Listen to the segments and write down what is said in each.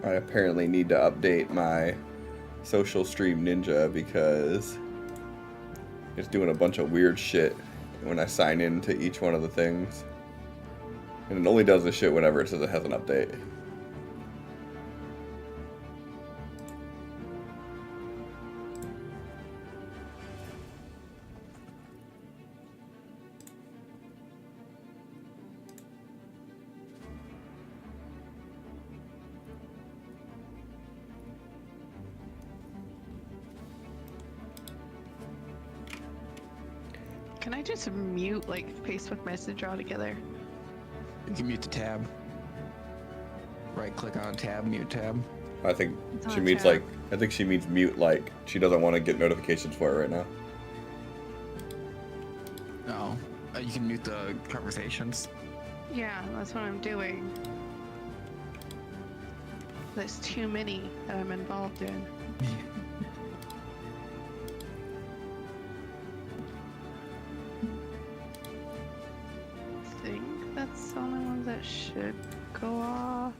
I apparently need to update my social stream ninja because it's doing a bunch of weird shit when I sign into each one of the things. And it only does this shit whenever it says it has an update. Can I just mute like Facebook Messenger altogether? You can mute the tab. Right click on tab, mute tab. I think It's she on means tab. like, I think she means mute like she doesn't want to get notifications for it right now. No. You can mute the conversations. Yeah, that's what I'm doing. There's too many that I'm involved in. I think that's the only one that should go off.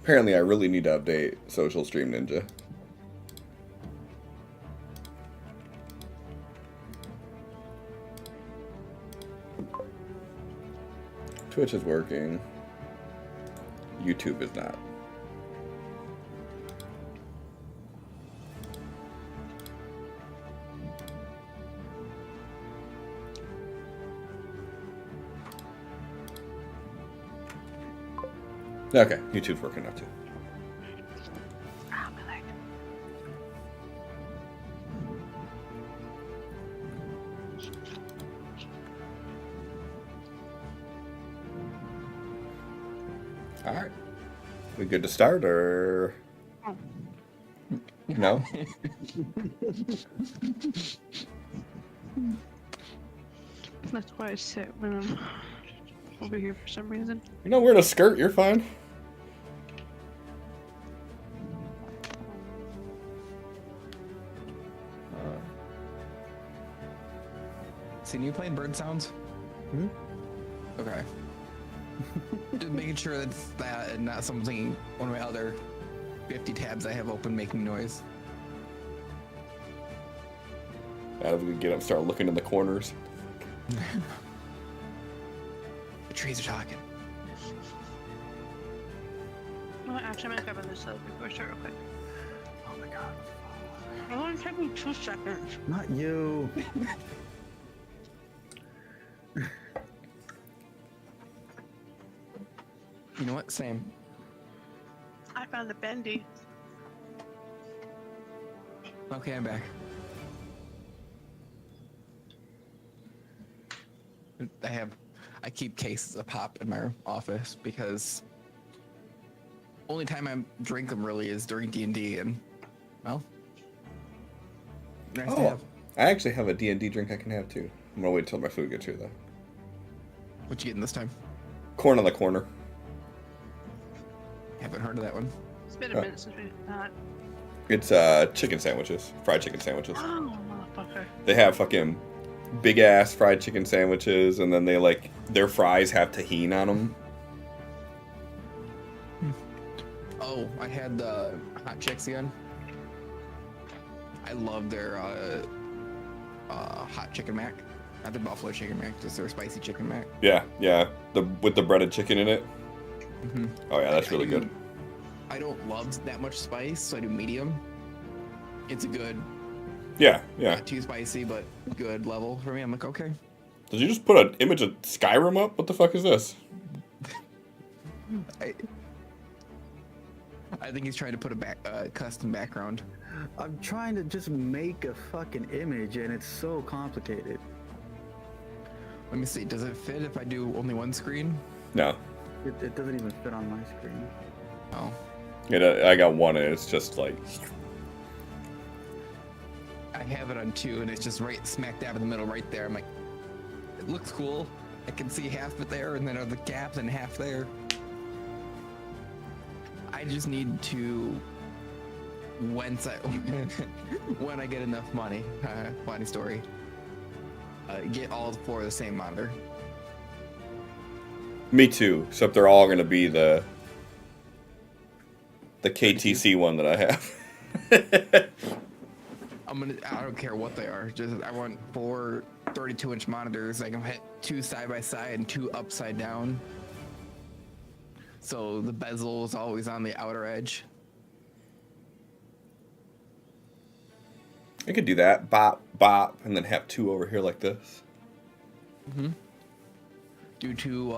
Apparently I really need to update Social Stream Ninja. Twitch is working. YouTube is not. Okay, YouTube's working now too. Ah, my leg. Alright. We good to start or Oh. no? That's why I sit when I'm over here for some reason. You're not wearing a skirt, you're fine. Seen you playing bird sounds? Hmm? Okay. Just making sure that's that and not something, one of my other 50 tabs I have open making noise. Now we can get up, start looking in the corners. The trees are talking. Oh, actually, I'm gonna grab this before I start real quick. Oh my god. It only took me 2 seconds. Not you. You know what? Same. I found the bendy. Okay, I'm back. I keep cases of pop in my office because only time I drink them really is during D&D and, well, nice to Oh, have. I actually have a D&D drink I can have too. I'm gonna wait till my food gets here though. What you getting this time? Corn on the corner. Haven't heard of that one. It's been a minute since we've not. It's chicken sandwiches, fried chicken sandwiches. Oh, motherfucker. They have fucking big ass fried chicken sandwiches, and then they like their fries have tahini on them. Oh, I had the hot chicks again. I love their hot chicken mac. Not the buffalo chicken mac, just their spicy chicken mac. Yeah, yeah. With the breaded chicken in it. Mm-hmm. Oh yeah, that's really good. I don't love that much spice, so I do medium. It's a good, Yeah, yeah. not too spicy, but good level for me. I'm like, okay. Did you just put an image of Skyrim up? What the fuck is this? I think he's trying to put a custom background. I'm trying to just make a fucking image and it's so complicated. Let me see. Does it fit if I do only one screen? No. It doesn't even fit on my screen. Oh. I got one, and it's just like. I have it on 2, and it's just right smack dab in the middle, right there. I'm like, it looks cool. I can see half of it there, and then are the gaps and half there. I just need to, when I get enough money, funny story, get all 4 of the same monitor. Me too, except they're all gonna be the KTC one that I have. I don't care what they are. Just I want 4 32-inch monitors. I can hit 2 side by side and 2 upside down. So the bezel is always on the outer edge. I could do that, bop, bop, and then have 2 over here like this. Mm-hmm. Do 2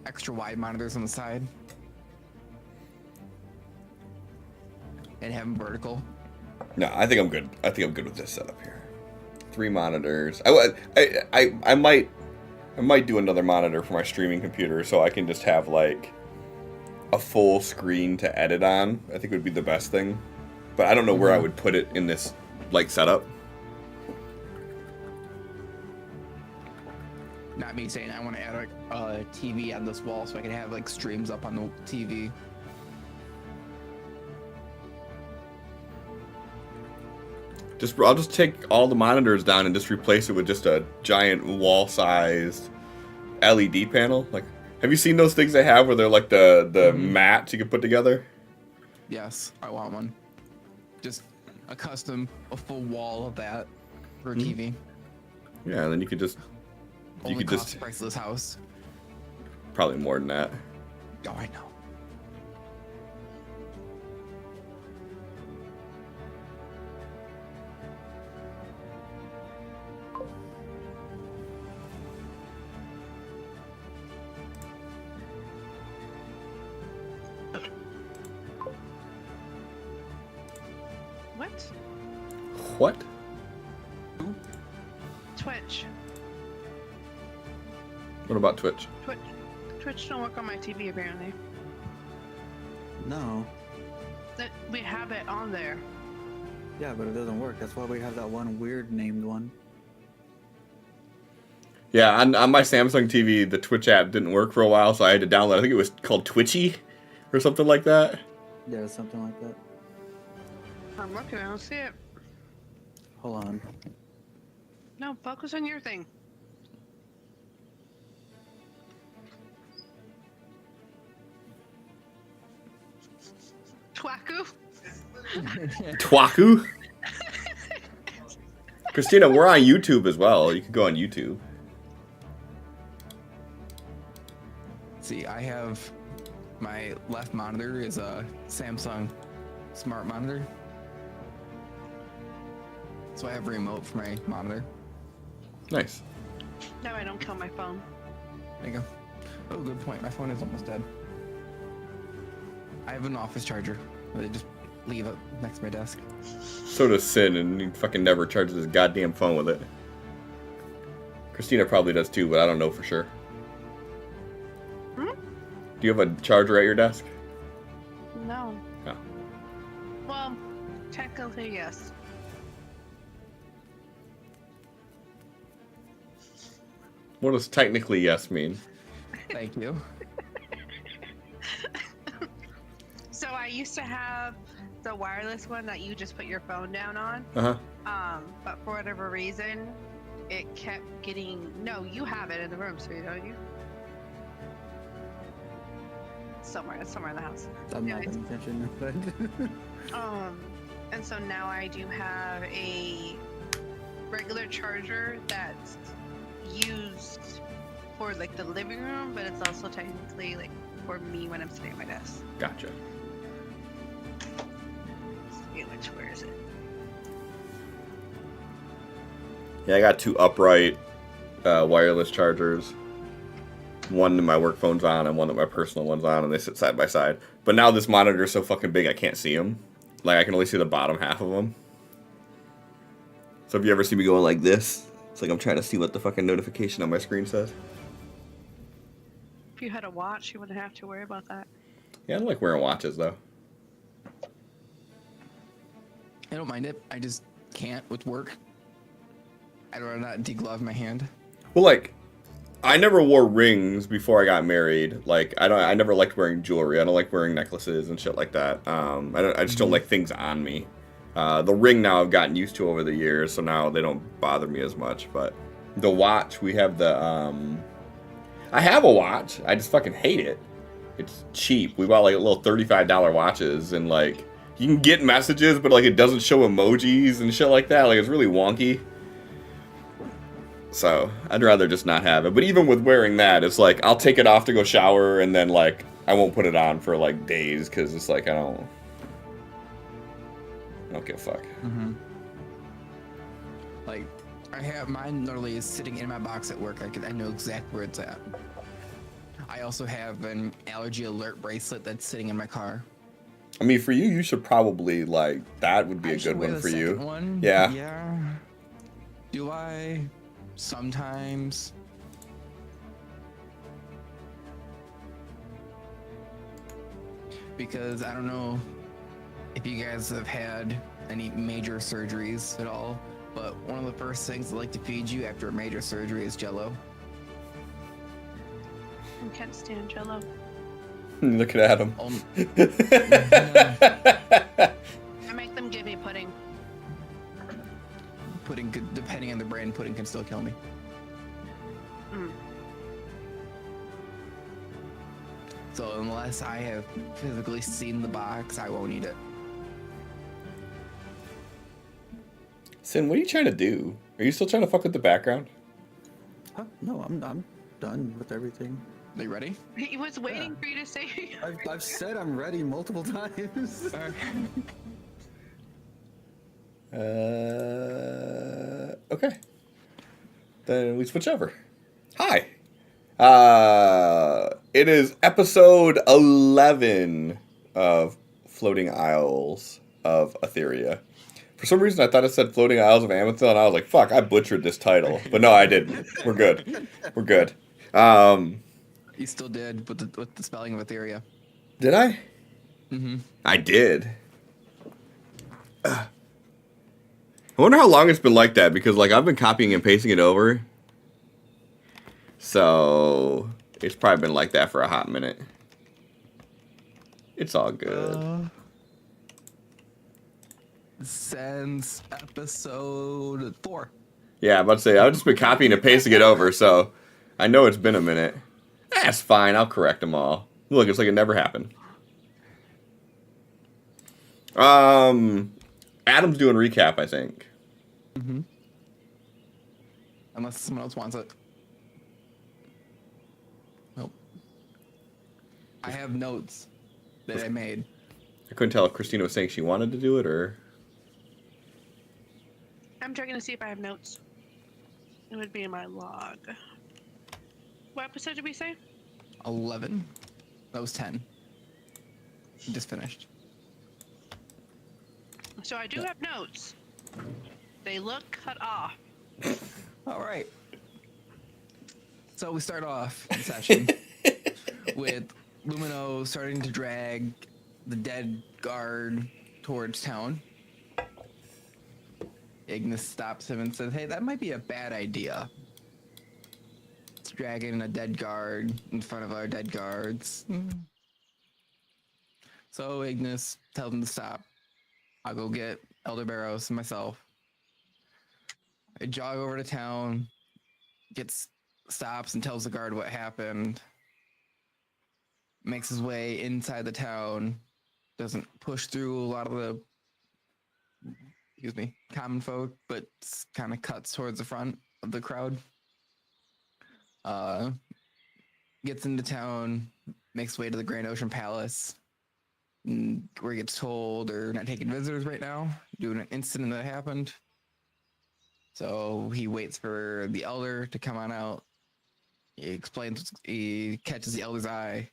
extra wide monitors on the side. And have them vertical. No, I think I'm good. I think I'm good with this setup here. 3 monitors. I might do another monitor for my streaming computer so I can just have like a full screen to edit on. I think would be the best thing. But I don't know where I would put it in this like setup. Not me saying I want to add a TV on this wall so I can have like streams up on the TV. I'll just take all the monitors down and just replace it with just a giant wall-sized LED panel. Like, have you seen those things they have where they're like the mats you can put together? Yes, I want one. Just a full wall of that for TV. Yeah, and then you could just Only cost the price of this house. Probably more than that. Oh, I know. What? What? Twitch. What about Twitch? Twitch don't work on my TV apparently. No. We have it on there. Yeah, but it doesn't work. That's why we have that one weird named one. Yeah, on my Samsung TV, the Twitch app didn't work for a while, so I had to download. I think it was called Twitchy or something like that. Yeah, something like that. I'm looking, I don't see it. Hold on. No, focus on your thing. Twaku? Twaku? Christina, we're on YouTube as well. You can go on YouTube. See, I have my left monitor is a Samsung smart monitor. So I have a remote for my monitor. Nice. No, I don't kill my phone. There you go. Oh, good point. My phone is almost dead. I have an office charger. I just leave it next to my desk. So does Sin, and he fucking never charges his goddamn phone with it. Christina probably does too, but I don't know for sure. Hmm? Do you have a charger at your desk? No. No. Well, technically, yes. What does technically yes mean? Thank you. So I used to have the wireless one that you just put your phone down on. Uh-huh. But for whatever reason, it kept getting. No, you have it in the room, so don't you? It's somewhere in the house. I'm not paying attention, but and so now I do have a regular charger that's used for like the living room, but it's also technically like for me when I'm sitting at my desk. Gotcha. Where is it? Yeah, I got 2 upright wireless chargers. One that my work phone's on and one that my personal one's on, and they sit side by side. But now this monitor is so fucking big I can't see them. Like, I can only see the bottom half of them. So if you ever see me going like this, it's like I'm trying to see what the fucking notification on my screen says. If you had a watch, you wouldn't have to worry about that. Yeah, I don't like wearing watches though. I don't mind it. I just can't with work. I don't want to not deglove my hand. Well, like, I never wore rings before I got married. Like, I never liked wearing jewelry. I don't like wearing necklaces and shit like that. I just don't like things on me. The ring now I've gotten used to over the years, so now they don't bother me as much. But the watch, we have the, I have a watch. I just fucking hate it. It's cheap. We bought like little $35 watches, and like, you can get messages, but like it doesn't show emojis and shit like that. Like, it's really wonky. So I'd rather just not have it. But even with wearing that, it's like I'll take it off to go shower, and then like I won't put it on for like days because it's like I don't give a fuck. Mm-hmm. Like, I have mine literally is sitting in my box at work. I know exactly where it's at. I also have an allergy alert bracelet that's sitting in my car. I mean, for you, you should probably like that would be I a should good wear one the for you. second one. Yeah. Yeah. Do I? Sometimes. Because I don't know if you guys have had any major surgeries at all, but one of the first things they like to feed you after a major surgery is Jello. I can't stand Jello. Looking at him. I make them give me pudding. Pudding, depending on the brand, pudding can still kill me. Mm. So unless I have physically seen the box, I won't eat it. Sin, what are you trying to do? Are you still trying to fuck with the background? Huh? No, I'm done with everything. Are you ready? He was waiting for you to say. I've said I'm ready multiple times. Okay. Then we switch over. Hi. It is episode 11 of Floating Isles of Aetheria. For some reason, I thought it said Floating Isles of Amethyst, and I was like, fuck, I butchered this title. But no, I didn't. We're good. We're good. You still did with the spelling of Aetheria. Did I? Mm-hmm. I did. I wonder how long it's been like that, because like I've been copying and pasting it over. So it's probably been like that for a hot minute. It's all good. Since episode 4. Yeah, I'm about to say, I've just been copying and pasting it over, so I know it's been a minute. That's fine, I'll correct them all. Look, it's like it never happened. Adam's doing recap, I think. Mm-hmm. Unless someone else wants it. Nope. I have notes that I made. I couldn't tell if Christina was saying she wanted to do it, or... I'm checking to see if I have notes. It would be in my log. What episode did we say? 11. That was 10. Just finished. So I do have notes. They look cut off. All right. So we start off the session with Lumino starting to drag the dead guard towards town. Ignis stops him and says, "Hey, that might be a bad idea. It's dragging a dead guard in front of our dead guards." So Ignis tells him to stop. I'll go get Elder Barrows myself. I jog over to town, stops and tells the guard what happened. Makes his way inside the town. Doesn't push through a lot of the common folk, but kind of cuts towards the front of the crowd. Gets into town, makes his way to the Grand Ocean Palace, where he gets told they're not taking visitors right now, due to an incident that happened. So he waits for the elder to come on out. He catches the elder's eye.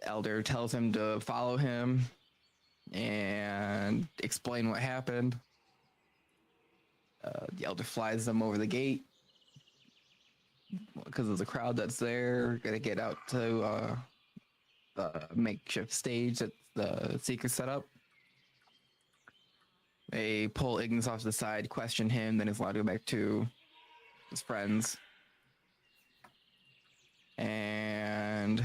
The elder tells him to follow him and explain what happened. The elder flies them over the gate because of the crowd that's there. Gotta get out to the makeshift stage that the Seekers set up. They pull Ignis off to the side, question him, then he's allowed to go back to his friends. And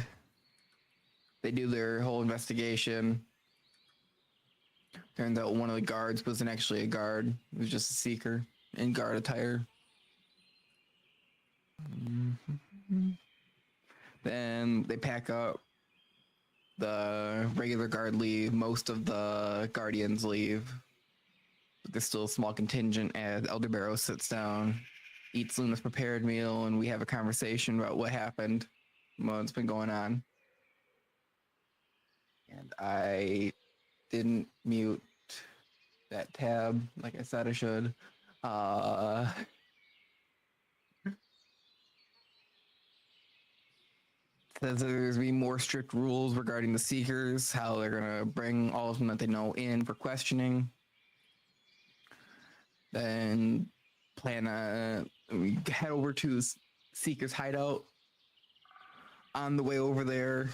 they do their whole investigation. Turns out one of the guards wasn't actually a guard. It was just a Seeker in guard attire. Then they pack up. The regular guard leave. Most of the Guardians leave. But there's still a small contingent as Elder Barrow sits down, eats Luna's prepared meal, and we have a conversation about what happened, what's been going on. And I didn't mute that tab like I said I should. Says there's be more strict rules regarding the Seekers, how they're gonna bring all of them that they know in for questioning. Then we head over to Seeker's hideout. On the way over there,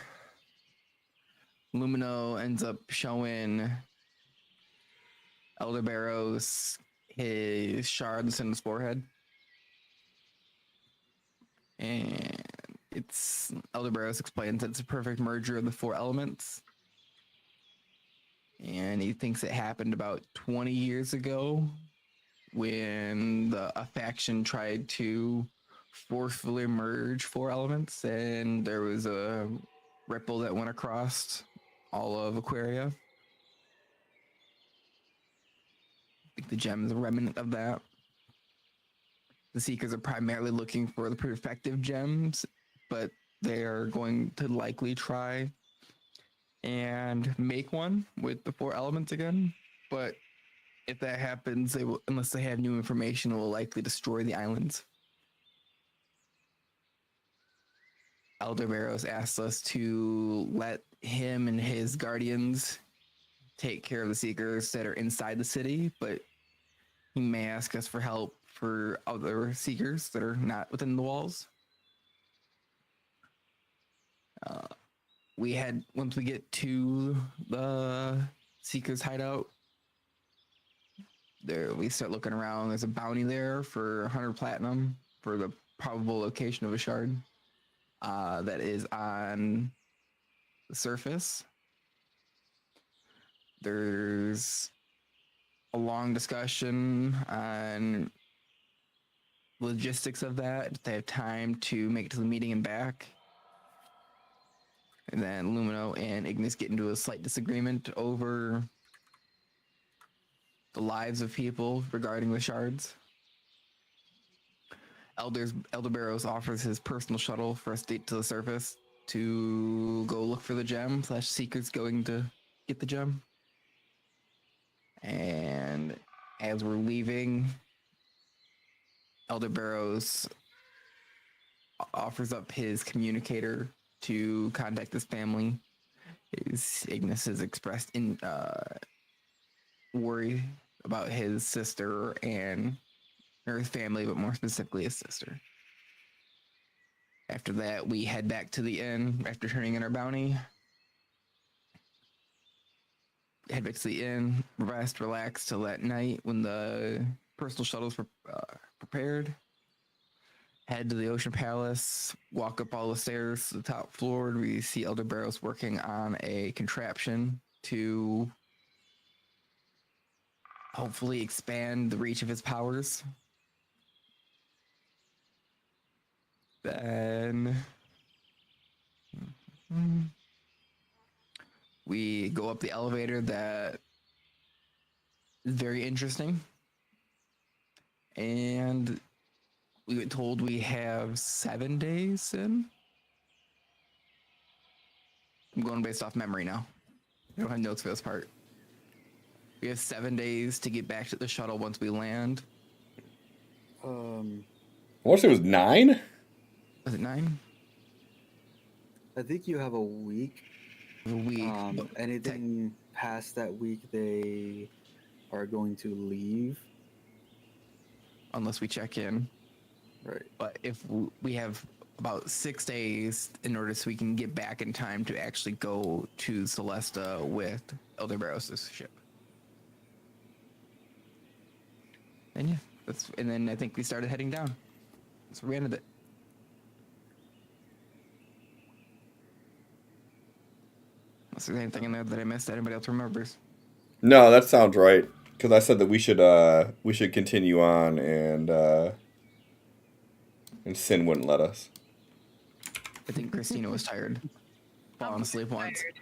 Lumino ends up showing Elder Barrows his shards in his forehead. And Elder Barrows explains it's a perfect merger of the 4 elements. And he thinks it happened about 20 years ago when a faction tried to forcefully merge 4 elements, and there was a ripple that went across all of Aetheria. I think the gem is a remnant of that. The Seekers are primarily looking for the perfective gems, but they are going to likely try and make one with the 4 elements again. But if that happens, they will, unless they have new information, will likely destroy the islands. Elder Barrows asks us to let him and his guardians take care of the Seekers that are inside the city, but he may ask us for help for other Seekers that are not within the walls. Once we get to the Seekers hideout, we start looking around. There's a bounty there for 100 platinum for the probable location of a shard that is on the surface. There's a long discussion on logistics of that. If they have time to make it to the meeting and back. And then Lumino and Ignis get into a slight disagreement over the lives of people regarding the shards. Elder Barrows offers his personal shuttle for us to get to the surface to go look for the gem / Seekers going to get the gem. And as we're leaving, Elder Barrows offers up his communicator to contact his family. Ignis has expressed worry about his sister or his family, but more specifically his sister. After that, we head back to the inn after turning in our bounty. Head back to the inn, rest, relax till that night when the personal shuttles were prepared. Head to the Ocean Palace, walk up all the stairs to the top floor. We see Elder Barrows working on a contraption to hopefully expand the reach of his powers. Then we go up the elevator that is very interesting. And we get told we have 7 days in. I'm going based off memory now. I don't have notes for this part. We have 7 days to get back to the shuttle once we land. I want to say it was 9? Was it 9? I think you have a week. A week. Anything past that week, they are going to leave. Unless we check in. Right. But if we have about 6 days in order so we can get back in time to actually go to Celesta with Elder Barros' ship. And yeah, and then I think we started heading down. So we ended it. Unless there's anything in there that I missed that anybody else remembers. No, that sounds right. Because I said that we should continue on, and Sin wouldn't let us. I think Christina was tired. Falling asleep once. Tired.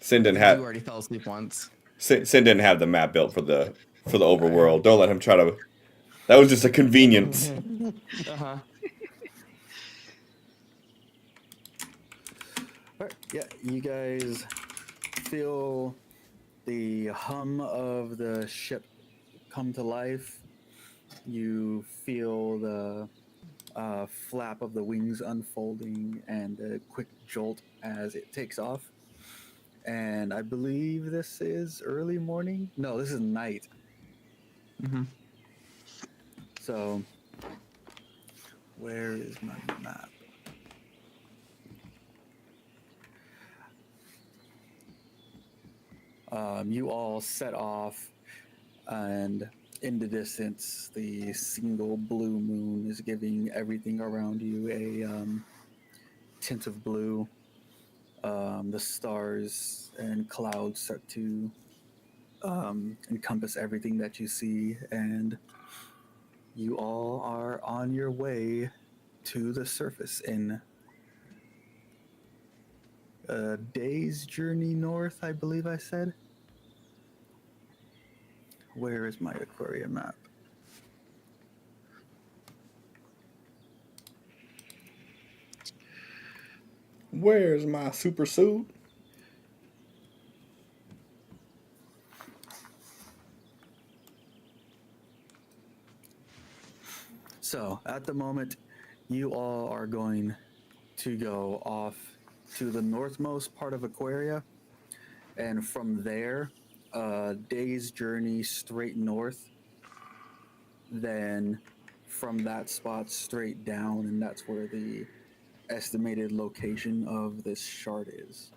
Sin didn't You have already fell asleep once. Sin didn't have the map built for the overworld. Don't let him try to. That was just a convenience. Uh-huh. Alright, yeah, you guys feel the hum of the ship come to life. You feel the flap of the wings unfolding and a quick jolt as it takes off. And I believe this is early morning. No, this is night. Mm-hmm. So, where is my map? You all set off, and in the distance, the single blue moon is giving everything around you a tint of blue. The stars and clouds start to encompass everything that you see, and you all are on your way to the surface in a day's journey north, I believe I said. Where is my Aetheria map? Where's my super suit? So, at the moment, you all are going to go off to the northmost part of Aetheria, and from there, a day's journey straight north, then from that spot straight down, and that's where the estimated location of this shard is.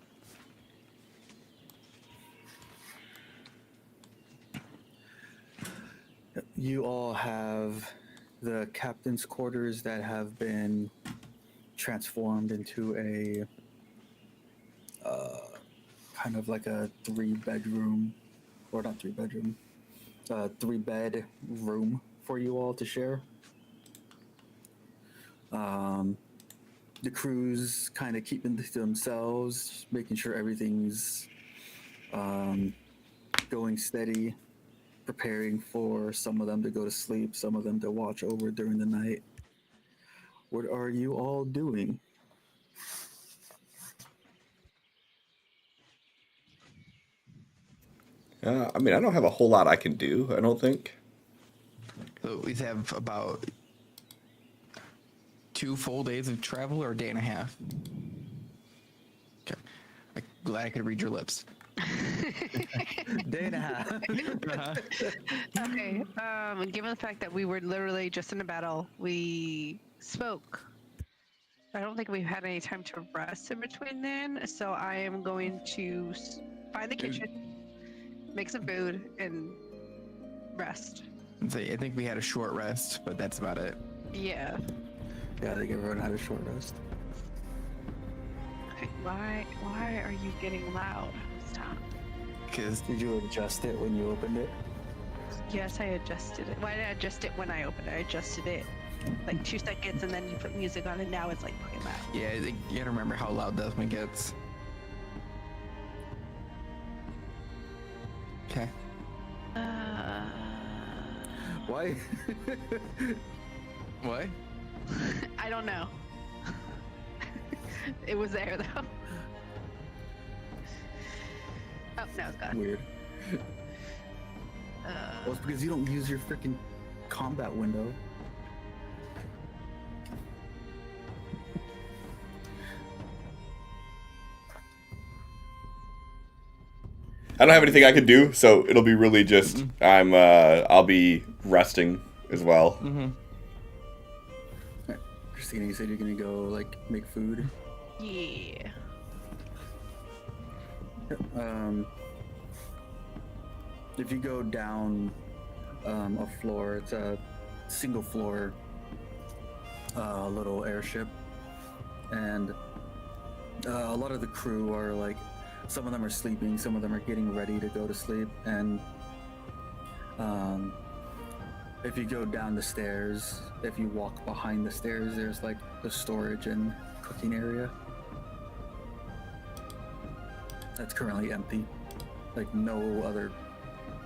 You all have the captain's quarters that have been transformed into a kind of like a 3-bedroom, or not 3-bedroom, 3-bed room for you all to share. The crew's kind of keeping to themselves, making sure everything's going steady, preparing for some of them to go to sleep, some of them to watch over during the night. What are you all doing? I mean, I don't have a whole lot I can do, I don't think. So we have about 2 full days of travel, or a day and a half. Okay. I'm glad I could read your lips. Day and a half. Okay. Given the fact that we were literally just in a battle, we spoke. I don't think we've had any time to rest in between then, so I am going to find the kitchen, make some food, and rest. So I think we had a short rest, but that's about it. Yeah. Yeah, I think everyone had a short rest. Okay, why are you getting loud? Stop. Because Did you adjust it when you opened it? Yes, I adjusted it. Why did I adjust it when I opened it? I adjusted it like 2 seconds, and then you put music on, and now it's like fucking loud. yeah, you gotta remember how loud that one gets. Okay. Why? What? I don't know. It was there though. Oh, now it's gone. Weird. Well, it's because you don't use your freaking combat window. I don't have anything I can do, so it'll be really just I'll be resting as well. Mm-hmm. Christina, Tina, you said you're gonna go like make food. Yeah. If you go down a floor, it's a single floor little airship, and a lot of the crew are like, some of them are sleeping, some of them are getting ready to go to sleep, and if you go down the stairs, if you walk behind the stairs, there's like the storage and cooking area that's currently empty. Like no other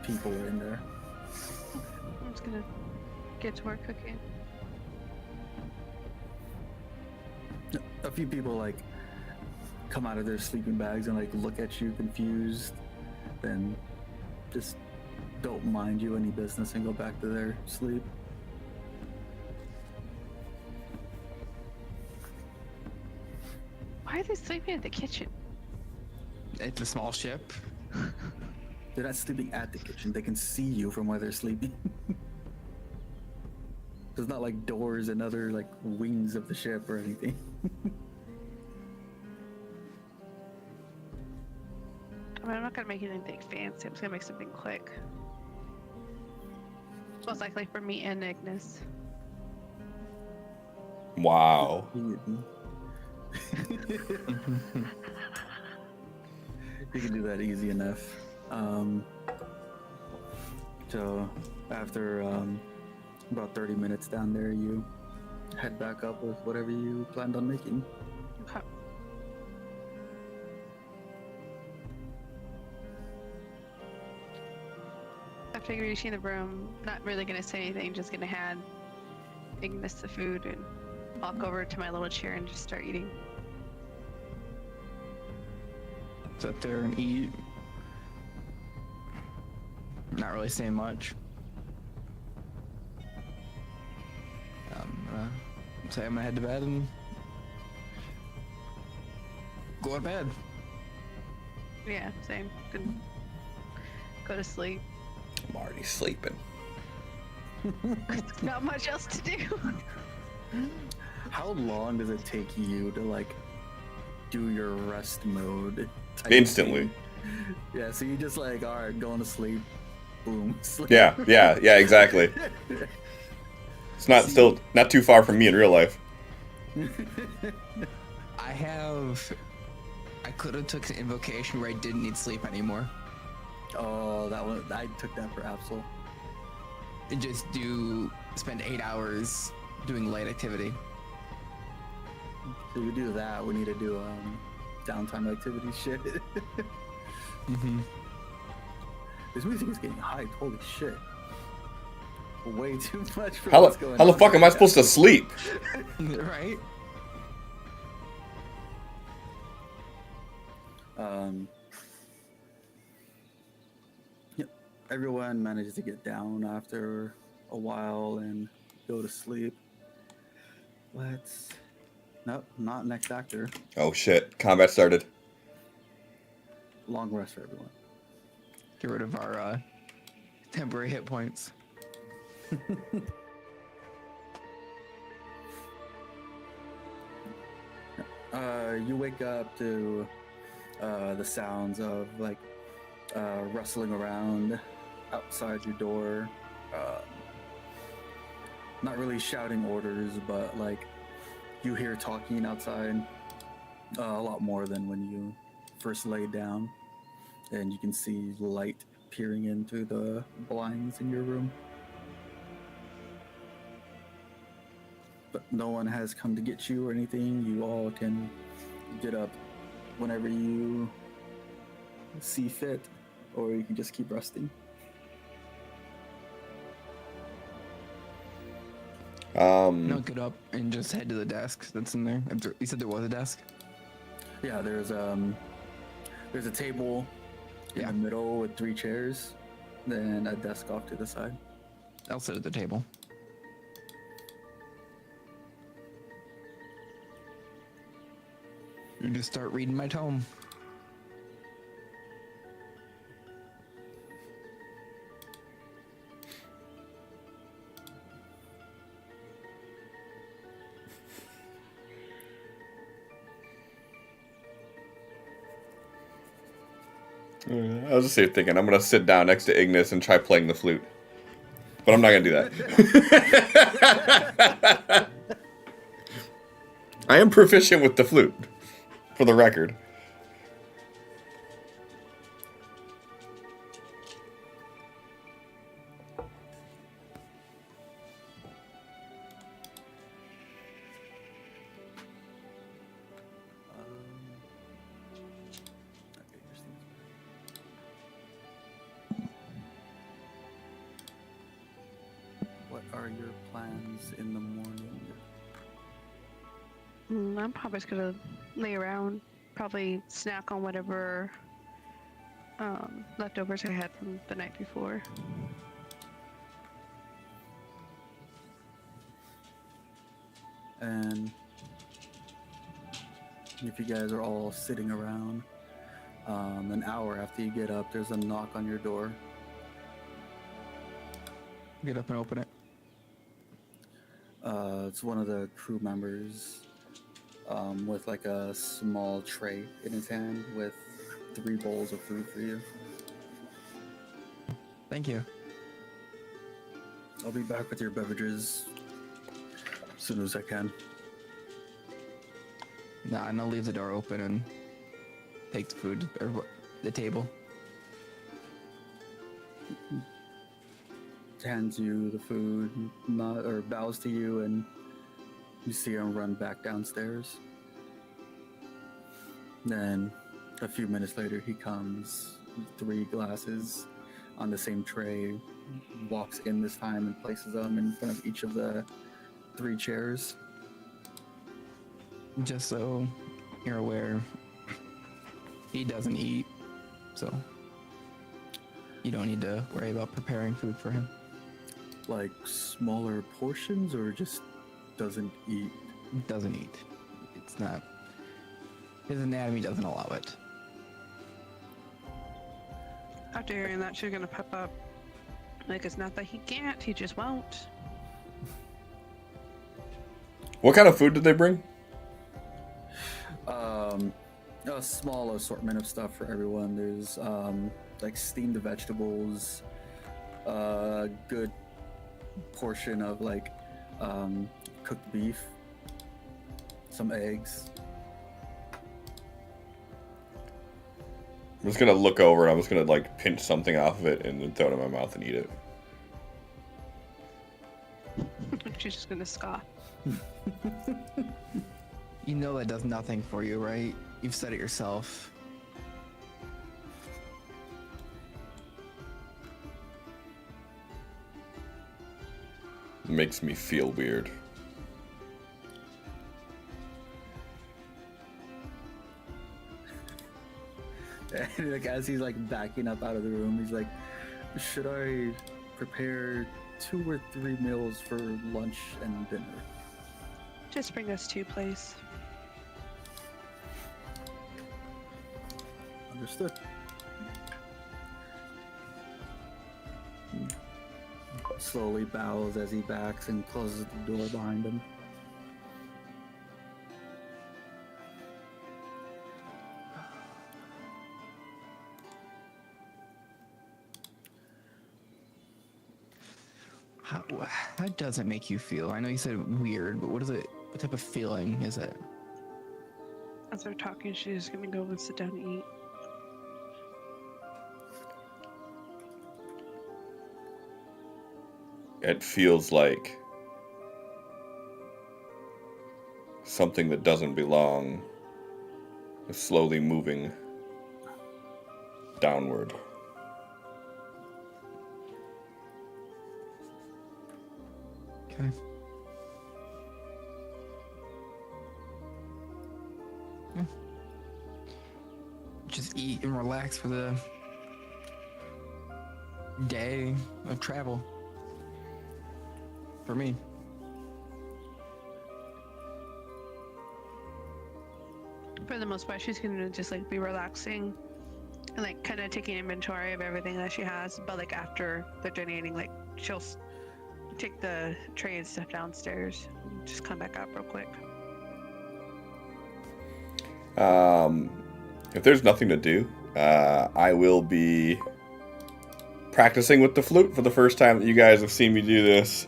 people are in there. I'm just gonna get to work cooking. A few people like come out of their sleeping bags and like look at you confused, then just don't mind you any business and go back to their sleep. Why are they sleeping in the kitchen? It's a small ship. They're not sleeping at the kitchen. They can see you from where they're sleeping. There's not like doors and other like wings of the ship or anything. I mean, I'm not gonna make anything fancy. I'm just gonna make something quick. Most likely for me and Ignis. Wow. You can do that easy enough. So after about 30 minutes down there, you head back up with whatever you planned on making. Okay. After reaching the room, not really gonna say anything, just gonna hand Ignis the food and walk over to my little chair and just start eating. Sit there and eat. Not really saying much. Say I'm gonna head to bed and go to bed. Yeah, same. Can go to sleep. I'm already sleeping. Not much else to do. How long does it take you to like do your rest mode? type Instantly. thing? Yeah, so you just like, all right, going to sleep. Boom. Sleep. Yeah, exactly. It's not too far from me in real life. I could have took an invocation where I didn't need sleep anymore. Oh, that one, I took that for Absol. And just spend 8 hours doing light activity. So you do that, we need to do downtime activity shit. Mm-hmm. This music is getting hyped, holy shit. Way too much for How what's going the on fuck am I right supposed to sleep? Right? now. Yep. Everyone manages to get down after a while and go to sleep. Nope, not next actor. Oh shit, combat started. Long rest for everyone. Get rid of our temporary hit points. You wake up to the sounds of like rustling around outside your door. Not really shouting orders, but like you hear talking outside a lot more than when you first laid down, and you can see light peering into the blinds in your room. But no one has come to get you or anything. You all can get up whenever you see fit, or you can just keep resting. No, get up and just head to the desk that's in there. You said there was a desk? Yeah, there's a table in the middle with 3 chairs, then a desk off to the side. I'll sit at the table. You just start reading my tome. I was just here thinking, I'm gonna sit down next to Ignis and try playing the flute. But I'm not gonna do that. I am proficient with the flute, for the record. Okay, your steam's back. What are your plans in the morning? I'm probably just gonna lay around, probably snack on whatever leftovers I had from the night before. And if you guys are all sitting around, an hour after you get up, there's a knock on your door. Get up and open it. It's one of the crew members with like a small tray in his hand with 3 bowls of food for you. Thank you. I'll be back with your beverages as soon as I can. Nah, and I'll leave the door open and take the food or the table. Hands you the food, or bows to you, and you see him run back downstairs. Then, a few minutes later, he comes, 3 glasses on the same tray, walks in this time and places them in front of each of the 3 chairs. Just so you're aware, he doesn't eat, so you don't need to worry about preparing food for him. Like smaller portions, or just doesn't eat? Doesn't eat. It's not. His anatomy doesn't allow it. After hearing that, she's gonna pep up. Like, it's not that he can't, he just won't. What kind of food did they bring? A small assortment of stuff for everyone. There's like steamed vegetables, a good portion of like cooked beef, some eggs. I'm just gonna look over and I'm just gonna like pinch something off of it and then throw it in my mouth and eat it. She's just gonna scoff. You know that does nothing for you, right? You've said it yourself. It makes me feel weird. And like as he's like backing up out of the room, he's like, "Should I prepare 2 or 3 meals for lunch and dinner?" Just bring us 2, please. Understood. Slowly bows as he backs and closes the door behind him. How does it make you feel? I know you said weird, but what is it? What type of feeling is it? As they're talking, she's just gonna go and sit down and eat. It feels like something that doesn't belong is slowly moving downward. Okay. Yeah. Just eat and relax for the day of travel. For me. For the most part, she's gonna just like be relaxing and like kind of taking inventory of everything that she has. But like after the donating, like she'll take the tray and stuff downstairs and just come back up real quick. If there's nothing to do, I will be practicing with the flute for the first time that you guys have seen me do this.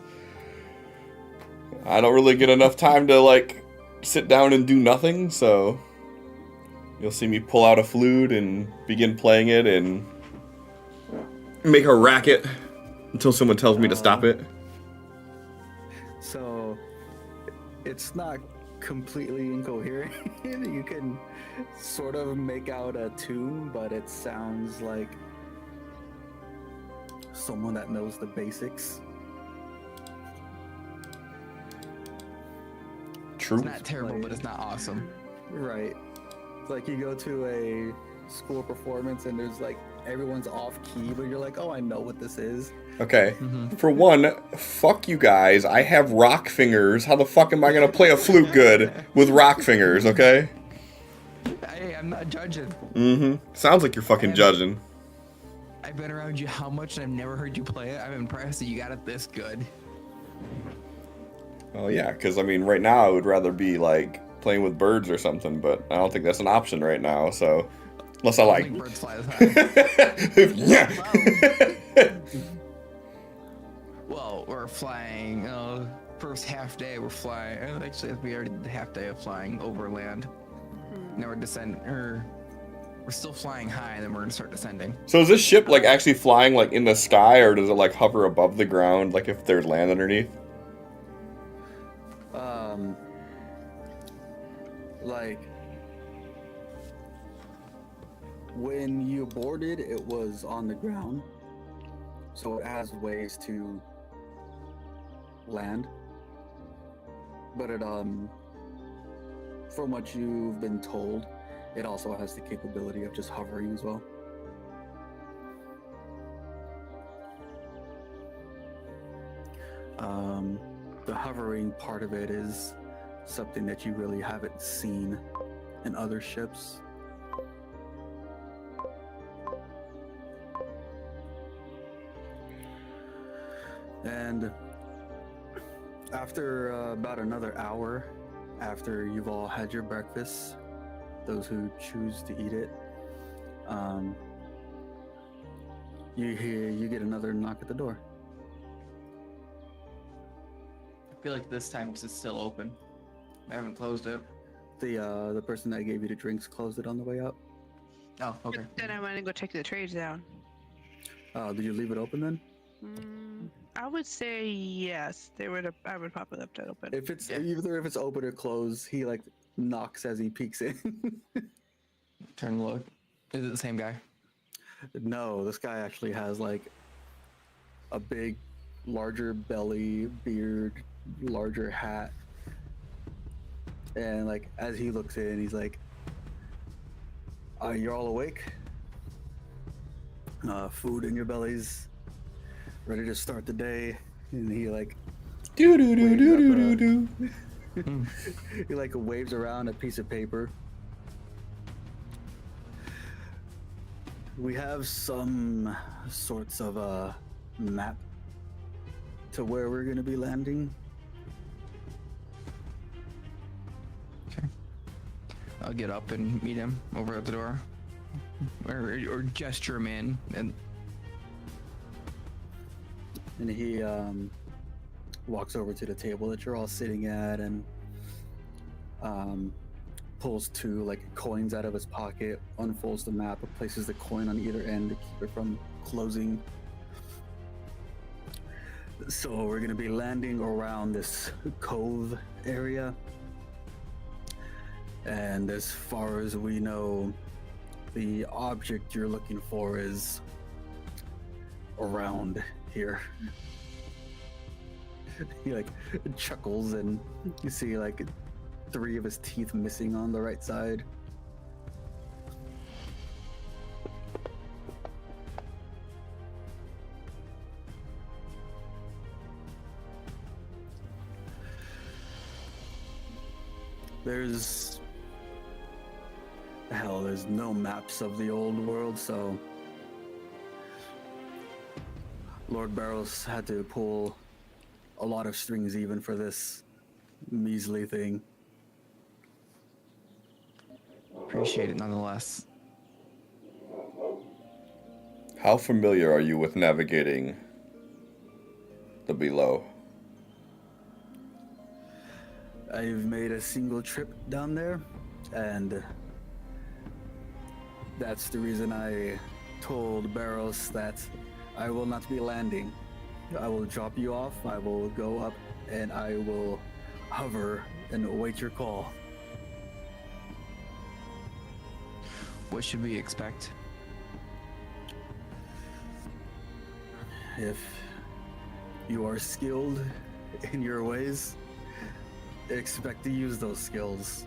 I don't really get enough time to, like, sit down and do nothing, so you'll see me pull out a flute and begin playing it and make a racket until someone tells me to stop it. So it's not completely incoherent. You can sort of make out a tune, but it sounds like someone that knows the basics. True. It's not terrible, but it's not awesome. Right. It's like you go to a school performance and there's like everyone's off key, but you're like, oh, I know what this is. Okay. For one, fuck you guys. I have rock fingers. How the fuck am I gonna play a flute good with rock fingers, okay? Hey, I'm not judging. Sounds like you're fucking judging. I've been around you how much and I've never heard you play it. I'm impressed that you got it this good. Oh yeah, because I mean, right now I would rather be like playing with birds or something, but I don't think that's an option right now. So, unless I like, think birds fly this high. yeah. Well, we're flying. First half day we're flying. Actually, we already did the half day of flying overland. Now we're we're still flying high, and then we're gonna start descending. So is this ship like actually flying like in the sky, or does it like hover above the ground, like if there's land underneath? Like when you boarded, it was on the ground, so it has ways to land. But it, from what you've been told, it also has the capability of just hovering as well. The hovering part of it is something that you really haven't seen in other ships. And after about another hour, after you've all had your breakfast, those who choose to eat it, you get another knock at the door. I feel like this time because it's still open. I haven't closed it. The person that gave you the drinks closed it on the way up. Oh, okay. Then I want to go take the trays down. Did you leave it open then? I would say yes. I would pop it up to open. If it's either if it's open or closed, he like knocks as he peeks in. Turn and look. Is it the same guy? No, this guy actually has like a big, larger belly, beard, larger hat. And like as he looks in, he's like, "You're all awake? Food in your bellies, ready to start the day." And he like Do do do do do do. he like waves around a piece of paper. We have some sorts of a map to where we're going to be landing. Okay. I'll get up and meet him over at the door, or gesture him in, and he walks over to the table that you're all sitting at and pulls two like coins out of his pocket, unfolds the map, and places the coin on either end to keep it from closing. So we're going to be landing around this cove area, and as far as we know, the object you're looking for is around here. He like chuckles, and you see like 3 of his teeth missing on the right side. There's no maps of the old world, so Lord Barrows had to pull a lot of strings even for this measly thing. appreciate it nonetheless. How familiar are you with navigating the below? I've made a single trip down there, and that's the reason I told Barros that I will not be landing. I will drop you off, I will go up, and I will hover and await your call. What should we expect? If you are skilled in your ways, expect to use those skills.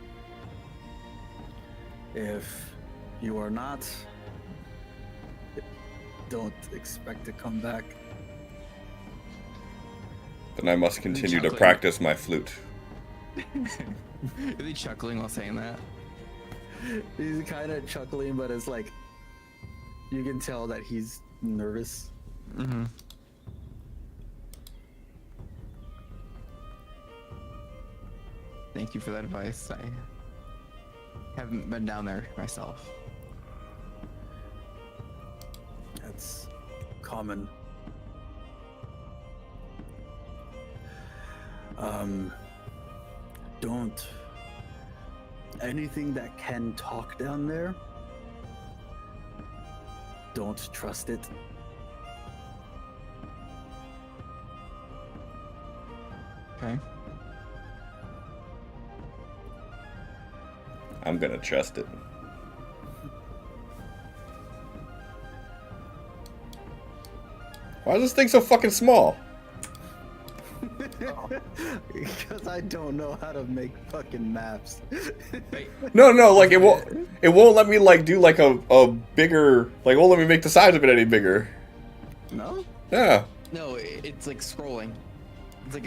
If you are not, don't expect to come back. Then I must continue to Chuckling. practice my flute. Are they chuckling while saying that? He's kind of chuckling, but it's like you can tell that he's nervous. Mm-hmm. Thank you for that advice. I haven't been down there myself. That's common. Don't. Anything that can talk down there, don't trust it. Okay. I'm gonna trust it. Why is this thing so fucking small? Because I don't know how to make fucking maps. No, like it won't let me like do like a bigger, like it won't let me make the size of it any bigger. No? Yeah. No, it's like scrolling. It's like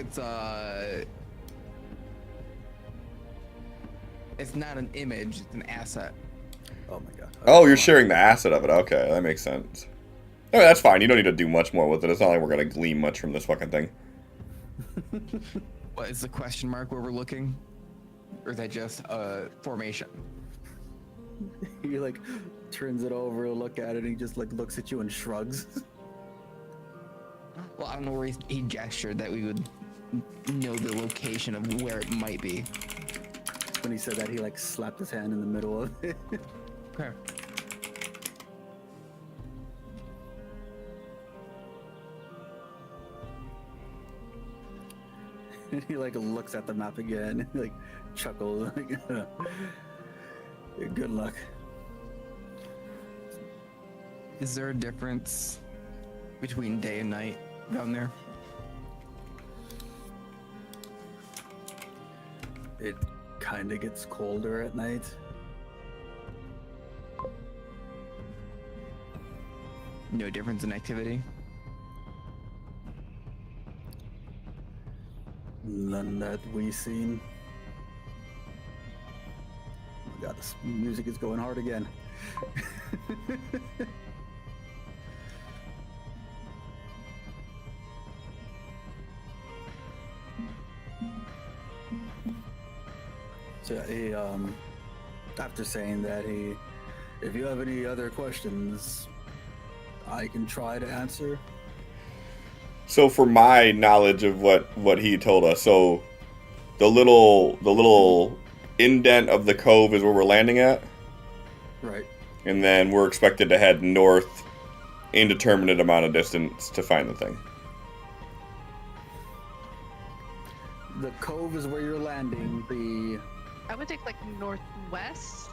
it's not an image, it's an asset. Oh my god. Oh, you're sharing the asset of it. Okay, that makes sense. Okay, that's fine. You don't need to do much more with it. It's not like we're gonna glean much from this fucking thing. What is the question mark where we're looking? Or is that just a formation? He like turns it over, look at it, and he just like looks at you and shrugs. Well, I don't know where he gestured that we would know the location of where it might be. When he said that, he like slapped his hand in the middle of it. Okay. And he like looks at the map again, and, like chuckles. Like, good luck. Is there a difference between day and night down there? It kind of gets colder at night. No difference in activity? None that we seen. Oh my god, this music is going hard again. So he, after saying that, if you have any other questions, I can try to answer. So for my knowledge of what he told us, so the little indent of the cove is where we're landing at, Right. and then we're expected to head north indeterminate amount of distance to find the thing. The cove is where you're landing. I would take like northwest.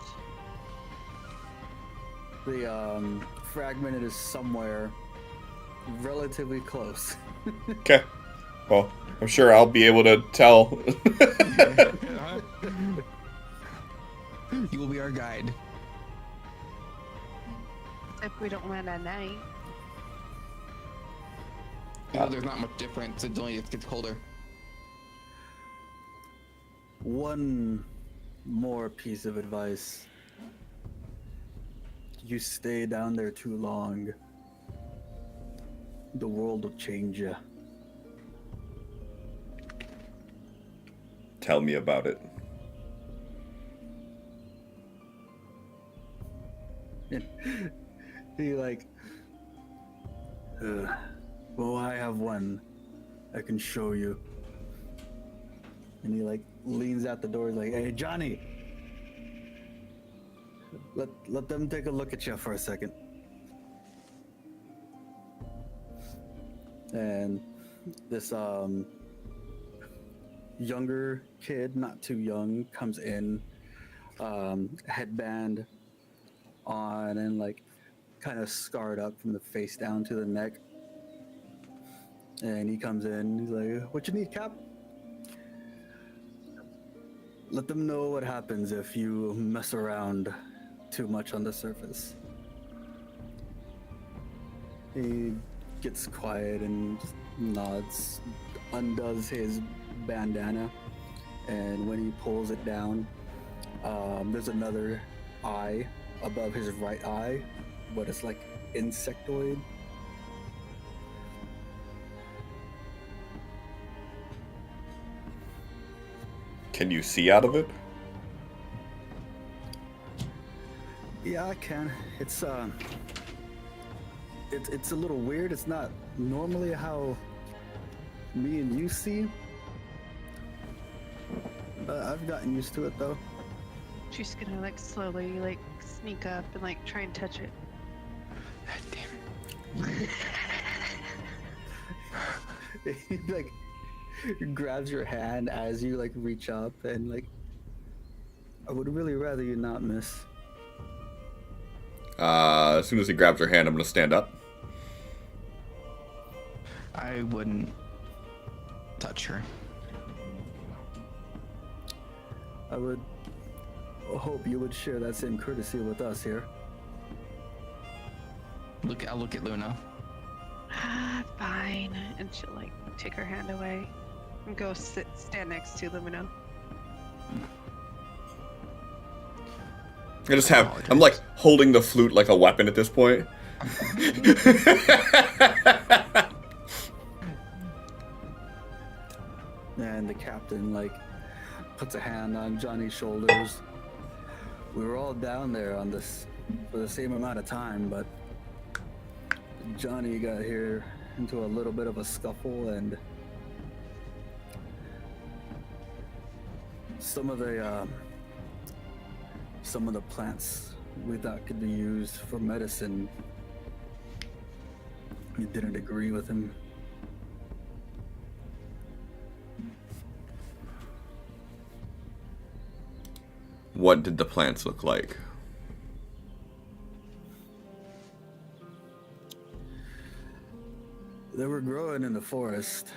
The fragment is somewhere relatively close. Okay. Well, I'm sure I'll be able to tell. You will be our guide. If we don't land at night. You know, there's not much difference. It only gets colder. One more piece of advice. You stay down there too long, the world will change you. Tell me about it. He like Well, I have one I can show you. And he like leans out the door, like, "Hey, Johnny, let them take a look at you for a second." And this younger kid, not too young, comes in, headband on and like kind of scarred up from the face down to the neck. And he comes in, he's like, "What you need, Cap?" "Let them know what happens if you mess around too much on the surface." He gets quiet and just nods, undoes his bandana, and when he pulls it down, there's another eye above his right eye, but it's like insectoid. Can you see out of it? Yeah, I can. It's a little weird. It's not normally how me and you see. But I've gotten used to it though. She's gonna like slowly like sneak up and like try and touch it. God damn it. He like grabs your hand as you like reach up and like, "I would really rather you not, miss." As soon as he grabs her hand, I'm gonna stand up. I wouldn't touch her. I would hope you would share that same courtesy with us here. I'll look at Luna. Fine. And she'll like take her hand away and go stand next to Lumino. I just have, I'm like holding the flute like a weapon at this point. And the captain like puts a hand on Johnny's shoulders. "We were all down there on this for the same amount of time, but Johnny got here into a little bit of a scuffle, and some of the plants we thought could be used for medicine, we didn't agree with him." What did the plants look like? They were growing in the forest.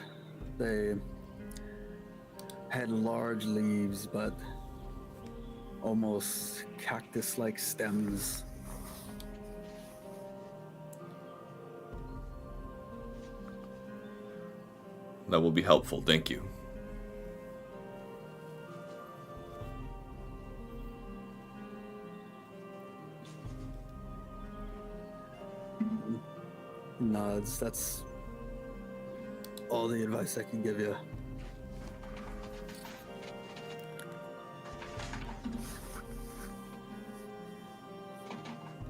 They had large leaves, but almost cactus-like stems. That will be helpful, thank you. Nods. That's all the advice I can give you.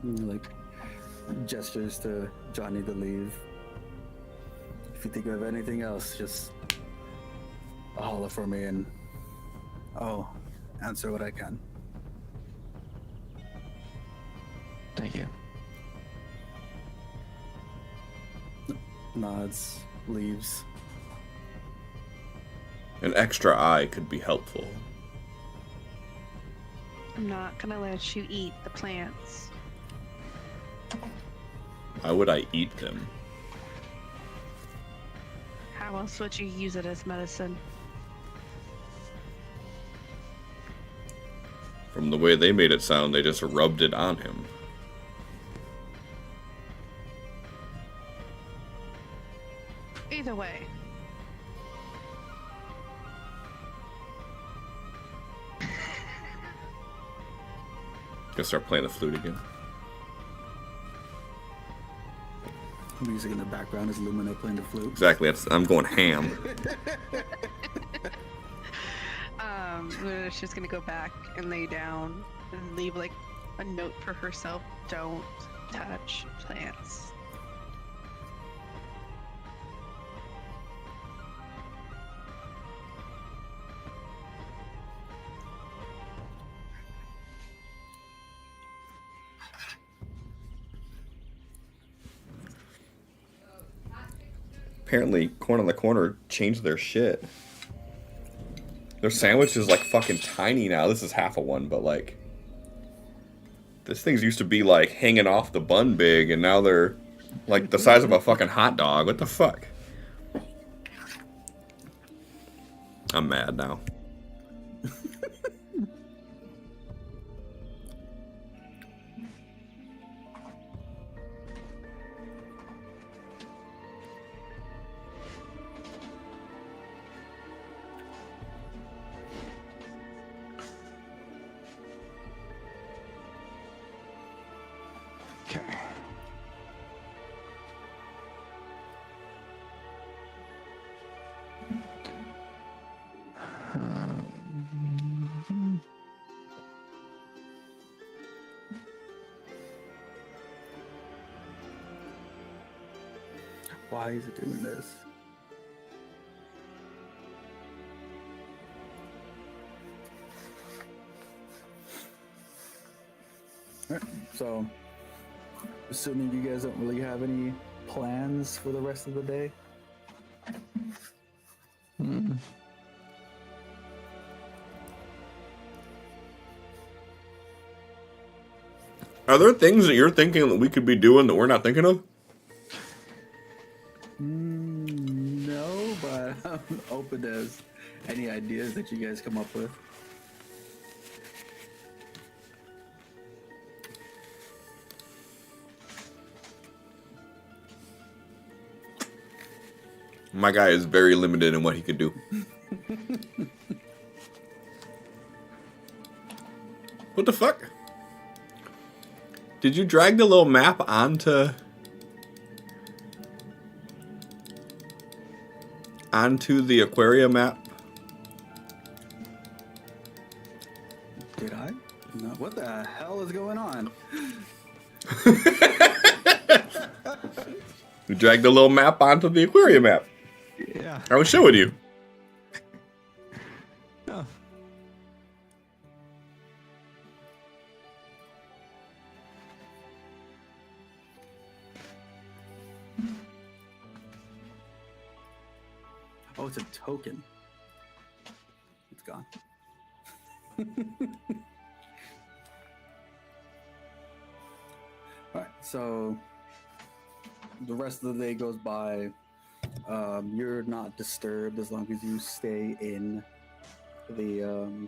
Like gestures to Johnny to leave. If you think of anything else, just holler for me and I'll answer what I can. Thank you. Nods, leaves. An extra eye could be helpful. I'm not gonna let you eat the plants. Why would I eat them? How else would you use it as medicine? From the way they made it sound, they just rubbed it on him. Either way. Gonna start playing the flute again. Music in the background is Lumina playing the flute. Exactly, I'm going ham. She's gonna go back and lay down and leave like a note for herself. Don't touch plants. Apparently, Corn on the Corner changed their shit. Their sandwich is like fucking tiny now. This is half of one, but like, this things used to be like hanging off the bun big, and now they're like the size of a fucking hot dog. What the fuck? I'm mad now. Okay. Why is it doing this? Alright, so assuming you guys don't really have any plans for the rest of the day. Are there things that you're thinking that we could be doing that we're not thinking of? No, but I'm open to any ideas that you guys come up with. My guy is very limited in what he could do. What the fuck? Did you drag the little map onto the Aquaria map? Did I? No. What the hell is going on? You dragged the little map onto the Aquaria map. Yeah. I was showing you. Oh. Oh, it's a token. It's gone. Alright, so the rest of the day goes by. You're not disturbed as long as you stay in the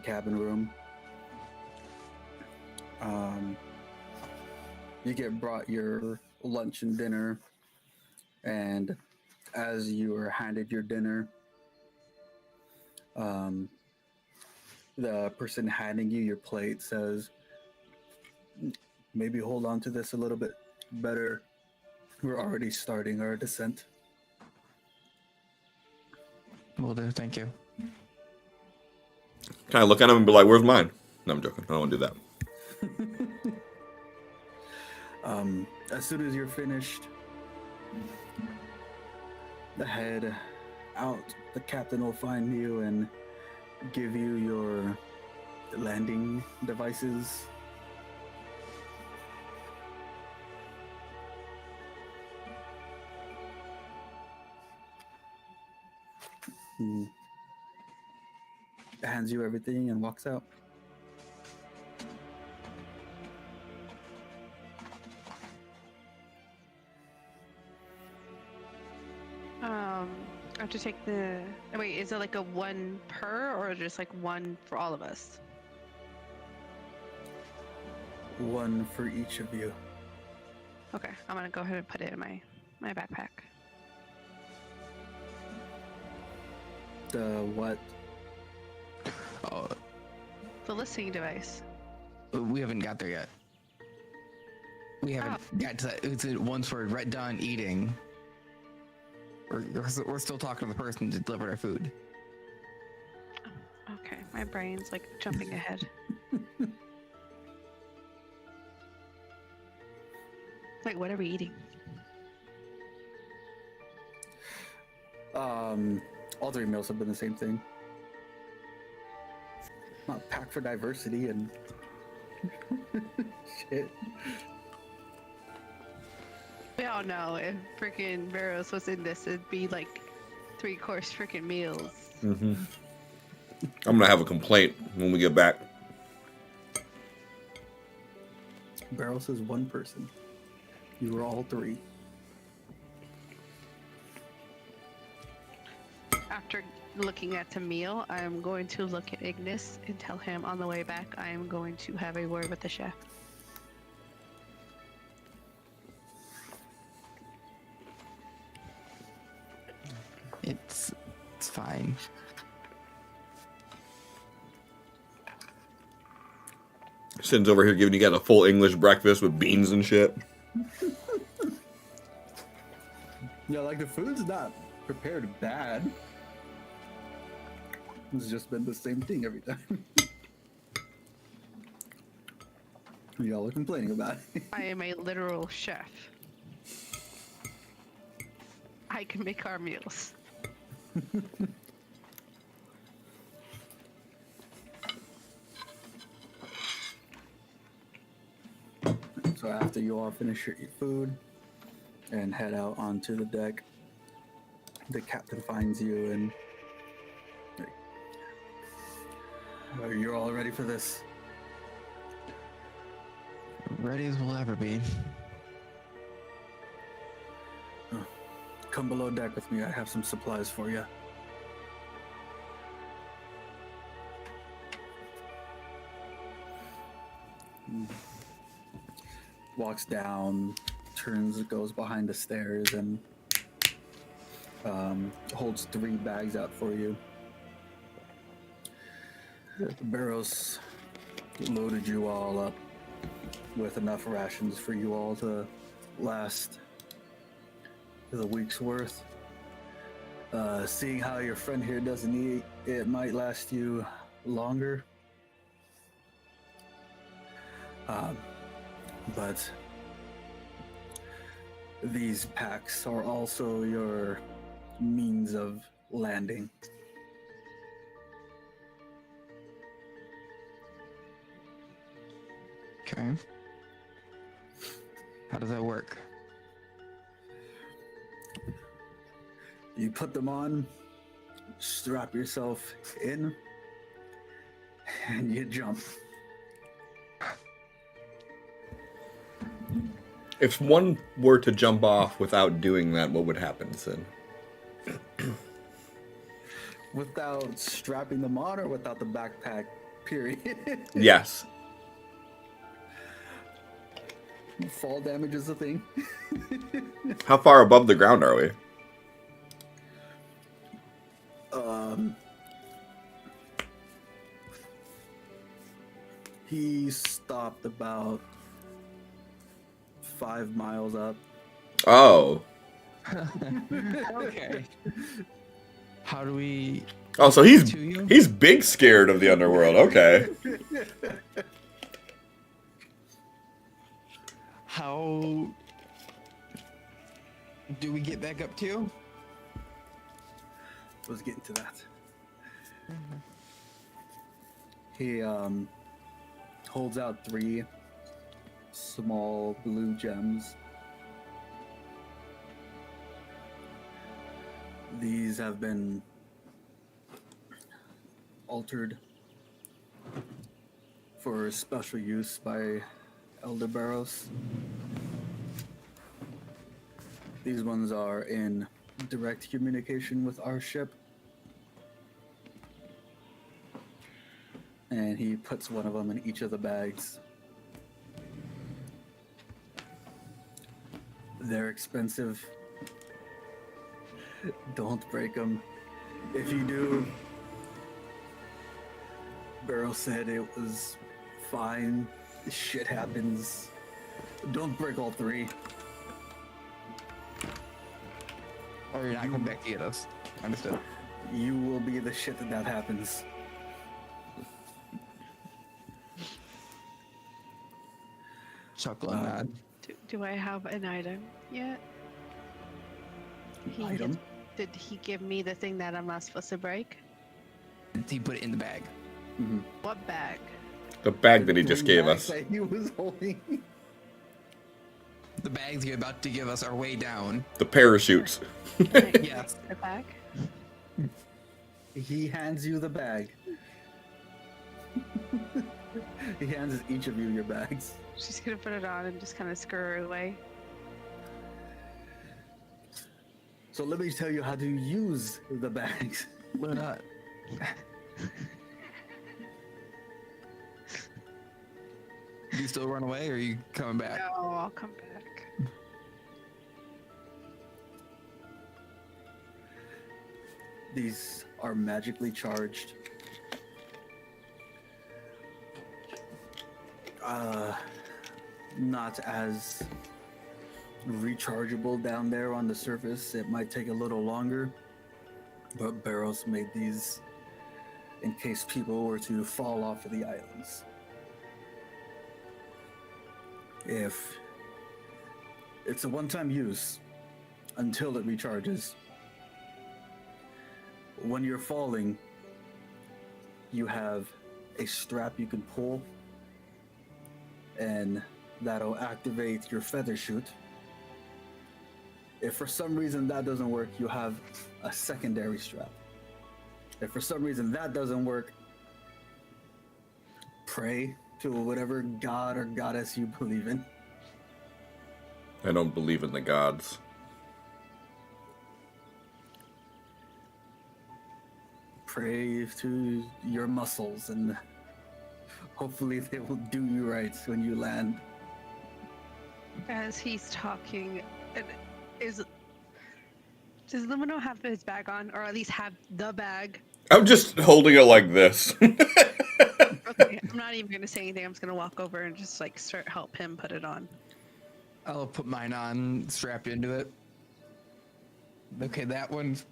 cabin room. You get brought your lunch and dinner, and as you are handed your dinner, the person handing you your plate says, maybe hold on to this a little bit better. We're already starting our descent. Will do. Thank you. Can I look at him and be like, where's mine? No, I'm joking. I don't want to do that. As soon as you're finished, head out. The captain will find you and give you your landing devices. Hands you everything and walks out. I have to take the. Oh, wait, is it like a one per or just like one for all of us? One for each of you. Okay, I'm gonna go ahead and put it in my backpack. The what? Oh, The listening device. we haven't got there yet. We haven't got to that. It's once we're done eating. We're still talking to the person who delivered our food. Okay, my brain's like jumping ahead. Wait, what are we eating? All three meals have been the same thing. Not packed for diversity and shit. We all know if freaking Veros was in this, it'd be like 3-course freaking meals. Mm-hmm. I'm gonna have a complaint when we get back. Barros is one person. You were all three. After looking at the meal, I'm going to look at Ignis and tell him on the way back I am going to have a word with the chef. It's fine. Sin's over here giving you guys a full English breakfast with beans and shit. Yeah, like the food's not prepared bad. It's just been the same thing every time. Y'all are complaining about it. I am a literal chef. I can make our meals. So after you all finish your food and head out onto the deck, the captain finds you and are you all ready for this? Ready as we'll ever be. Come below deck with me. I have some supplies for you. Walks down, goes behind the stairs, and holds 3 bags out for you. Barros loaded you all up with enough rations for you all to last the week's worth. Seeing how your friend here doesn't eat, it might last you longer. But these packs are also your means of landing. Okay. How does that work? You put them on, strap yourself in, and you jump. If one were to jump off without doing that, what would happen, Sin? Without strapping them on or without the backpack, period? Yes. Fall damage is a thing. How far above the ground are we? He stopped about 5 miles up. Oh. Okay. How do we... Oh, so To you? he's big scared of the underworld. Okay. How do we get back up to? Was getting to that. He holds out 3 small blue gems. These have been altered for special use by Elder Barros. These ones are in direct communication with our ship. And he puts one of them in each of the bags. They're expensive. Don't break them. If you do, Barrow said it was fine. Shit happens. Don't break all 3. Or you're not coming back to get us. Understood. You will be the shit that happens. Chuckle and nod. Do I have an item yet? Item? Did he give me the thing that I'm not supposed to break? He put it in the bag. Mm-hmm. What bag? The bag that he just gave us. That he was holding. The bags you're about to give us are way down. The parachutes. Yes. The bag. He hands you the bag. He hands each of you your bags. She's gonna put it on and just kind of scurry away. So let me tell you how to use the bags. Luna. Do you still run away, or are you coming back? No, I'll come back. These are magically charged. Not as rechargeable down there on the surface. It might take a little longer, but Barrows made these in case people were to fall off of the islands. If it's a one-time use until it recharges. When you're falling, you have a strap you can pull, and that'll activate your feather chute. If for some reason that doesn't work, you have a secondary strap. If for some reason that doesn't work, pray to whatever god or goddess you believe in. I don't believe in the gods. Pray to your muscles, and hopefully they will do you right when you land. As he's talking, does Lumino have his bag on, or at least have the bag? I'm just holding it like this. Okay, I'm not even gonna say anything. I'm just gonna walk over and just like start help him put it on. I'll put mine on, strap into it. Okay, that one's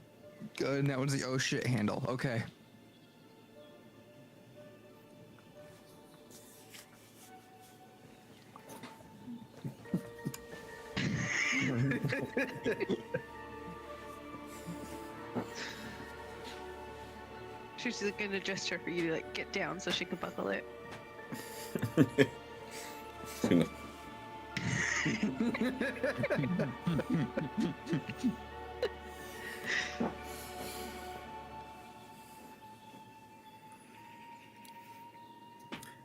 good. And that one's the oh shit handle. Okay. She's just gonna gesture for you to like get down so she can buckle it.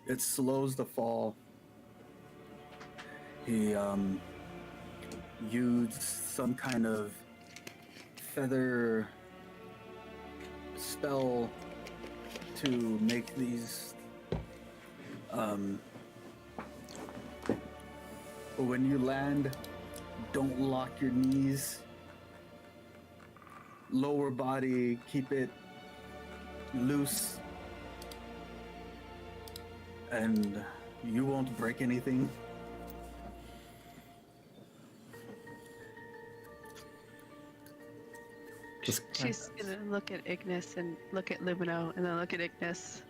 It slows the fall. He used some kind of feather spell to make these when you land, don't lock your knees. Lower body, keep it loose, and you won't break anything. She's gonna look at Ignis and look at Lumino and then look at Ignis.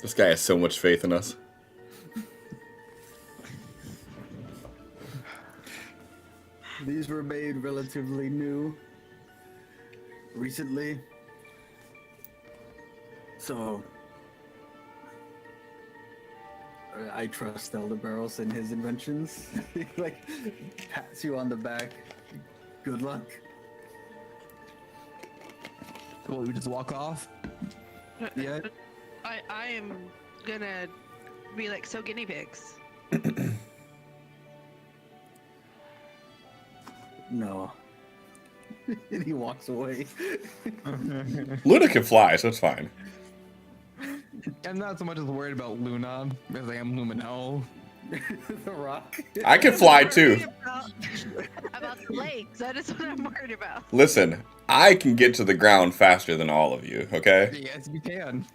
This guy has so much faith in us. These were made relatively new, recently. So, I trust Elder Barrows and his inventions. He like pats you on the back. Good luck. Well, we just walk off. Yeah. I am gonna be like, so guinea pigs. No. And he walks away. Luna can fly, so it's fine. I'm not so much as worried about Luna as I am Lumino. The rock. I can fly too. About the legs. That is what I'm worried about. Listen, I can get to the ground faster than all of you, okay? Yes, you can.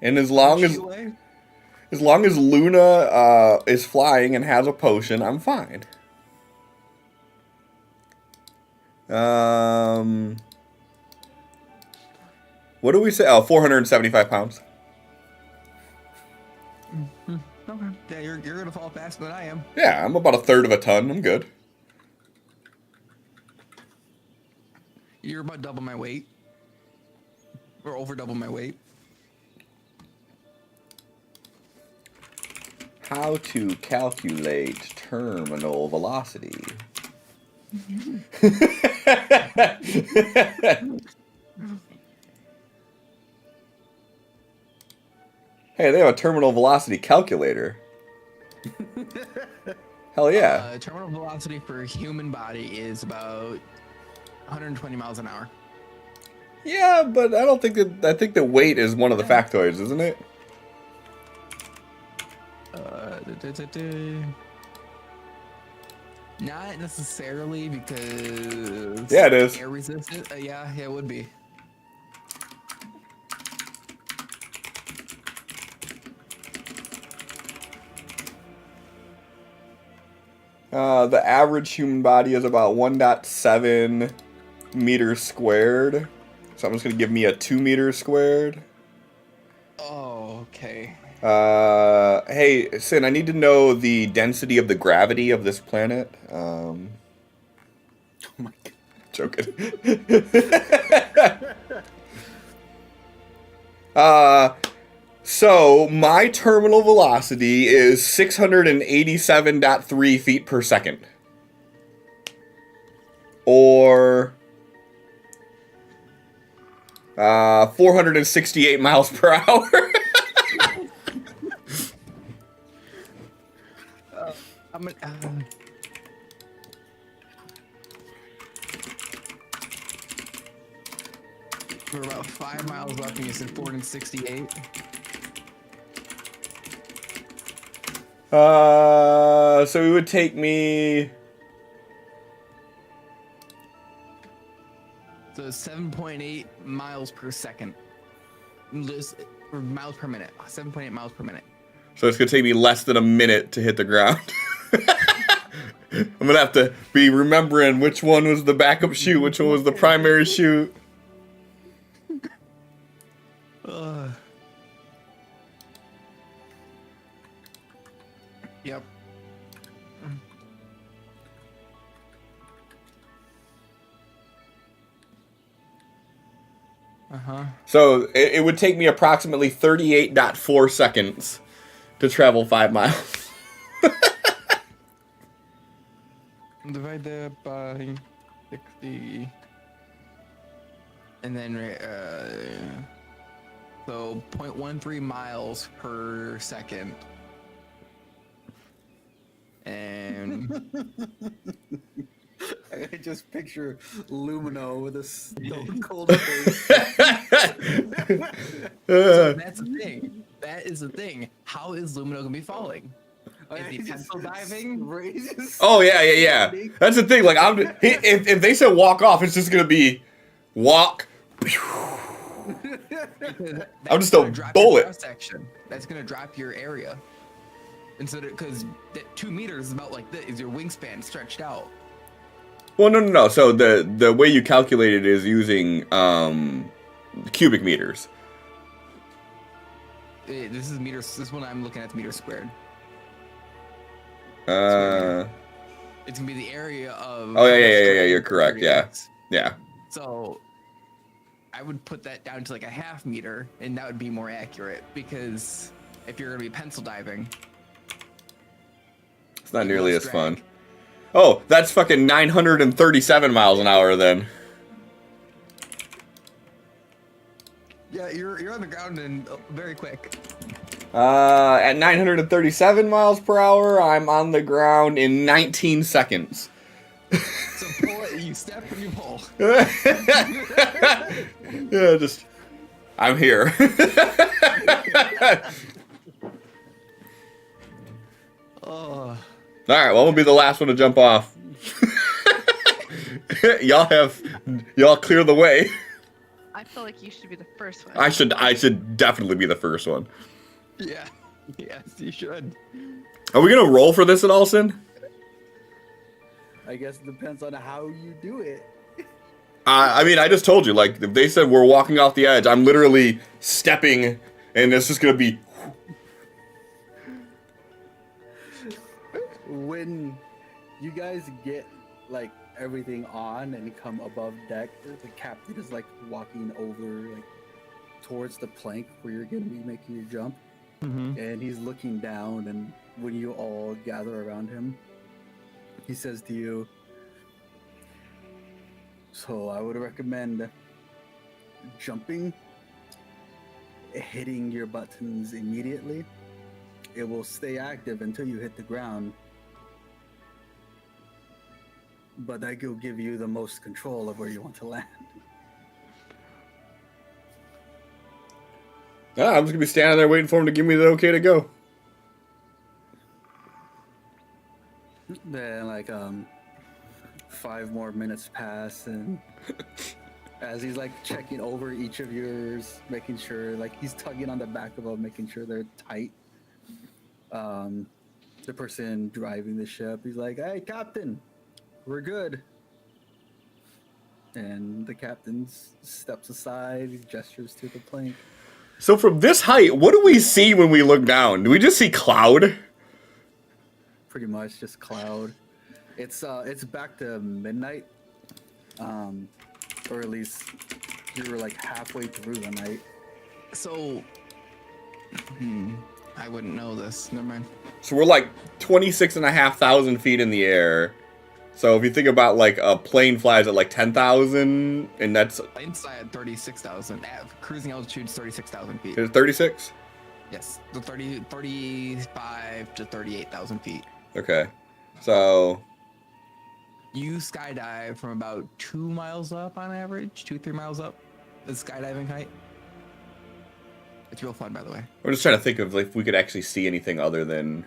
And as long as Luna is flying and has a potion, I'm fine. What do we say? Oh, 475 pounds. Okay. Yeah, you're gonna fall faster than I am. Yeah, I'm about a third of a ton. I'm good. You're about double my weight. Or over double my weight. How to calculate terminal velocity. Hey, they have a terminal velocity calculator. Hell yeah. Terminal velocity for a human body is about 120 miles an hour. Yeah, but I don't think that. I think the weight is one of the factoids, isn't it? Not necessarily because. Yeah, it is. Air resistant. Yeah, it would be. The average human body is about 1.7 meters squared. So I'm just gonna give me a 2 meters squared. Oh, okay. Hey, Sin, I need to know the density of the gravity of this planet. Oh my god. Joking. So my terminal velocity is 687.3 feet per second. Or 468 miles per hour. I'm we're about 5 miles up, and you said 468. So it would take me. So 7.8 miles per second. Or miles per minute. 7.8 miles per minute. So it's gonna take me less than a minute to hit the ground. I'm gonna have to be remembering which one was the backup chute, which one was the primary chute. Yep. So it would take me approximately 38.4 seconds to travel 5 miles. Divide that by 60. And then, so 0.13 miles per second. And I just picture Lumino with a stone cold face. so that's the thing. That is the thing. How is Lumino gonna be falling? Is he pencil diving? Oh yeah. That's the thing. Like if they said walk off, it's just gonna be walk. I'm just a bullet. Section. That's gonna drop your area. Instead of, because 2 meters is about like this, is your wingspan stretched out. Well, no. So the way you calculate it is using cubic meters. This is meters. This one I'm looking at meters squared. It's gonna be the area of. Oh yeah. You're correct. Yeah. So I would put that down to like a half meter, and that would be more accurate because if you're gonna be pencil diving. It's not nearly as fun. Oh, that's fucking 937 miles an hour then. Yeah, you're on the ground and very quick. At 937 miles per hour, I'm on the ground in 19 seconds. So pull it, you step and you pull. Yeah, just I'm here. Oh. All right, well, I'm gonna be the last one to jump off. y'all clear the way. I feel like you should be the first one. I should definitely be the first one. Yeah. Yes, you should. Are we gonna roll for this at all, Sin? I guess it depends on how you do it. I mean, I just told you, like, if they said we're walking off the edge, I'm literally stepping, and it's just gonna be. When you guys get like everything on and come above deck, the captain is like walking over like towards the plank where you're gonna be making your jump. and he's looking down, and when you all gather around him, he says to you, so I would recommend jumping, hitting your buttons immediately. It will stay active until you hit the ground, but that will give you the most control of where you want to land. I'm just gonna be standing there waiting for him to give me the okay to go. Then, like, 5 more minutes pass, and as he's like checking over each of yours, making sure, like, he's tugging on the back of them, making sure they're tight. The person driving the ship, he's like, "Hey, Captain, we're good." And the captain steps aside, he gestures to the plank. So from this height, what do we see when we look down? Do we just see cloud? Pretty much just cloud. It's back to midnight, or at least you were like halfway through the night. So, I wouldn't know this. Never mind. So we're like 26,500 feet in the air. So if you think about like a plane flies at like 10,000, and that's Inside at 36,000. Cruising altitude is 36,000 feet. is it 36? Yes, the 35 to 38,000 feet. Okay, so You skydive from about 2 miles up on average, 2-3 miles up is skydiving height. It's real fun, by the way. we're just trying to think of like, if we could actually see anything other than.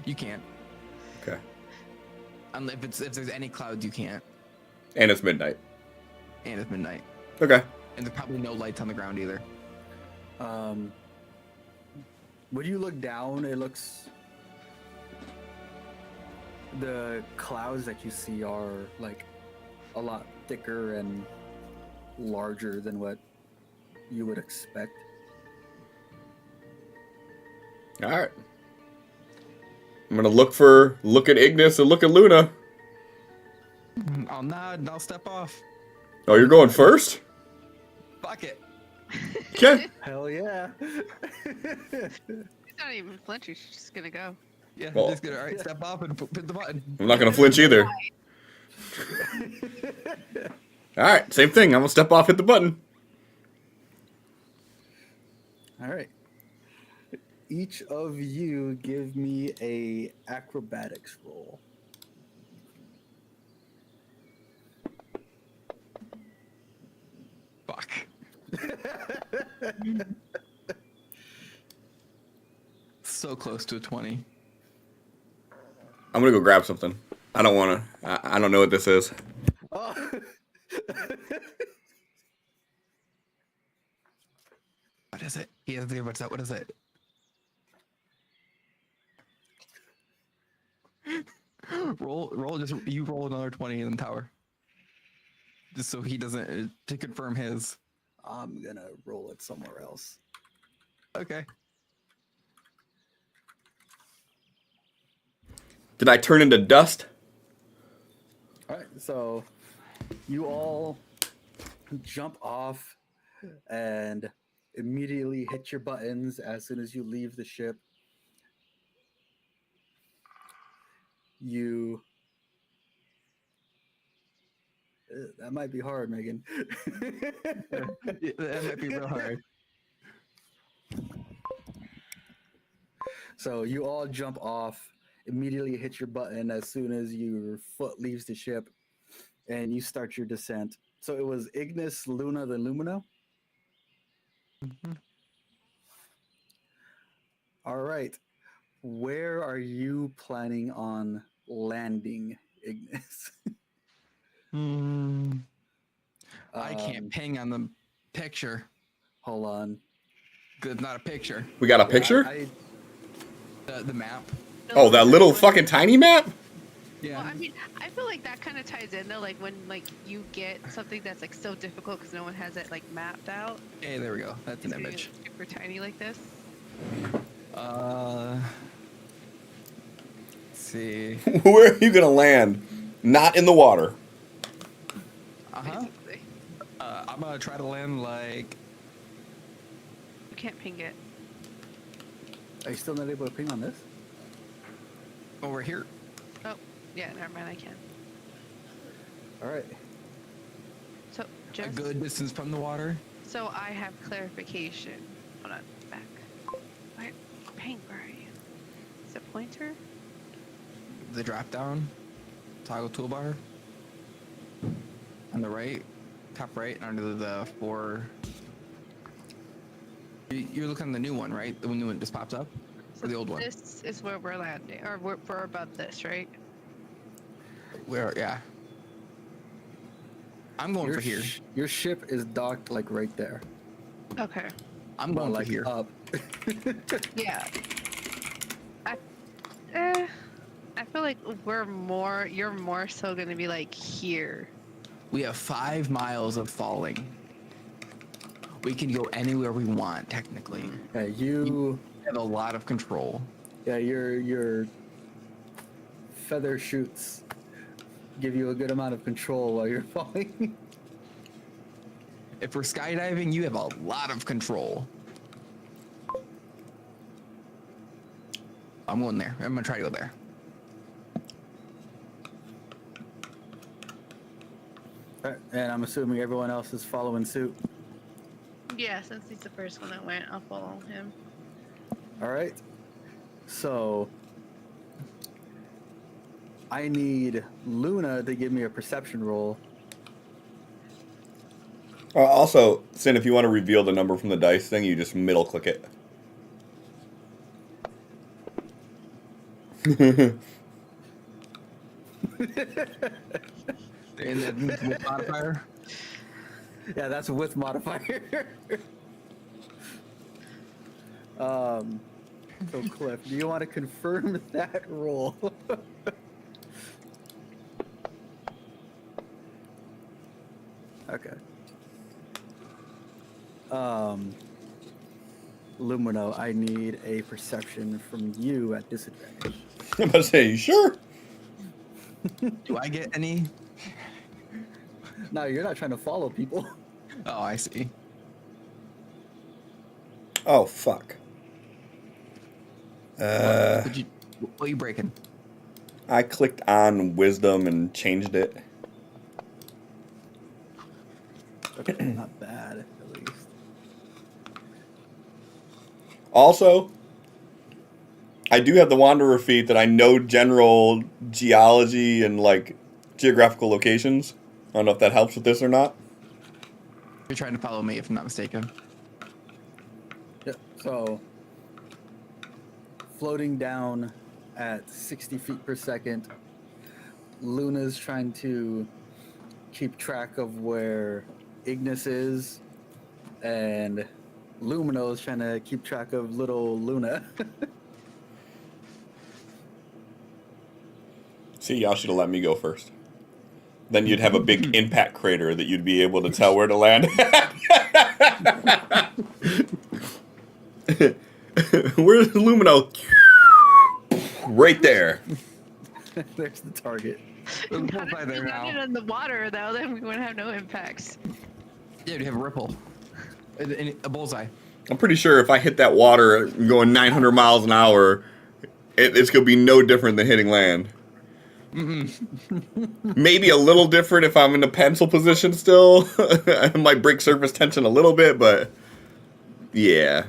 You can't. Okay, If there's any clouds, you can't. and it's midnight. And it's midnight. Okay. And there's probably no lights on the ground either. When you look down, it looks, the clouds that you see are like a lot thicker and larger than what you would expect. All right. I'm gonna look at Ignis and look at Luna. I'll nod and I'll step off. Oh, you're going first? Fuck it. Okay. Hell yeah. He's not even flinching. She's just gonna go. Yeah, Well- just gonna alright, step off and hit the button. I'm not gonna flinch either. All right, same thing. I'm gonna step off, hit the button. All right. Each of you give me a acrobatics roll. Fuck. So close to a 20. I'm gonna go grab something. I don't wanna. I don't know what this is. Oh. What is it? Yeah, what's that? What is it? You roll another 20 in the tower. Just so he doesn't, to confirm his. I'm gonna roll it somewhere else. Okay. Did I turn into dust? All right, so you all jump off and immediately hit your buttons as soon as you leave the ship. That might be hard, Megan. That might be real hard. So you all jump off, immediately hit your button as soon as your foot leaves the ship, and you start your descent. So it was Ignis, Luna, then Lumino? Mm-hmm. All right. Where are you planning on landing, Ignis? I can't ping on the picture. Hold on. 'Cause it's not a picture. We got a picture? The map. Oh, that little fucking tiny map? Yeah. Well, I mean, I feel like that kind of ties in though, like when like you get something that's like so difficult because no one has it like mapped out. Hey, there we go. That's an It's gonna image. get super tiny like this. Let's see. Where are you gonna land? Not in the water. Basically, I'm gonna try to land like. you can't ping it. Are you still not able to ping on this? Over here. Oh, yeah, never mind, I can. All right. So, A just good distance from the water. so I have clarification. Hold on, back. Where, Pink, where are you? Is it pointer? The drop down. Toggle toolbar. On the right. Top right, under the 4. You're looking at the new one, right? The new one just pops up? Or the old one? This is where we're landing, or we're about this, right? Where, yeah. I'm going for here. Your ship is docked like right there. Okay. I'm But, going like for here. up. Yeah. I feel like you're more so gonna be like here. We have 5 miles of falling. We can go anywhere we want, technically. Yeah, We have a lot of control. yeah, your feather shoots give you a good amount of control while you're falling. If we're skydiving, you have a lot of control. I'm going there. I'm gonna try to go there. Alright, and I'm assuming everyone else is following suit. Yeah, since he's the first one that went, I'll follow him. All right. So I need Luna to give me a perception roll. Also, Sin, if you want to reveal the number from the dice thing, you just middle click it. And then with modifier. Yeah, that's with modifier. So Cliff, do you want to confirm that roll? Okay. Lumino, I need a perception from you at disadvantage. I'm about to say, you sure? Do I get any? No, you're not trying to follow people. Oh, I see. Oh, fuck. What are you breaking? I clicked on wisdom and changed it. Okay, not bad, at least. Also, I do have the Wanderer feat that I know general geology and, like, geographical locations. I don't know if that helps with this or not. You're trying to follow me, if I'm not mistaken. Yeah, so floating down at 60 feet per second, Luna's trying to keep track of where Ignis is, and Lumino's trying to keep track of little Luna. See, y'all should have let me go first. Then you'd have a big impact crater that you'd be able to tell where to land. Where's Lumino? Right there. There's the target. There's a Not bullseye if we there now. landed in the water, though, then we wouldn't have no impacts. Yeah, you have a ripple. A bullseye. I'm pretty sure if I hit that water going 900 miles an hour, it's going to be no different than hitting land. Maybe a little different if I'm in a pencil position still. I might break surface tension a little bit, but yeah.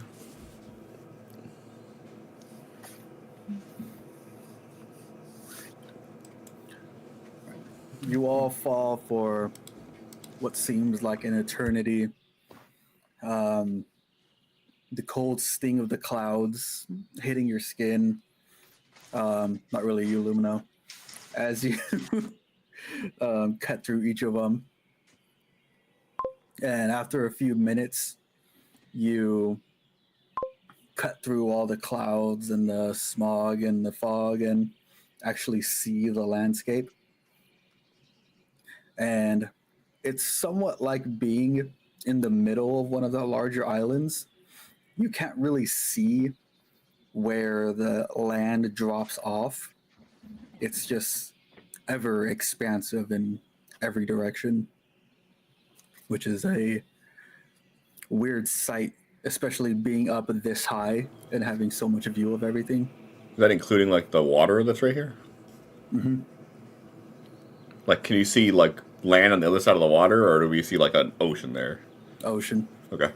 You all fall for what seems like an eternity. The cold sting of the clouds hitting your skin. Not really you, Lumino. As you cut through each of them. And after a few minutes, you cut through all the clouds and the smog and the fog and actually see the landscape. And it's somewhat like being in the middle of one of the larger islands. You can't really see where the land drops off. It's just ever expansive in every direction, which is a weird sight especially being up this high and having so much view of everything. Is that including like the water that's right here? Mm-hmm. Like, can you see like land on the other side of the water, or do we see like an ocean there? Ocean. Okay.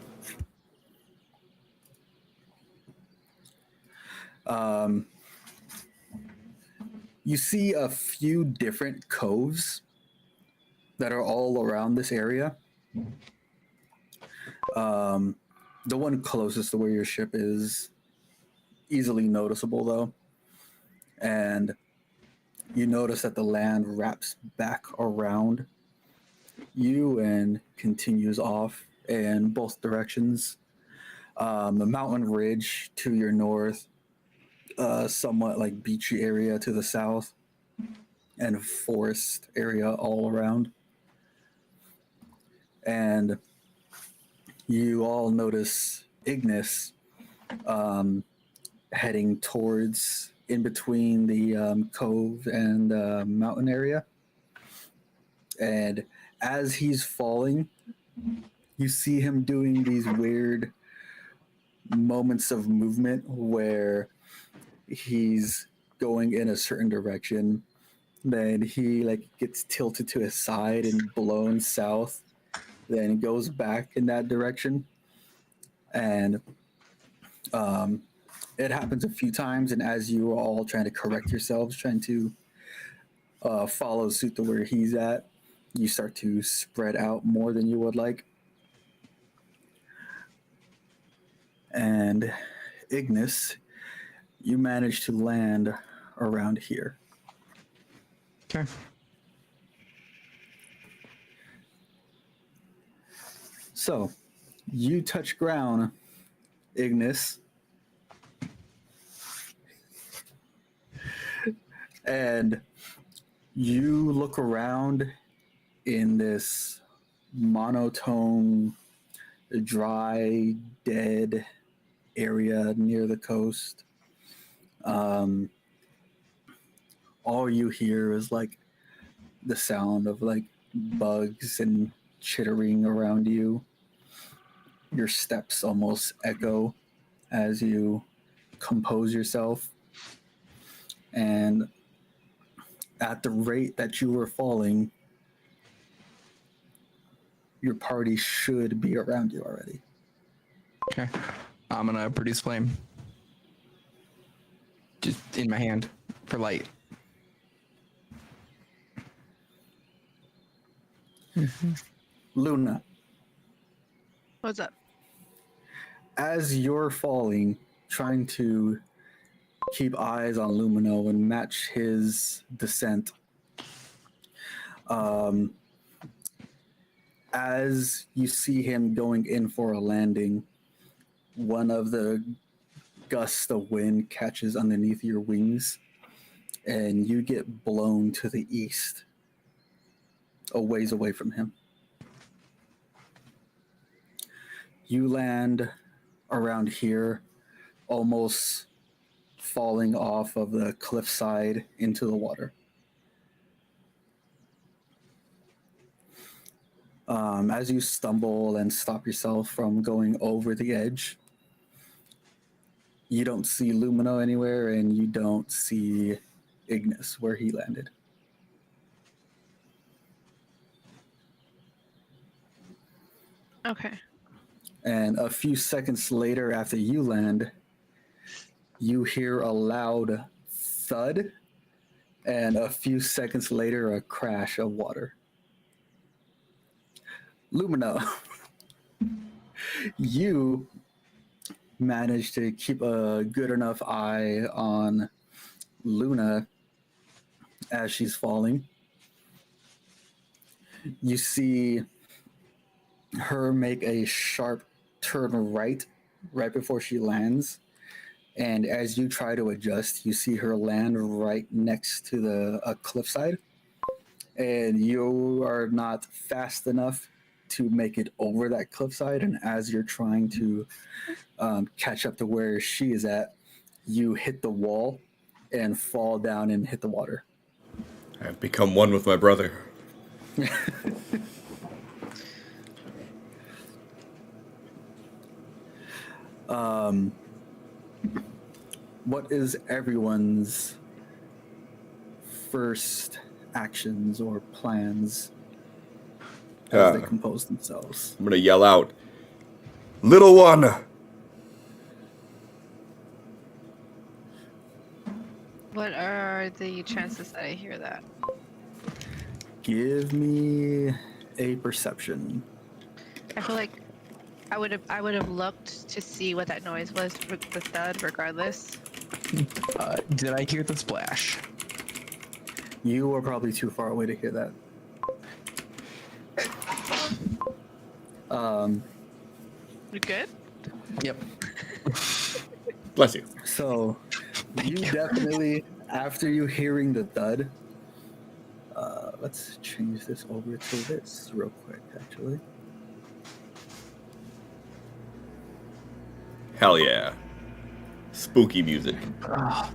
You see a few different coves that are all around this area. The one closest to where your ship is easily noticeable, though. And you notice that the land wraps back around you and continues off in both directions. A mountain ridge to your north, somewhat like beachy area to the south, and a forest area all around. And you all notice Ignis heading towards in between the cove and mountain area. And as he's falling, you see him doing these weird moments of movement where he's going in a certain direction, then he like gets tilted to his side and blown south, then goes back in that direction. And it happens a few times, and as you are all trying to correct yourselves, trying to follow suit to where he's at, you start to spread out more than you would like. And Ignis, you manage to land around here. Okay. So, you touch ground, Ignis, and you look around in this monotone, dry, dead area near the coast. All you hear is like the sound of like bugs and chittering around you. Your steps almost echo as you compose yourself. And at the rate that you were falling, your party should be around you already. Okay. I'm gonna produce flame. Just in my hand for light. Luna, What's up? as you're falling, trying to keep eyes on Lumino and match his descent, as you see him going in for a landing, one of the gusts of wind catches underneath your wings, and you get blown to the east, a ways away from him. You land around here, almost falling off of the cliffside into the water. As you stumble and stop yourself from going over the edge, you don't see Lumino anywhere, and you don't see Ignis where he landed. Okay. And a few seconds later, after you land, you hear a loud thud, and a few seconds later, a crash of water. Lumina, you managed to keep a good enough eye on Luna as she's falling. You see her make a sharp turn right before she lands. And as you try to adjust, you see her land right next to the cliffside. And you are not fast enough to make it over that cliffside. And as you're trying to catch up to where she is at, you hit the wall and fall down and hit the water. I've become one with my brother. What is everyone's first actions or plans as they compose themselves? I'm gonna yell out, "Little one!" What are the chances that I hear that? Give me a perception. I feel like I would have looked to see what that noise was with the thud, regardless. Did I hear the splash? You are probably too far away to hear that. You good? Yep. Bless you. So you definitely, after you hearing the thud, let's change this over to this real quick, actually. Hell yeah. Spooky music. I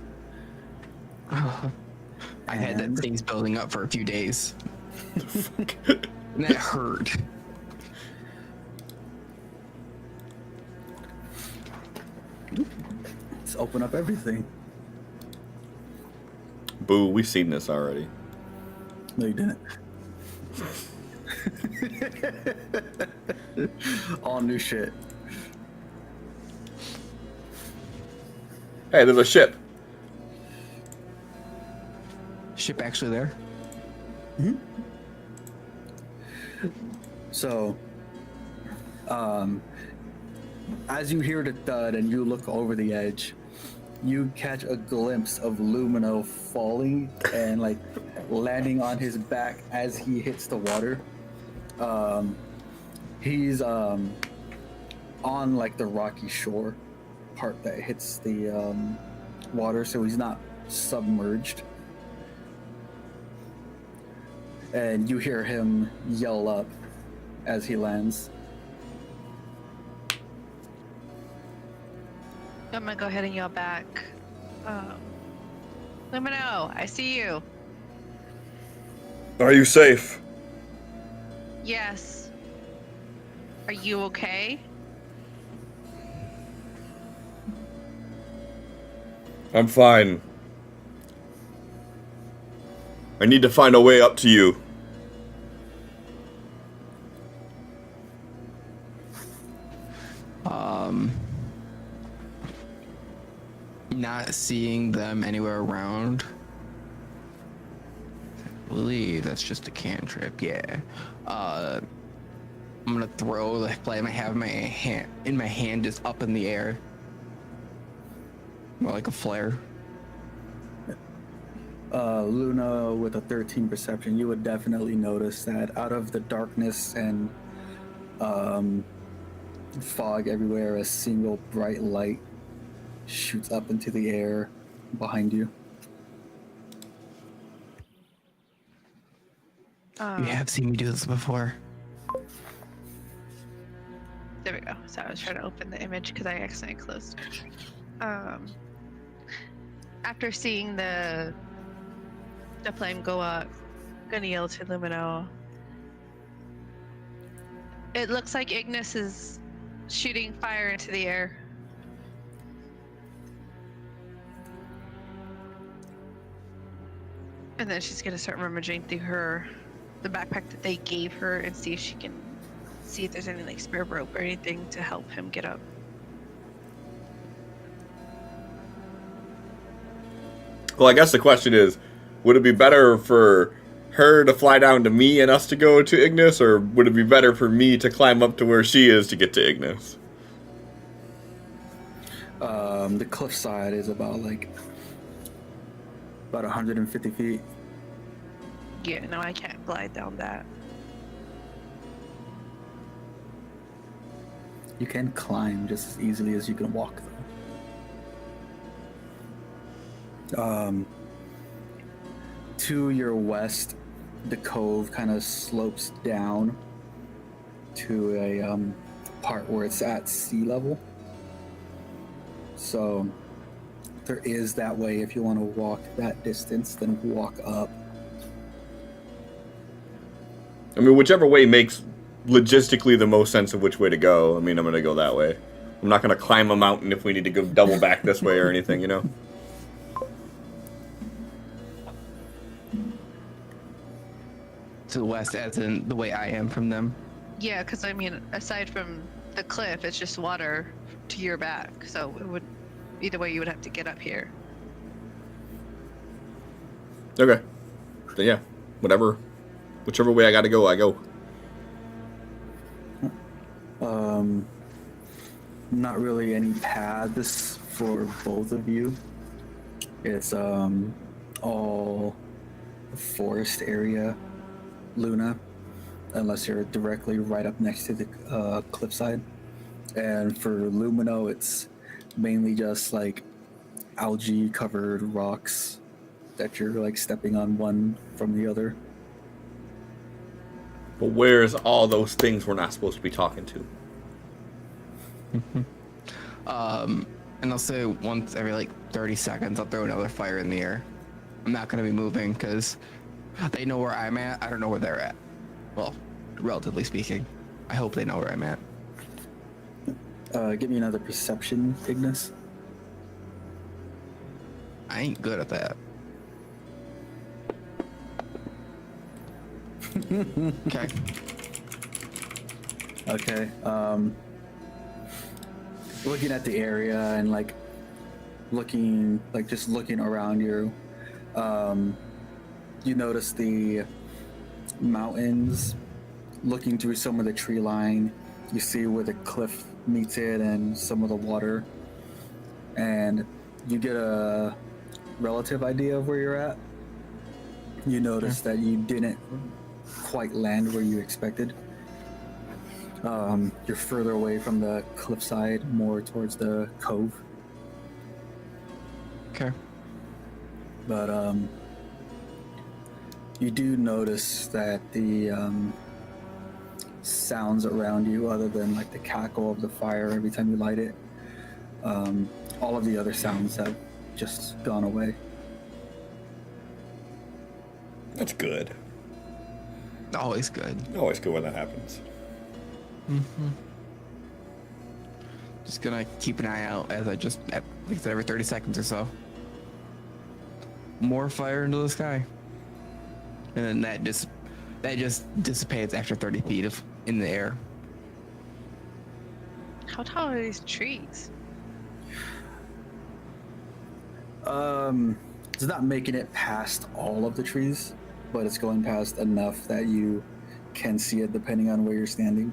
had that And- things building up for a few days. And that hurt. Let's open up everything. Boo, we've seen this already. No, you didn't. All new shit. Hey, there's a ship. Ship actually there? So, as you hear the thud and you look over the edge, you catch a glimpse of Lumino falling and like landing on his back as he hits the water. He's on like the rocky shore part that hits the water, so he's not submerged. And you hear him yell up as he lands. I'm gonna go ahead and yell back. Lumino, I see you. Are you safe? Yes. Are you okay? I'm fine. I need to find a way up to you. Not seeing them anywhere around. I believe that's just a cantrip. Yeah. I'm gonna throw the flame I have in my hand just up in the air, more like a flare. Luna with a 13 perception, you would definitely notice that out of the darkness and fog everywhere, a single bright light shoots up into the air behind you. You have seen me do this before. There we go. So I was trying to open the image because I accidentally closed it. After seeing the flame go up, I'm gonna yell to Lumino. It looks like Ignis is shooting fire into the air. And then she's gonna start rummaging through the backpack that they gave her and see if she can see if there's any like spare rope or anything to help him get up. Well, I guess the question is, would it be better for her to fly down to me and us to go to Ignis, or would it be better for me to climb up to where she is to get to Ignis? The cliffside is about 150 feet. Yeah, no, I can't glide down that. You can climb just as easily as you can walk, though. To your west, the cove kind of slopes down to a part where it's at sea level. So there is that way if you want to walk that distance, then walk up. I mean, whichever way makes logistically the most sense of which way to go. I mean, I'm going to go that way. I'm not gonna climb a mountain if we need to go double back this way or anything, you know? To the west, as in the way I am from them. Yeah, because I mean, aside from the cliff, it's just water to your back. So it would, either way, you would have to get up here. Okay. Then yeah, whatever. Whichever way I gotta go, I go. Not really any paths for both of you. It's all forest area, Luna, unless you're directly right up next to the cliffside. And for Lumino, it's mainly just like algae covered rocks that you're like stepping on one from the other. But where's all those things we're not supposed to be talking to? And I'll say once every like 30 seconds, I'll throw another fire in the air. I'm not going to be moving because they know where I'm at. I don't know where they're at. Well, relatively speaking. I hope they know where I'm at. Give me another perception, Ignis. I ain't good at that. Okay. Okay. Looking at the area and like just looking around you, you notice the mountains. Looking through some of the tree line, you see where the cliff meets it and some of the water, and you get a relative idea of where you're at. You notice that you didn't quite land where you expected. You're further away from the cliffside, more towards the cove. Okay. But you do notice that the sounds around you, other than like the cackle of the fire every time you light it, all of the other sounds have just gone away. That's good. Always good. Always good when that happens. Mm-hmm. Just gonna keep an eye out as I just, like I said, every 30 seconds or so. More fire into the sky. And then that just dissipates after 30 feet of in the air. How tall are these trees? It's not making it past all of the trees, but it's going past enough that you can see it depending on where you're standing.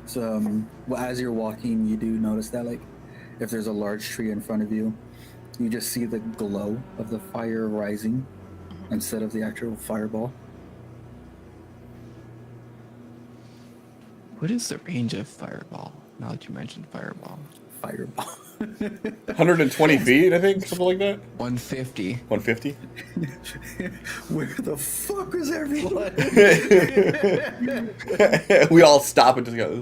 So well, as you're walking, you do notice that like if there's a large tree in front of you, you just see the glow of the fire rising instead of the actual fireball. What is the range of fireball? Now that you mentioned fireball. Fireball. 120 feet, I think, something like that. 150. 150. Where the fuck is everyone? We all stop and just go.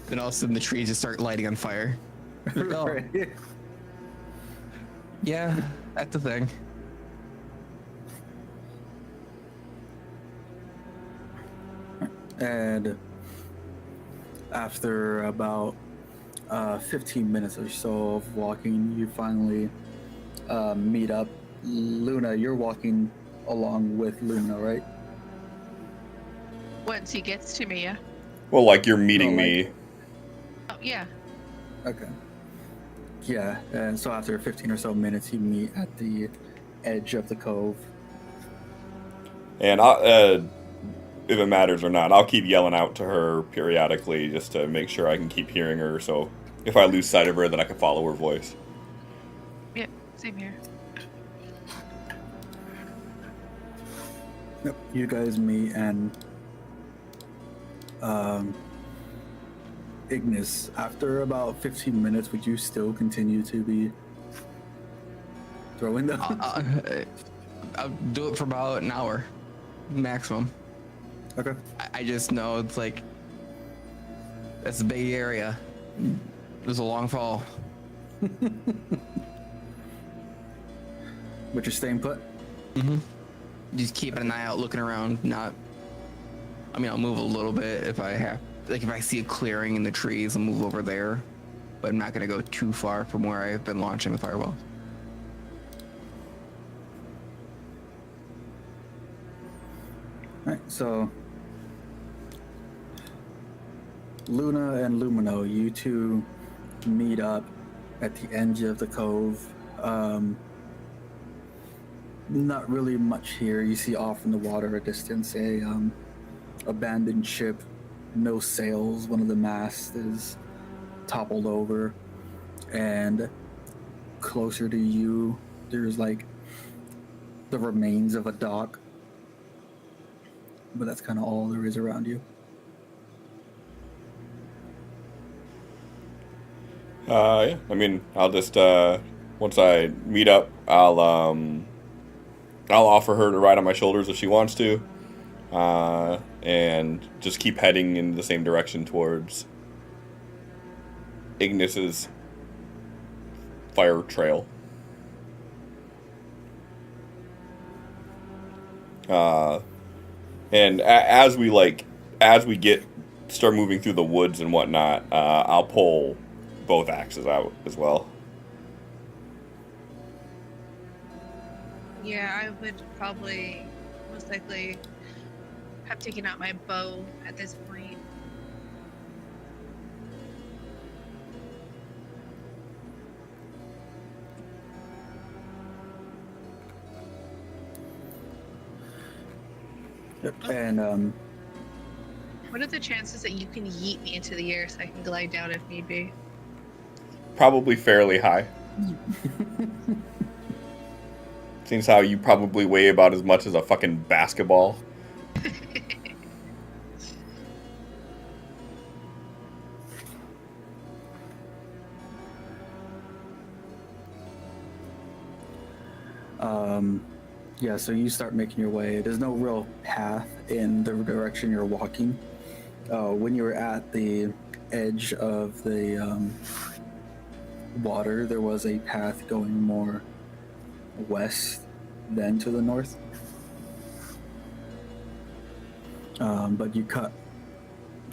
Then all of a sudden the trees just start lighting on fire. Oh. Right. Yeah, that's the thing. And after about 15 minutes or so of walking, you finally meet up. Luna, you're walking along with Luna, right? Once he gets to me, yeah. Well, like you're meeting No, me. Oh, yeah. Okay. Yeah, and so after 15 or so minutes, you meet at the edge of the cove. And if it matters or not, I'll keep yelling out to her periodically just to make sure I can keep hearing her. So if I lose sight of her, then I can follow her voice. Yeah, same here. Yep. You guys meet, and Ignis, after about 15 minutes, would you still continue to be throwing them? I'll do it for about an hour, maximum. Okay. I just know it's like, that's a big area. There's a long fall. But you're staying put? Mm-hmm. Just keeping an eye out, looking around, I'll move a little bit if I have like if I see a clearing in the trees, I'll move over there, but I'm not gonna go too far from where I've been launching the fireball. Right, so Luna and Lumino, you two meet up at the edge of the cove. Not really much here. You see off in the water a distance a abandoned ship, no sails. One of the masts is toppled over, and closer to you, there's like the remains of a dock. But that's kind of all there is around you. Yeah. I mean, I'll just once I meet up, I'll offer her to ride on my shoulders if she wants to, and just keep heading in the same direction towards Ignis's fire trail. And as we start moving through the woods and whatnot, I'll pull both axes out as well. Yeah, I would probably most likely have taken out my bow at this point. Yep. And What are the chances that you can yeet me into the air so I can glide down if need be? Probably fairly high. Seems how you probably weigh about as much as a fucking basketball. yeah, so you start making your way. There's no real path in the direction you're walking. When you were at the edge of the water, there was a path going more west than to the north. But you cut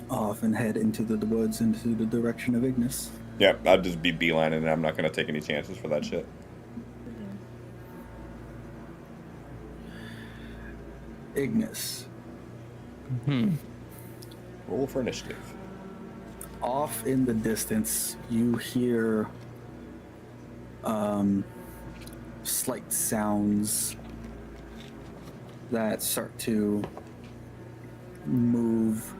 off and head into the woods into the direction of Ignis. Yep, I'd just be beelining and I'm not going to take any chances for that shit. Ignis. Roll for initiative. Off in the distance, you hear slight sounds that start to move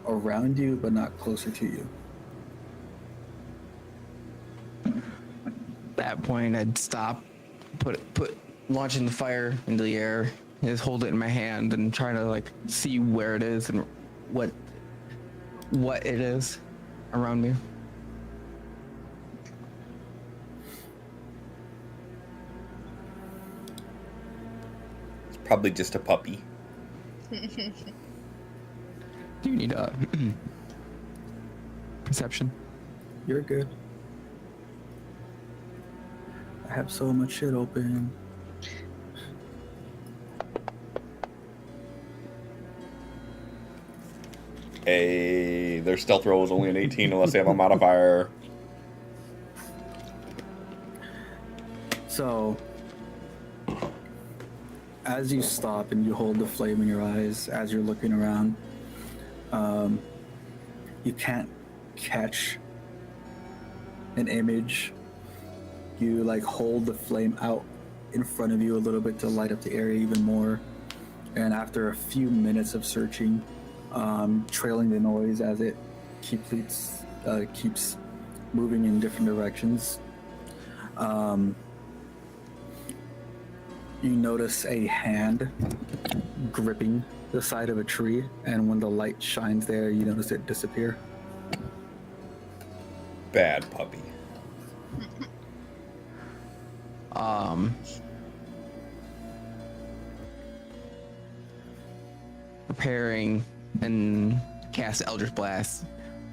around you, but not closer to you. At that point, I'd stop, put launching the fire into the air, and just hold it in my hand and trying to like see where it is and what it is around me. It's probably just a puppy. Do you need a perception? You're good. I have so much shit open. Their stealth roll is only an 18 unless they have a modifier. So, as you stop and you hold the flame in your eyes, as you're looking around, you can't catch an image. You like hold the flame out in front of you a little bit to light up the area even more. And after a few minutes of searching, trailing the noise as it keeps moving in different directions, you notice a hand gripping the side of a tree, and when the light shines there, you notice it disappear. Bad puppy. Preparing and cast Eldritch Blast.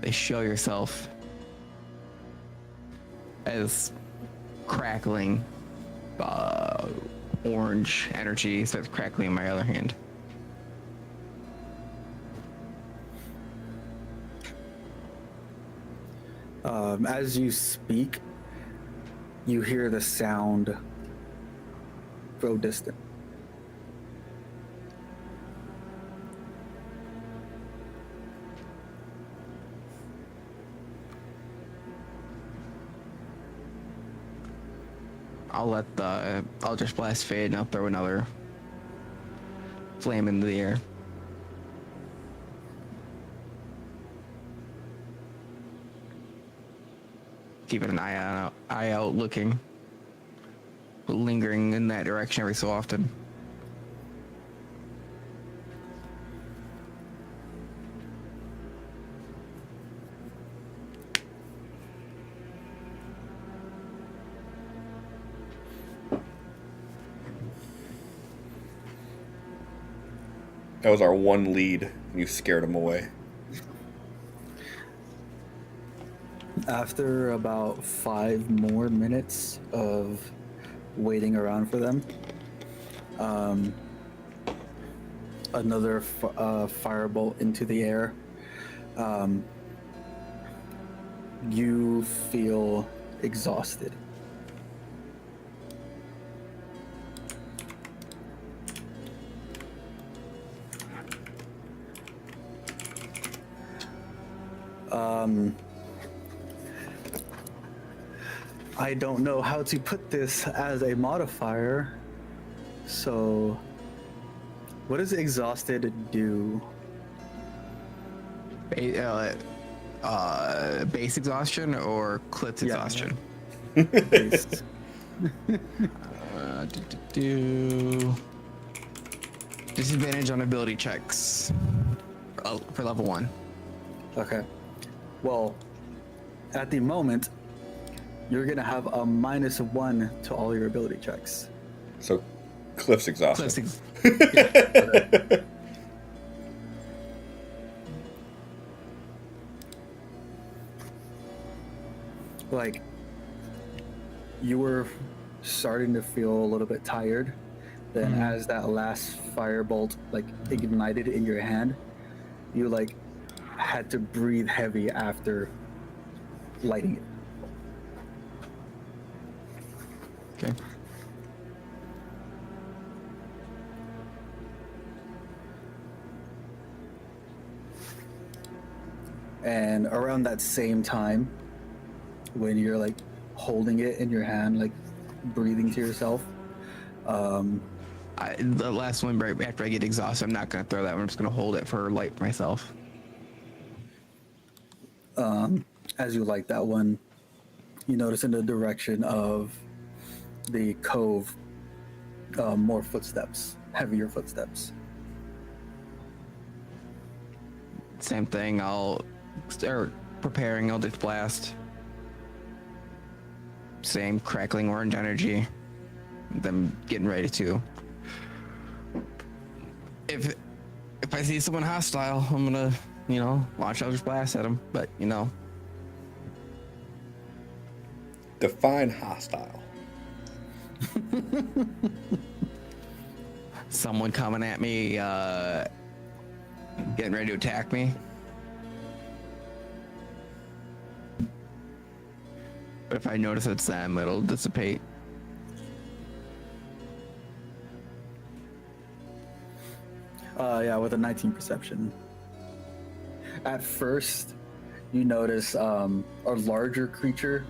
They show yourself as crackling orange energy starts crackling in my other hand. As you speak, you hear the sound grow distant. I'll just blast fade and I'll throw another flame into the air. Keeping an eye out looking, but lingering in that direction every so often. That was our one lead, and you scared him away. After about 5 more minutes of waiting around for them, another firebolt into the air. You feel exhausted. I don't know how to put this as a modifier. So, what does exhausted do? Base exhaustion or clips Yeah. exhaustion? Base. Disadvantage on ability checks for level 1. Okay. Well, at the moment, you're gonna have a -1 to all your ability checks. So, Cliff's exhausted. Like, you were starting to feel a little bit tired. Then, as that last firebolt like ignited in your hand, you like had to breathe heavy after lighting it. Okay. And around that same time, when you're like holding it in your hand, like breathing to yourself, The last one, right after I get exhausted, I'm not going to throw that one. I'm just going to hold it for light for myself. as you light that one, you notice in the direction of the cove more footsteps, heavier footsteps. Same thing. I'll start preparing Eldritch Blast. Same crackling orange energy. Them getting ready to. If I see someone hostile, I'm gonna, launch Eldritch Blast at them. But Define hostile. someone coming at me, getting ready to attack me. But if I notice it's them, it'll dissipate. Yeah, with a 19 perception. At first, you notice a larger creature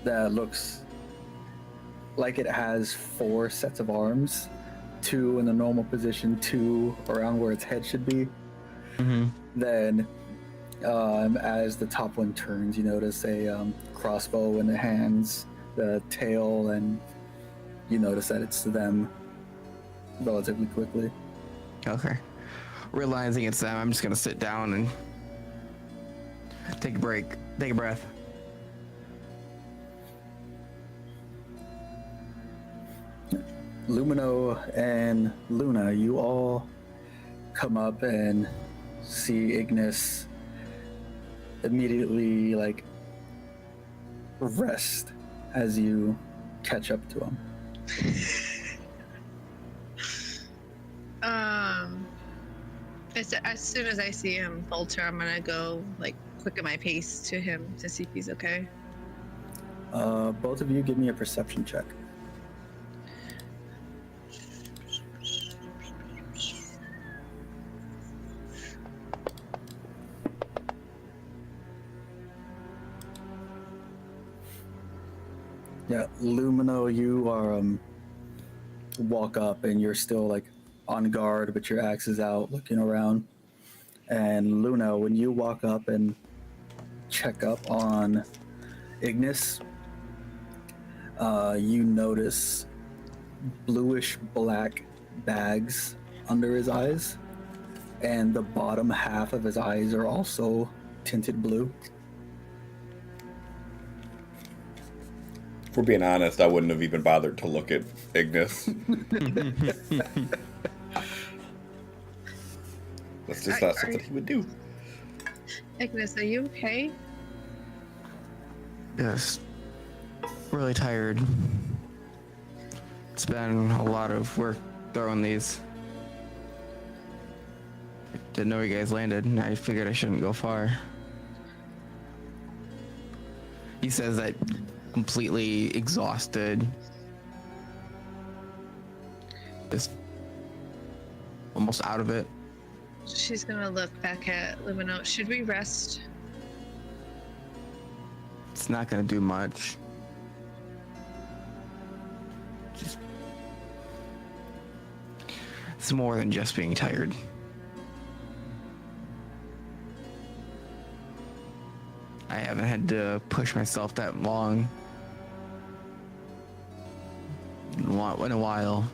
that looks like it has 4 sets of arms, 2 in the normal position, 2 around where its head should be. Mm-hmm. Then, as the top one turns, you notice a crossbow in the hands, the tail, and you notice that it's them relatively quickly. Okay. Realizing it's them, I'm just gonna sit down and take a break, take a breath. Lumino and Luna, you all come up and see Ignis immediately rest as you catch up to him. As soon as I see him falter, I'm gonna go quicken my pace to him to see if he's okay. Both of you give me a perception check. Yeah, Lumino, you are walk up and you're still like on guard, but your axe is out, looking around. And Luna, when you walk up and check up on Ignis, you notice bluish black bags under his eyes, and the bottom half of his eyes are also tinted blue. If we're being honest, I wouldn't have even bothered to look at Ignis. That's just not something he would do. Ignis, are you okay? Yes. Really tired. It's been a lot of work throwing these. Didn't know you guys landed, and I figured I shouldn't go far. He says that completely exhausted. Just almost out of it. She's gonna look back at Lumino. Should we rest? It's not gonna do much. It's more than just being tired. I haven't had to push myself that long in a while.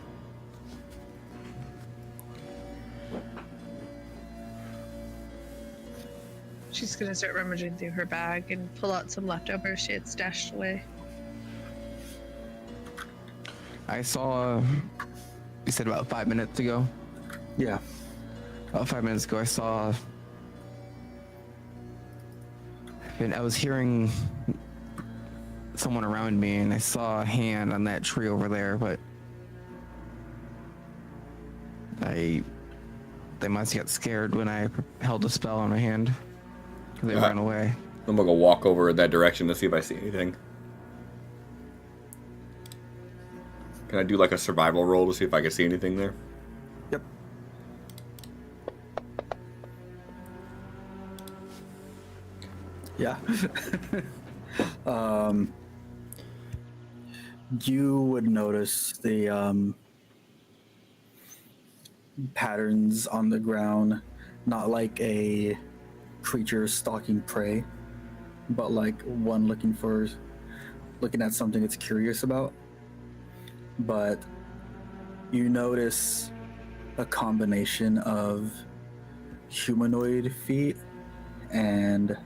She's gonna start rummaging through her bag and pull out some leftovers she had stashed away. I saw, you said about 5 minutes ago? Yeah. About 5 minutes ago, I saw, and I was hearing someone around me, and I saw a hand on that tree over there, but they must get scared when I held a spell on my hand. They ran away. I'm gonna go walk over in that direction to see if I see anything. Can I do like a survival roll to see if I can see anything there? Yep. Yeah. You would notice the patterns on the ground, not like a creature stalking prey, but like one looking at something it's curious about. But you notice a combination of humanoid feet and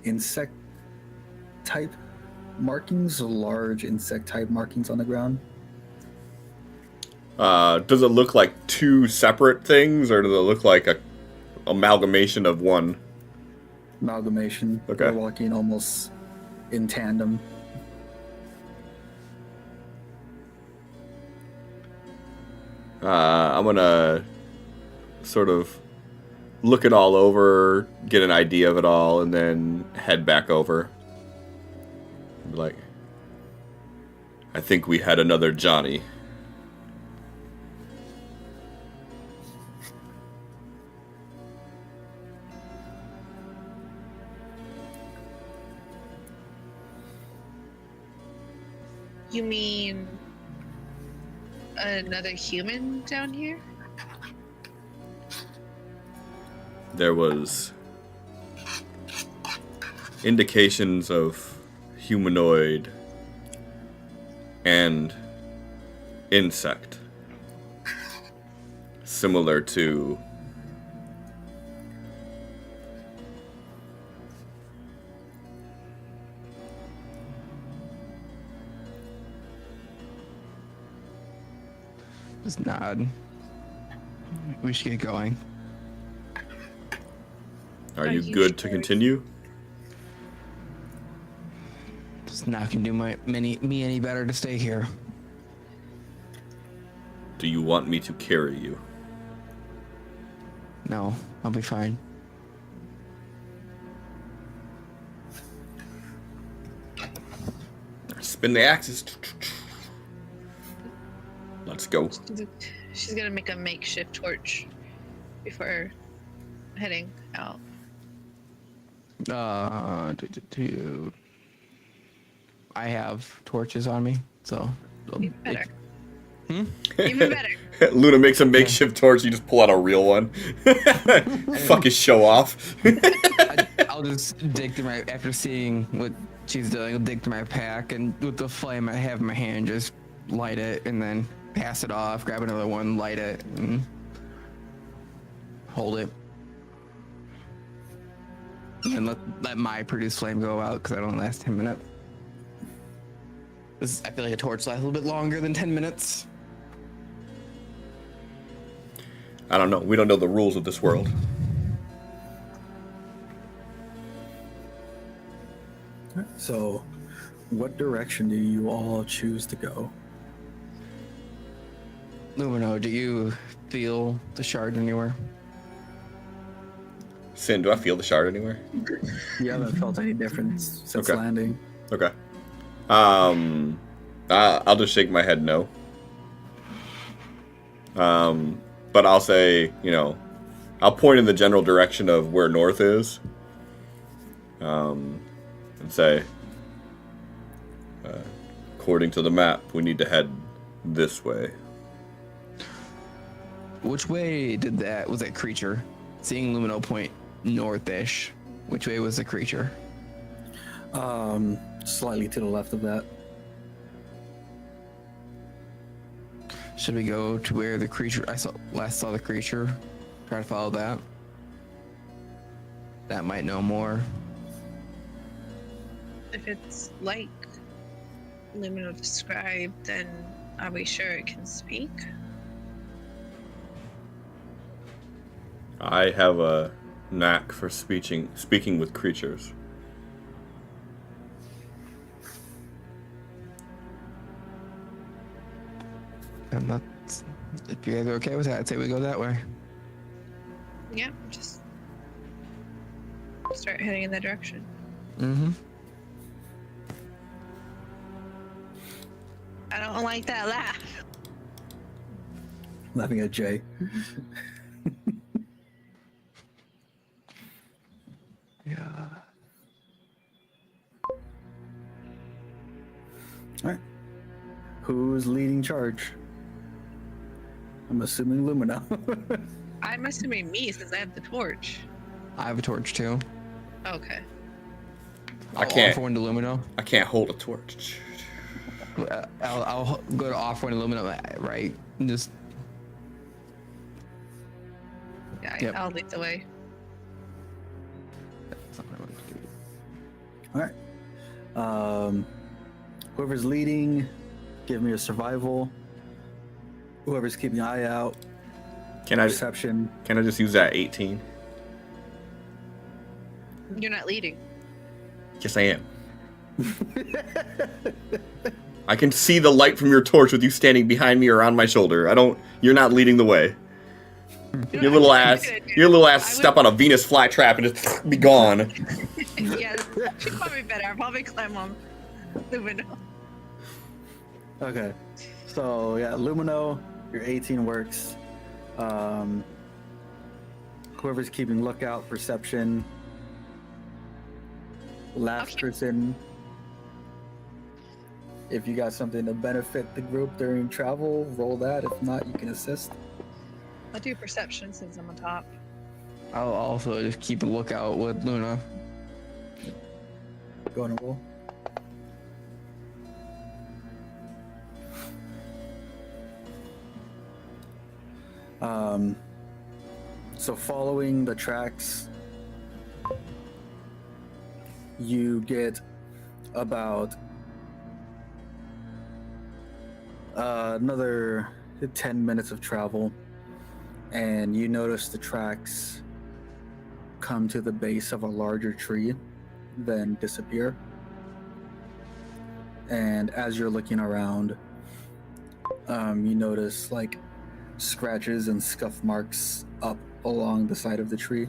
insect type markings, large insect type markings on the ground. Does it look like two separate things, or does it look like a amalgamation of one? Amalgamation. Okay. They're walking almost in tandem. I'm gonna sort of look it all over, get an idea of it all, and then head back over. Be like, I think we had another Johnny. You mean another human down here? There was indications of humanoid and insect, similar to Just nod. We should get going. Are you good to continue? It's not gonna do me any better to stay here. Do you want me to carry you? No, I'll be fine. Spin the axes. Let's go. She's gonna make a makeshift torch before heading out. I have torches on me, so. Even better. Even better. Luna makes a makeshift torch. You just pull out a real one. Fucking show off. I'll just dig through my, after seeing what she's doing, I'll dig through my pack, and with the flame I have in my hand, just light it, and then pass it off, grab another one, light it, and hold it. And let my produce flame go out, because I don't last 10 minutes. I feel like a torch lasts a little bit longer than 10 minutes. I don't know. We don't know the rules of this world. So, what direction do you all choose to go? Lumino, do you feel the shard anywhere? Sin, do I feel the shard anywhere? You haven't felt any difference since Okay. landing. Okay. I'll just shake my head no. But I'll say, I'll point in the general direction of where north is. And say, according to the map, we need to head this way. Which way was that creature? Seeing Lumino point northish, which way was the creature? Slightly to the left of that. Should we go to where the creature last saw the creature? Try to follow that. That might know more. If it's like Lumino described, then are we sure it can speak? I have a knack for speaking with creatures. And that's, if you guys are okay with that, I'd say we go that way. Yeah, just start heading in that direction. Mm-hmm. I don't like that laugh. Laughing at Jay. Yeah. Alright. Who's leading charge? I'm assuming Lumina. I'm assuming me since I have the torch. I have a torch too. Okay. I'll can't. offer one to Lumino. I can't hold a torch. I'll go to offer one to Lumino, right? And just Yeah, Yep. I'll lead the way. that's not what I want to do. Alright. Whoever's leading, give me a survival. Whoever's keeping an eye out, Can I perception. just use that 18? You're not leading. Yes, I am. I can see the light from your torch with you standing behind me or on my shoulder. You're not leading the way. Your little ass step on a Venus flytrap and just be gone. Yeah, she's probably better. I'll probably climb on the window. Okay. So yeah, Lumino, your 18 works. Whoever's keeping lookout, perception. Last Okay. person. If you got something to benefit the group during travel, roll that. If not, you can assist. I'll do perception since I'm on top. I'll also just keep a lookout with Luna. Go on and roll. So following the tracks, you get about another 10 minutes of travel, and you notice the tracks come to the base of a larger tree, then disappear. And as you're looking around, you notice like scratches and scuff marks up along the side of the tree.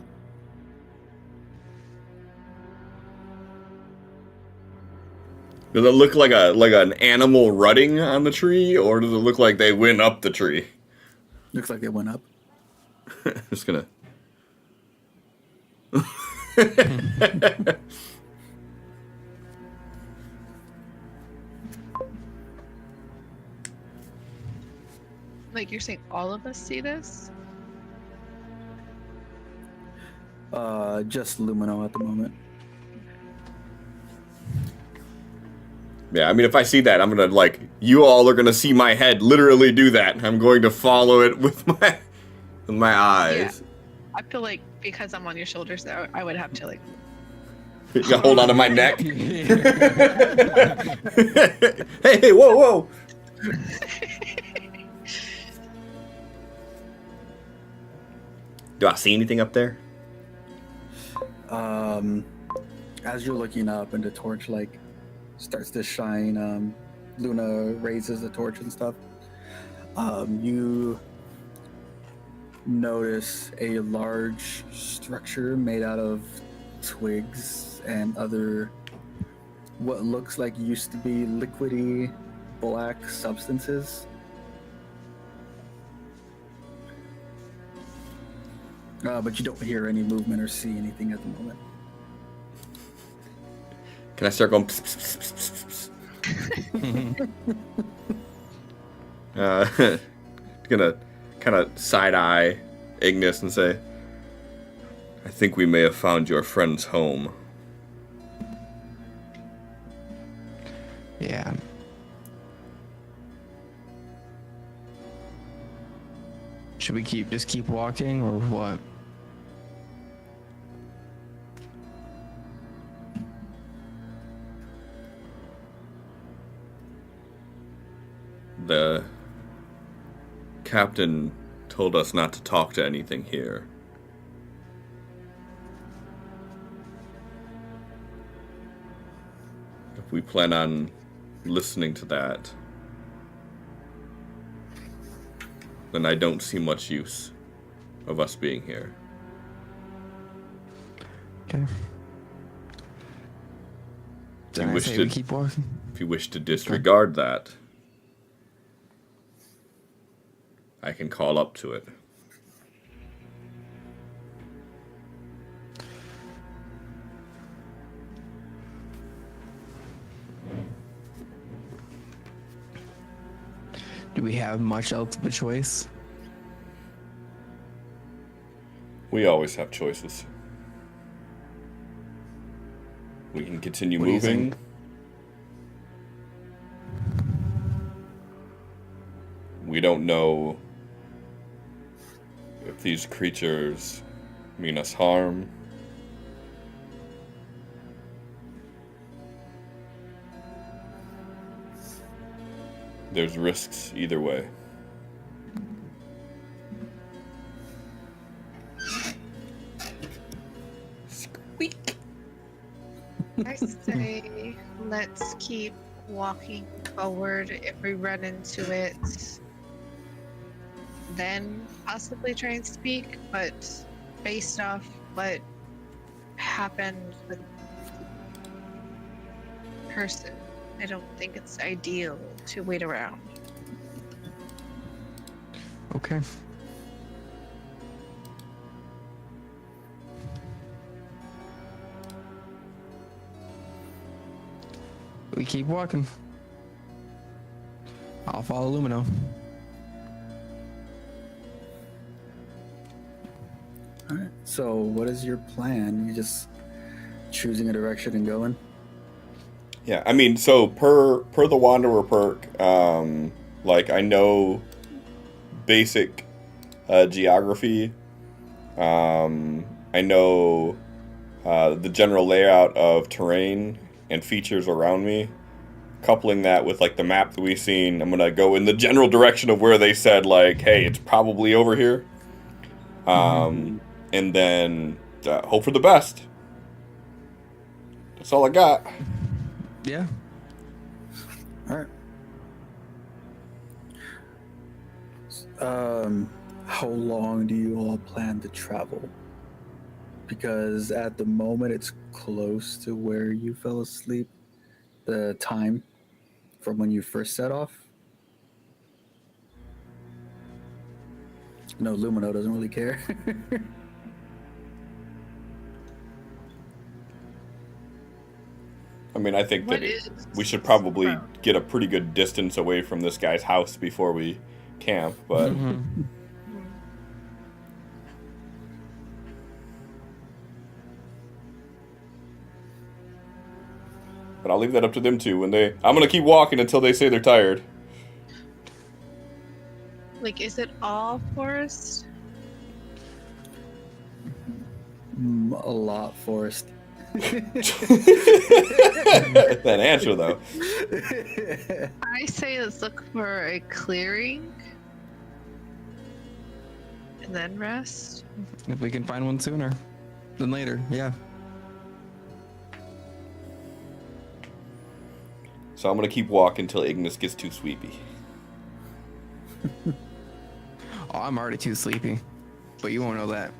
Does it look like an animal rutting on the tree, or does it look like they went up the tree? Looks like it went up. Just gonna. Like you're saying all of us see this? Just Lumino at the moment. Yeah, I mean, if I see that, I'm gonna you all are gonna see my head literally do that. I'm going to follow it with my eyes. Yeah. I feel like because I'm on your shoulders, though, I would have to like. You gotta hold on to my neck. Hey, whoa. Do I see anything up there? As you're looking up and the torch starts to shine, Luna raises the torch and stuff. You notice a large structure made out of twigs and other what looks like used to be liquidy black substances. But you don't hear any movement or see anything at the moment. Can I start going? Pss, pss, pss, pss, pss? Gonna kind of side eye Ignis and say, "I think we may have found your friend's home." Yeah. Should we just keep walking or what? The captain told us not to talk to anything here. If we plan on listening to that, then I don't see much use of us being here. Okay. Then I say we keep walking. If you wish to disregard that, I can call up to it. Do we have much else of a choice? We always have choices. We can continue What do you moving. think? We don't know if these creatures mean us harm. There's risks either way. Squeak. I say let's keep walking forward. If we run into it, then possibly try and speak, but based off what happened with the person, I don't think it's ideal to wait around. Okay. We keep walking. I'll follow Lumino. All right. So, what is your plan? You just choosing a direction and going? Yeah, I mean, so per the Wanderer perk, I know basic geography. I know the general layout of terrain and features around me. Coupling that with the map that we've seen, I'm gonna go in the general direction of where they said hey, it's probably over here. And then hope for the best. That's all I got. Yeah. All right. how long do you all plan to travel? Because at the moment it's close to where you fell asleep. The time from when you first set off. No, Lumino doesn't really care. I mean, I think What that is we should probably Bro. get a pretty good distance away from this guy's house before we camp, but Mhm. Hmm. but I'll leave that up to them too. I'm gonna keep walking until they say they're tired. Like, is it all forest? A lot, Forrest. That answer though. I say let's look for a clearing and then rest. If we can find one sooner than later, yeah. So I'm gonna keep walking until Ignis gets too sweepy. Oh, I'm already too sleepy, but you won't know that.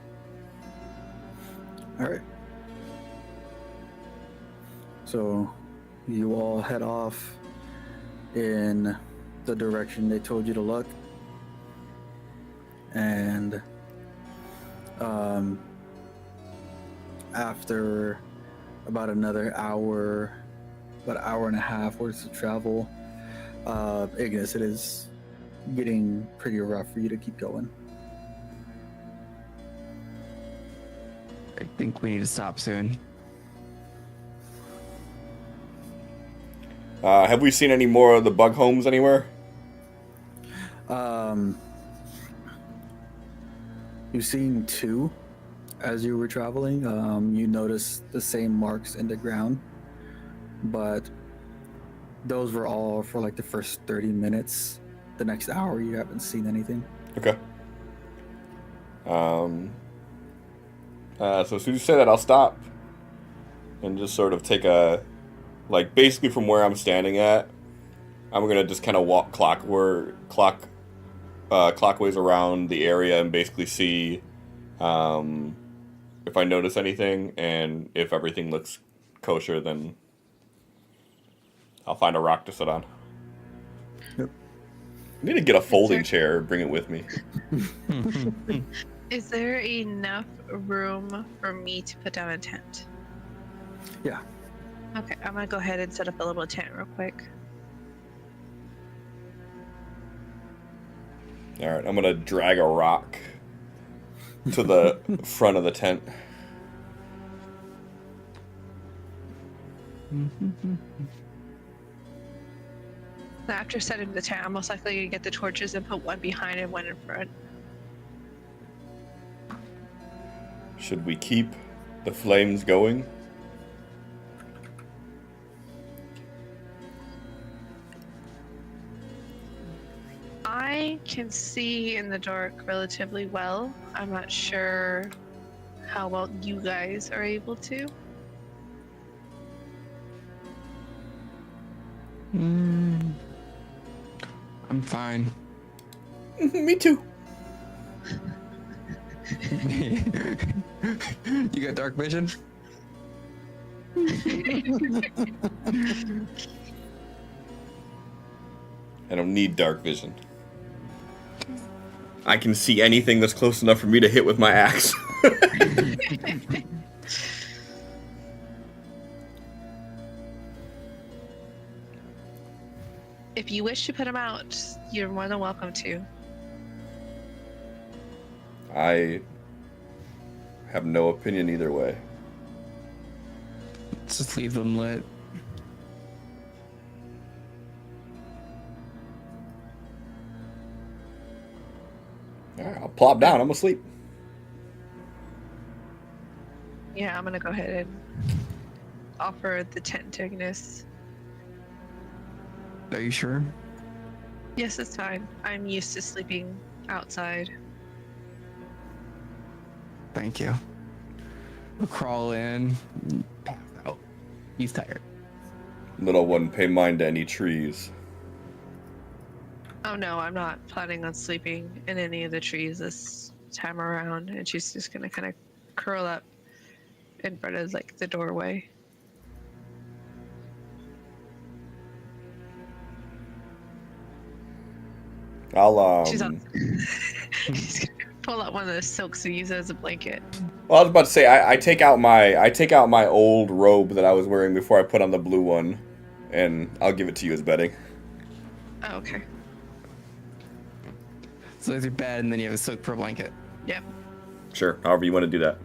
All right. So you all head off in the direction they told you to look. And after about another hour, about an hour and a half worth of travel, Ignis, it is getting pretty rough for you to keep going. I think we need to stop soon. Have we seen any more of the bug homes anywhere? You've seen two as you were traveling. You noticed the same marks in the ground, but those were all for like the first 30 minutes. The next hour, you haven't seen anything. Okay. So as soon as you say that, I'll stop and just sort of take a, like, basically from where I'm standing at, I'm gonna just kind of walk clockways around the area and basically see if I notice anything, and if everything looks kosher, then I'll find a rock to sit on. Yep. I need to get a folding chair, bring it with me. Is there enough room for me to put down a tent? Yeah. Okay, I'm gonna go ahead and set up a little tent real quick. All right, I'm gonna drag a rock to the front of the tent. After setting the tent, I'm most likely gonna get the torches and put one behind and one in front. Should we keep the flames going? I can see in the dark relatively well. I'm not sure how well you guys are able to. I'm fine. Me too. You got dark vision? I don't need dark vision. I can see anything that's close enough for me to hit with my axe. If you wish to put them out, you're more than welcome to. I have no opinion either way. Let's just leave them lit. All right, I'll plop down. I'm asleep. Yeah, I'm gonna go ahead and offer the tent to Ignis. Are you sure? Yes, it's fine. I'm used to sleeping outside. Thank you. We'll crawl in. Pass out. He's tired. Little one, pay mind to any trees. Oh no, I'm not planning on sleeping in any of the trees this time around. And she's just gonna kind of curl up in front of like the doorway. I'll She's on. She's gonna pull out one of those silks and use it as a blanket. Well, I was about to say I take out my old robe that I was wearing before I put on the blue one, and I'll give it to you as bedding. Oh, okay. So there's your bed, and then you have a silk fur blanket. Yep. Sure, however you want to do that.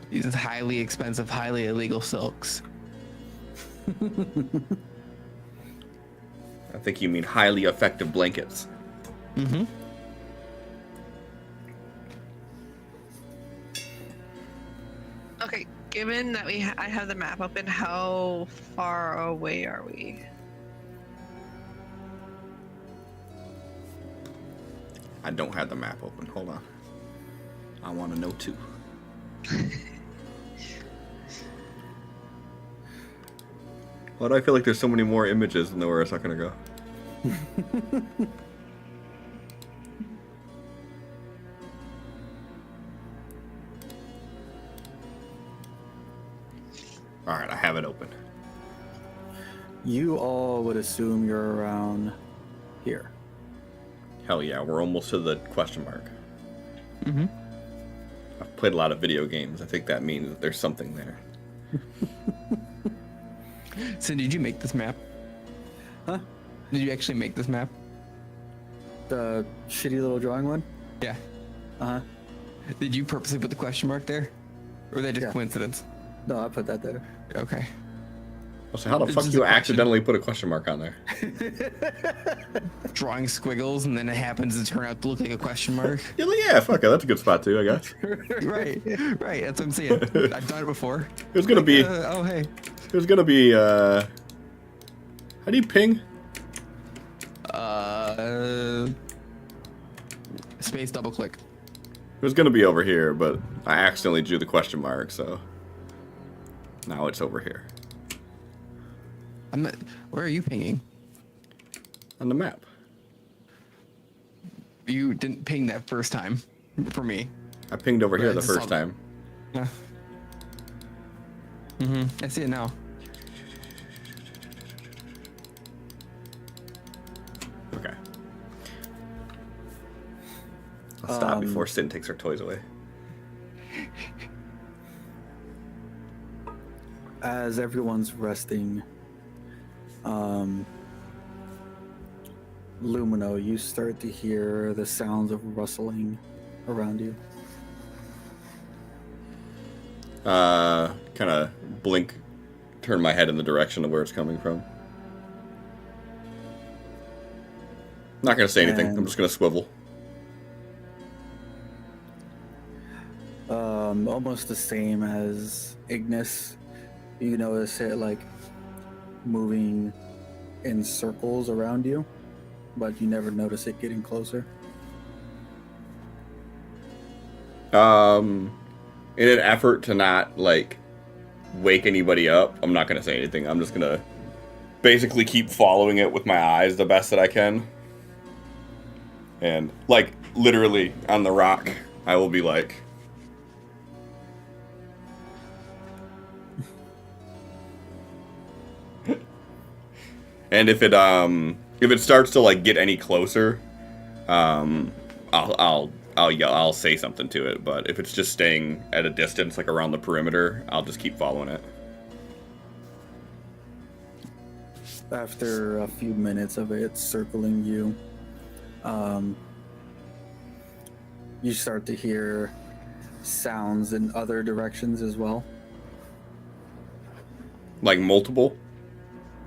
These are highly expensive, highly illegal silks. I think you mean highly effective blankets. Mm-hmm. Okay. Given that I have the map open, how far away are we? I don't have the map open. Hold on. I want to know too. Why do I feel like there's so many more images than there were a second ago? Alright, I have it open. You all would assume you're around here. Hell yeah, we're almost to the question mark. Mm-hmm. I've played a lot of video games. I think that means that there's something there. So did you make this map? Huh? Did you actually make this map? The shitty little drawing one? Yeah. Uh-huh. Did you purposely put the question mark there? Or was that just Yeah. coincidence? No, I put that there. Okay. So how the It's fuck just you a question. accidentally put a question mark on there? Drawing squiggles, and then it happens to turn out to look like a question mark. Yeah, fuck it. That's a good spot too, I guess. Right. That's what I'm saying. I've done it before. It was gonna be. Oh, hey. It was gonna be. How do you ping? Space double click. It was gonna be over here, but I accidentally drew the question mark, so now it's over here I'm not, where are you pinging? on the map. You didn't ping that first time for me. I pinged over here Right, the it's first all- time. Yeah. Mm-hmm. I see it now. Okay. Let's stop before Sin takes our toys away. As everyone's resting, Lumino, you start to hear the sounds of rustling around you. Kind of blink, turn my head in the direction of where it's coming from. Not gonna say anything. I'm And- just gonna swivel. Almost the same as Ignis. You notice it like moving in circles around you, but you never notice it getting closer. In an effort to not like wake anybody up, I'm not gonna say anything. I'm just gonna basically keep following it with my eyes the best that I can. And like literally on the rock, I will be like, and if it starts to like get any closer, I'll say something to it. But if it's just staying at a distance, like around the perimeter, I'll just keep following it. After a few minutes of it circling you, you start to hear sounds in other directions as well. Like multiple.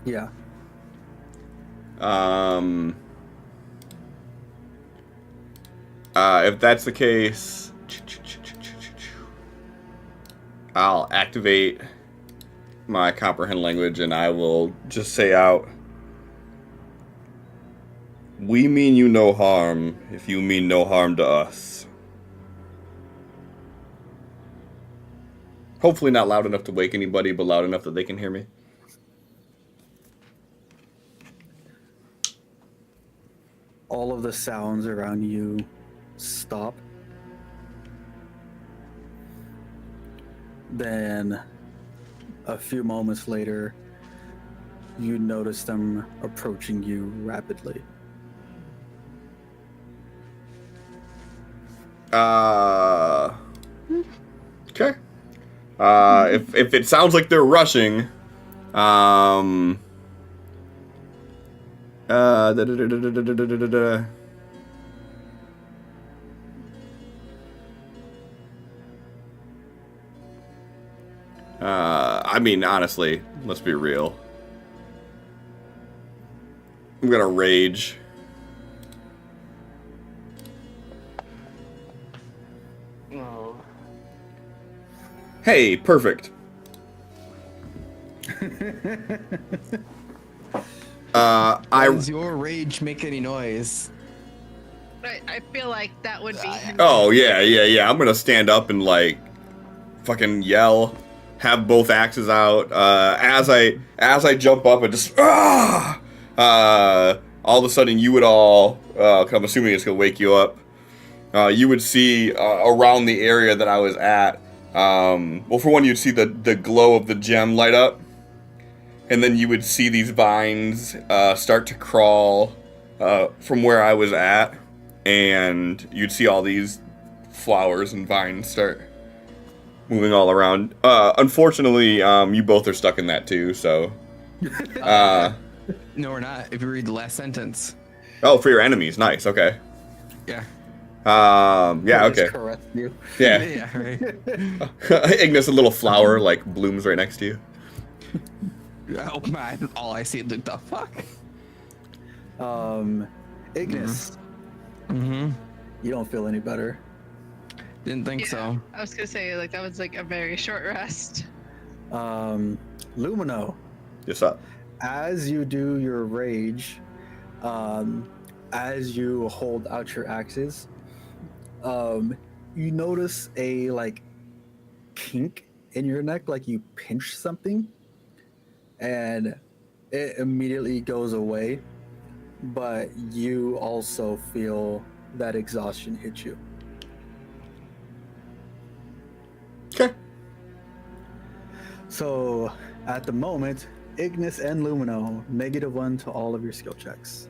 Yeah. If that's the case, I'll activate my comprehend language and I will just say out, "We mean you no harm if you mean no harm to us." Hopefully not loud enough to wake anybody, but loud enough that they can hear me. all of the sounds around you stop. Then, a few moments later, you notice them approaching you rapidly. Okay. If it sounds like they're rushing, da, da, da, da, da, da, da, da, da. I mean, honestly, let's be real. I'm gonna rage. Oh. Hey, perfect. Does your rage make any noise? I feel like that would be. Oh yeah. I'm gonna stand up and like fucking yell, have both axes out. As I jump up and just all of a sudden you would all, I'm assuming it's gonna wake you up. You would see around the area that I was at. Well, for one, you'd see the glow of the gem light up, and then you would see these vines start to crawl from where I was at, and you'd see all these flowers and vines start moving all around. Unfortunately, you both are stuck in that too, so... No, we're not. If you read the last sentence. Oh, for your enemies. Nice, okay. Yeah. Yeah, okay. Correct you. Yeah. Yeah, right. Ignis, a little flower, like, blooms right next to you. Oh my, all I see is the fuck. Ignis, Mm-hmm. you don't feel any better. Didn't think so. I was gonna say like that was like a very short rest. Lumino, What's up? as you do your rage, as you hold out your axes, you notice a like kink in your neck, like you pinch something, and it immediately goes away. But you also feel that exhaustion hit you. Okay. So at the moment, Ignis and Lumino, -1 to all of your skill checks.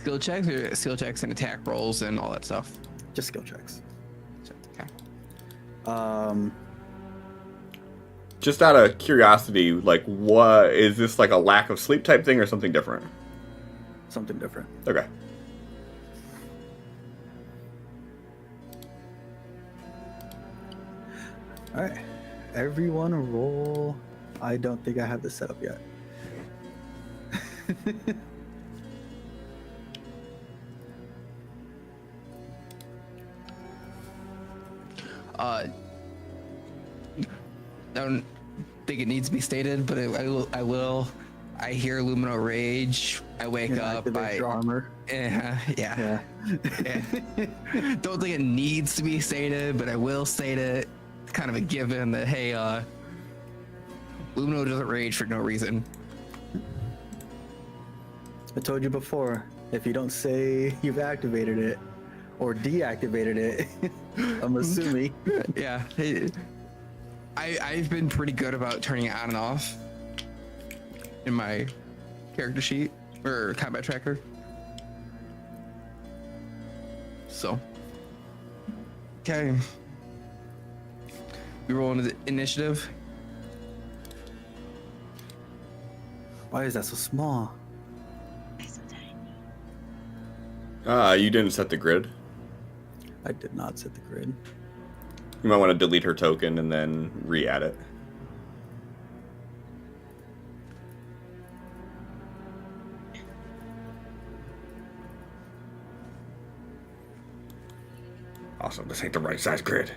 Skill checks and attack rolls and all that stuff. Just skill checks. Okay. Just out of curiosity, like, what is this, like a lack of sleep type thing or something different? Something different. Okay. All right. Everyone roll. I don't think I have this set up yet. I don't think it needs to be stated, but I will. I hear Lumino rage. I wake up. Activate your armor. Yeah. Yeah. Don't think it needs to be stated, but I will state it. It's kind of a given that hey, Lumino doesn't rage for no reason. I told you before, if you don't say you've activated it or deactivated it, I'm assuming. Yeah. I've been pretty good about turning it on and off in my character sheet or combat tracker. So. Okay. We roll into the initiative. Why is that so small? It's so tiny. You didn't set the grid. I did not set the grid. You might want to delete her token and then re-add it. Awesome, this ain't the right size grid.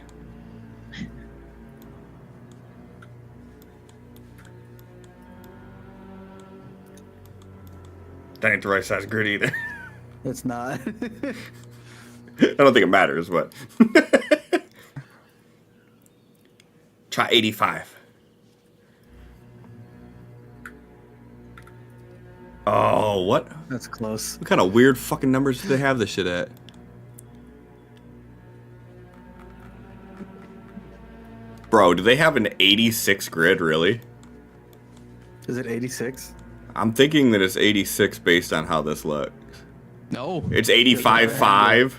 That ain't the right size grid either. It's not. I don't think it matters, but... Try 85. Oh, what? That's close. What kind of weird fucking numbers do they have this shit at? Bro, do they have an 86 grid, really? Is it 86? I'm thinking that it's 86 based on how this looks. No. It's 85.5.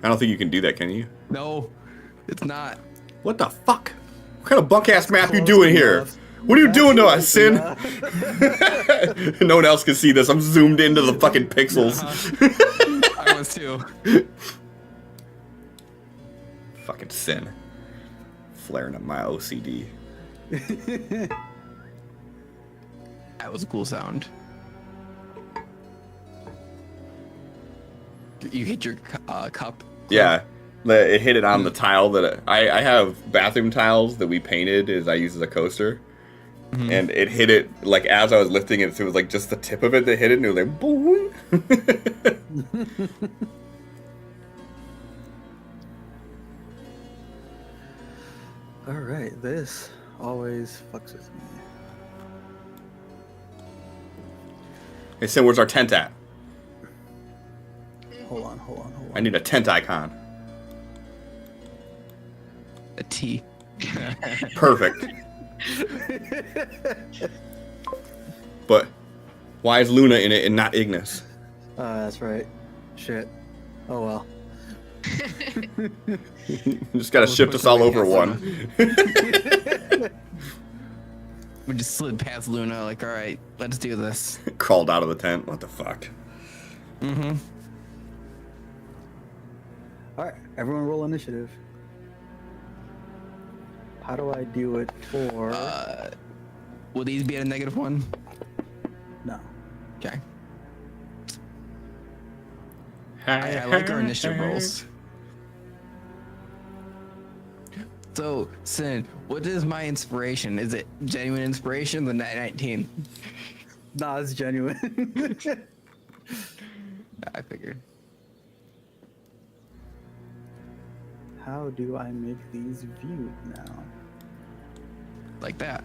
I don't think you can do that, can you? No, it's not. What the fuck? What kind of bunk-ass math you Close doing here? enough. What are you That's doing to us, close Sin? enough. No one else can see this. I'm zoomed into the fucking pixels. I was too. Fucking Sin. Flaring up my OCD. That was a cool sound. You hit your cup. Yeah. It hit it on the tile that I have bathroom tiles that we painted as I use as a coaster. Mm-hmm. And it hit it like as I was lifting it, so it was like just the tip of it that hit it and it was like boom. All right, this always fucks with me. Hey Sin, where's our tent at? Hold on. I need a tent icon. A T. Perfect. But why is Luna in it and not Ignis? That's right. Shit. Oh well. Just gotta shift us all over one. We just slid past Luna, like, all right, let's do this. Crawled out of the tent. What the fuck? Mm-hmm. All right, everyone roll initiative. How do I do it for? Will these be at a -1? No. Okay. I like our initiative rolls. So, Sin, what is my inspiration? Is it genuine inspiration? The 19. Nah, it's genuine. I figured. How do I make these viewed now? Like that.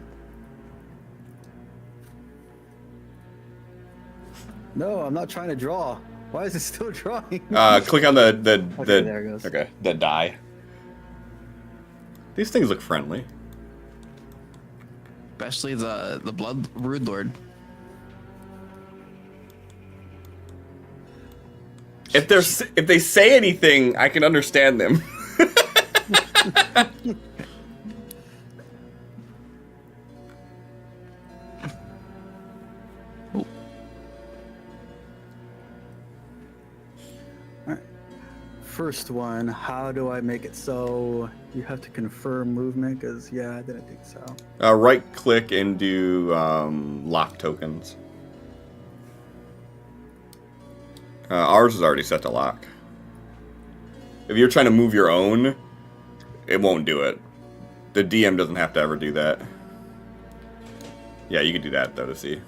No, I'm not trying to draw. Why is it still drawing? Click on the Okay, there it goes. Okay, the die. These things look friendly. Especially the Blood Rude Lord. If they say anything, I can understand them. First one, how do I make it so you have to confirm movement? Because, yeah, I didn't think so. Right click and do lock tokens. Ours is already set to lock. If you're trying to move your own, it won't do it. The DM doesn't have to ever do that. Yeah, you could do that though to see.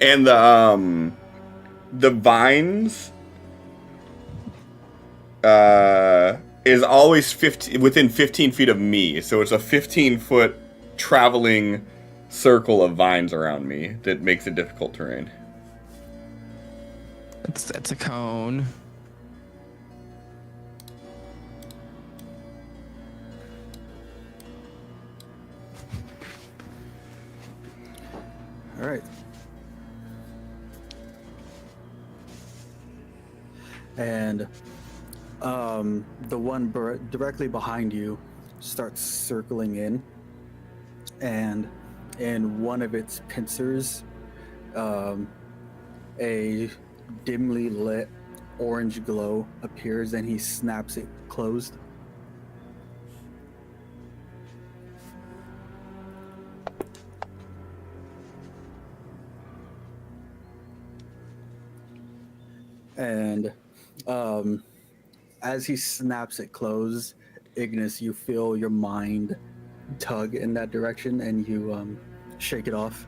And the vines is always within 15 feet of me, so it's a 15-foot traveling circle of vines around me that makes it difficult terrain. That's a cone. All right. And the one directly behind you starts circling in, and in one of its pincers, a dimly lit orange glow appears, and he snaps it closed. And as he snaps it closed, Ignis, you feel your mind tug in that direction, and you shake it off.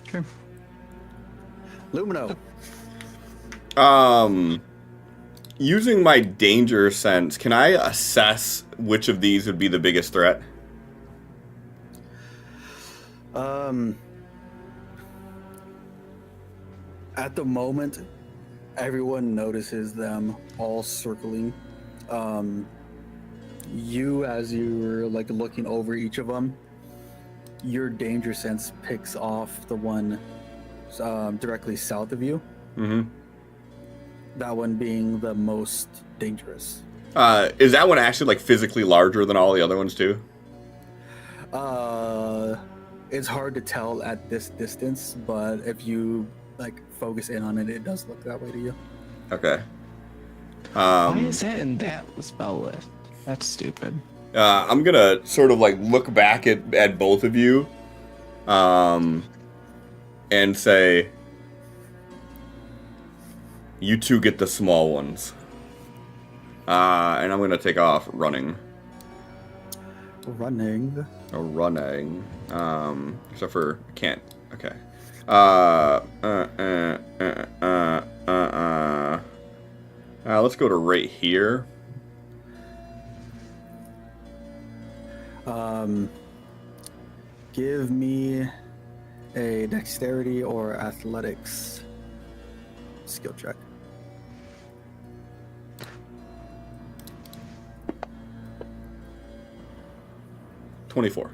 Okay. Lumino. Using my danger sense, can I assess which of these would be the biggest threat? At the moment, everyone notices them all circling. You, as you're like looking over each of them, your danger sense picks off the one directly south of you. Mm-hmm. That one being the most dangerous. Is that one actually like physically larger than all the other ones too? It's hard to tell at this distance, but if you like focus in on it, it does look that way to you. Okay. Why is that in that spell list? That's stupid. I'm gonna sort of like look back at both of you, and say, you two get the small ones. And I'm gonna take off running. Running. Except for I can't. Okay. Let's go to right here. Give me a dexterity or athletics skill check. $24.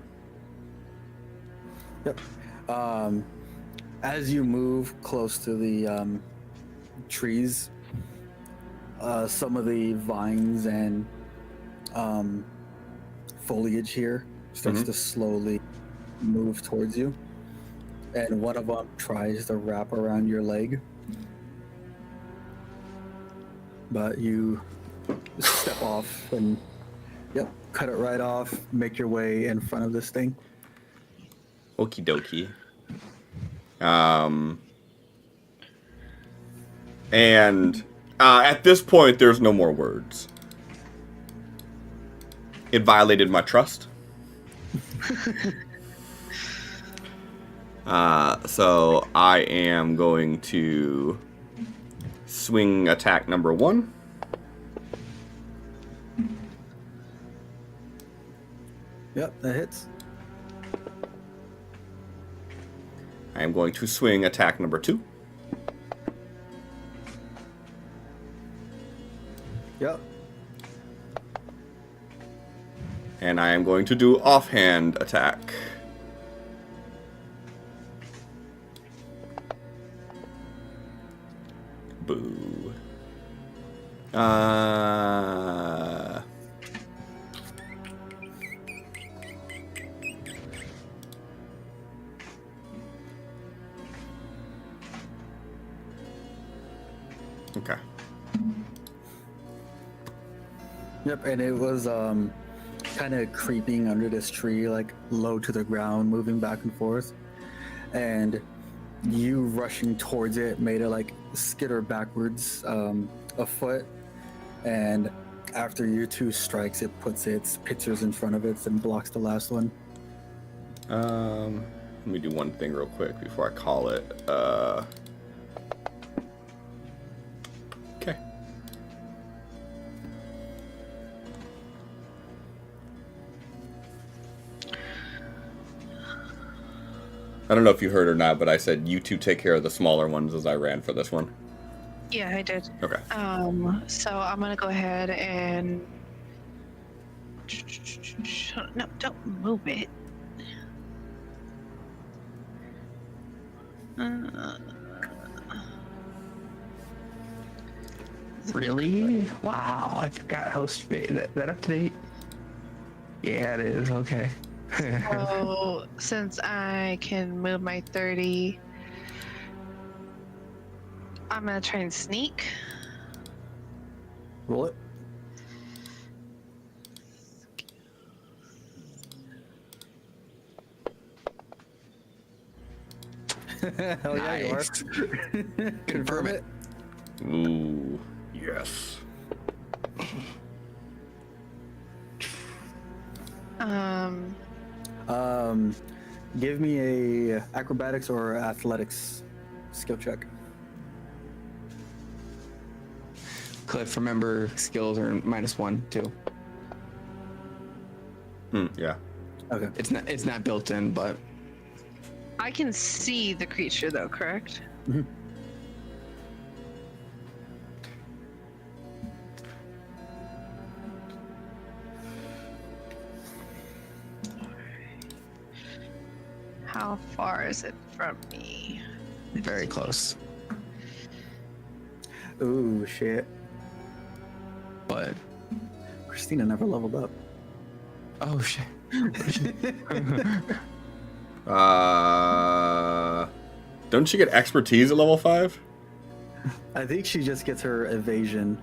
Yep. As you move close to the trees, some of the vines and foliage here starts to slowly move towards you, and one of them tries to wrap around your leg, but you step off and cut it right off, make your way in front of this thing. Okie dokie. And at this point, there's no more words. It violated my trust. So I am going to swing attack number 1. Yep, that hits. I am going to swing attack number 2. Yep. And I am going to do offhand attack. Boo. Okay. Yep, and it was kind of creeping under this tree, like low to the ground, moving back and forth. And you rushing towards it made it like skitter backwards a foot. And after your 2 strikes, it puts its pincers in front of it and blocks the last one. Let me do one thing real quick before I call it. Okay. I don't know if you heard or not, but I said you two take care of the smaller ones as I ran for this one. Yeah, I did. Okay. So I'm gonna go ahead and no, don't move it. Really? Wow, I forgot host fate. That up to date? Yeah, it is. Okay. So since I can move my 30, I'm gonna try and sneak. Roll it. Hell yeah, you are. Nice. Confirm it. Ooh, yes. Give me a acrobatics or athletics skill check. Cliff, remember skills are -1 too. Yeah. Okay. It's not built in, but I can see the creature though, correct? How far is it from me? very close. Ooh, shit. But Christina never leveled up. oh shit. Don't you get expertise at level 5? I think she just gets her evasion.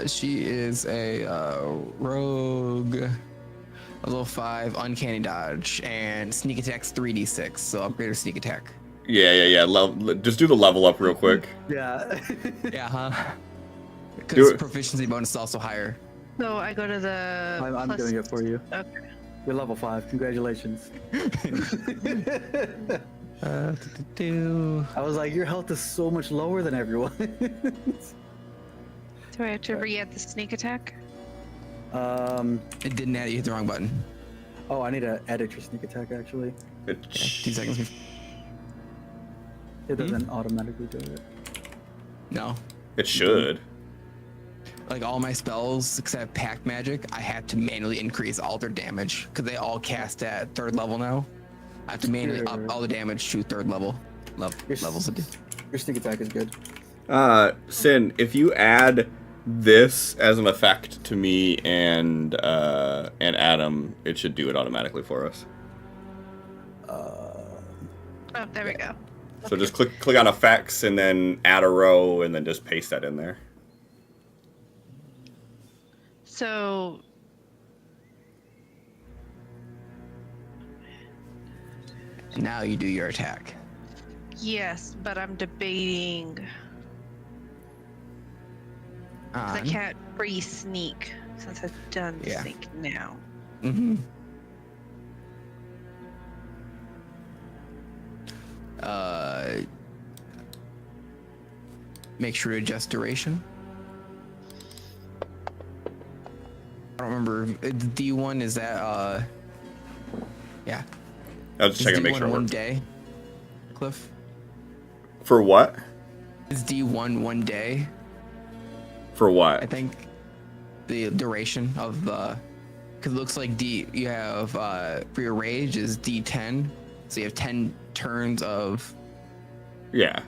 She is a rogue, a level 5 uncanny dodge, and sneak attack's 3d6. So upgrade her sneak attack. Yeah. Just do the level up real quick. Yeah. Yeah, huh? Do Because it. proficiency bonus is also higher. So I go to the. I'm plus- doing it for you. Okay. You're level 5. Congratulations. I was like, your health is so much lower than everyone. Do I have to re-add the sneak attack? It didn't add it, you hit the wrong button. Oh, I need to edit your sneak attack actually. Yeah, 2 seconds. It doesn't automatically do it. No. It should. Like all my spells, except pact magic, I have to manually increase all their damage because they all cast at 3rd level now. I have to manually up all the damage to 3rd level levels. Your sneak attack is good. Sin, if you add this as an effect to me and Adam, it should do it automatically for us. Oh, there we go. So just click on effects and then add a row and then just paste that in there. So. And now you do your attack. Yes, but I'm debating. 'Cause I can't free sneak since I've done Yeah. sneak now. Mm-hmm. Make sure to adjust duration. I don't remember. D1 is that? Yeah. I was just checking to make sure it one worked. day. Cliff, For what? is D1 1 day? For I what? think the duration of because it looks like you have for your rage is D10, so you have 10 turns of. Yeah.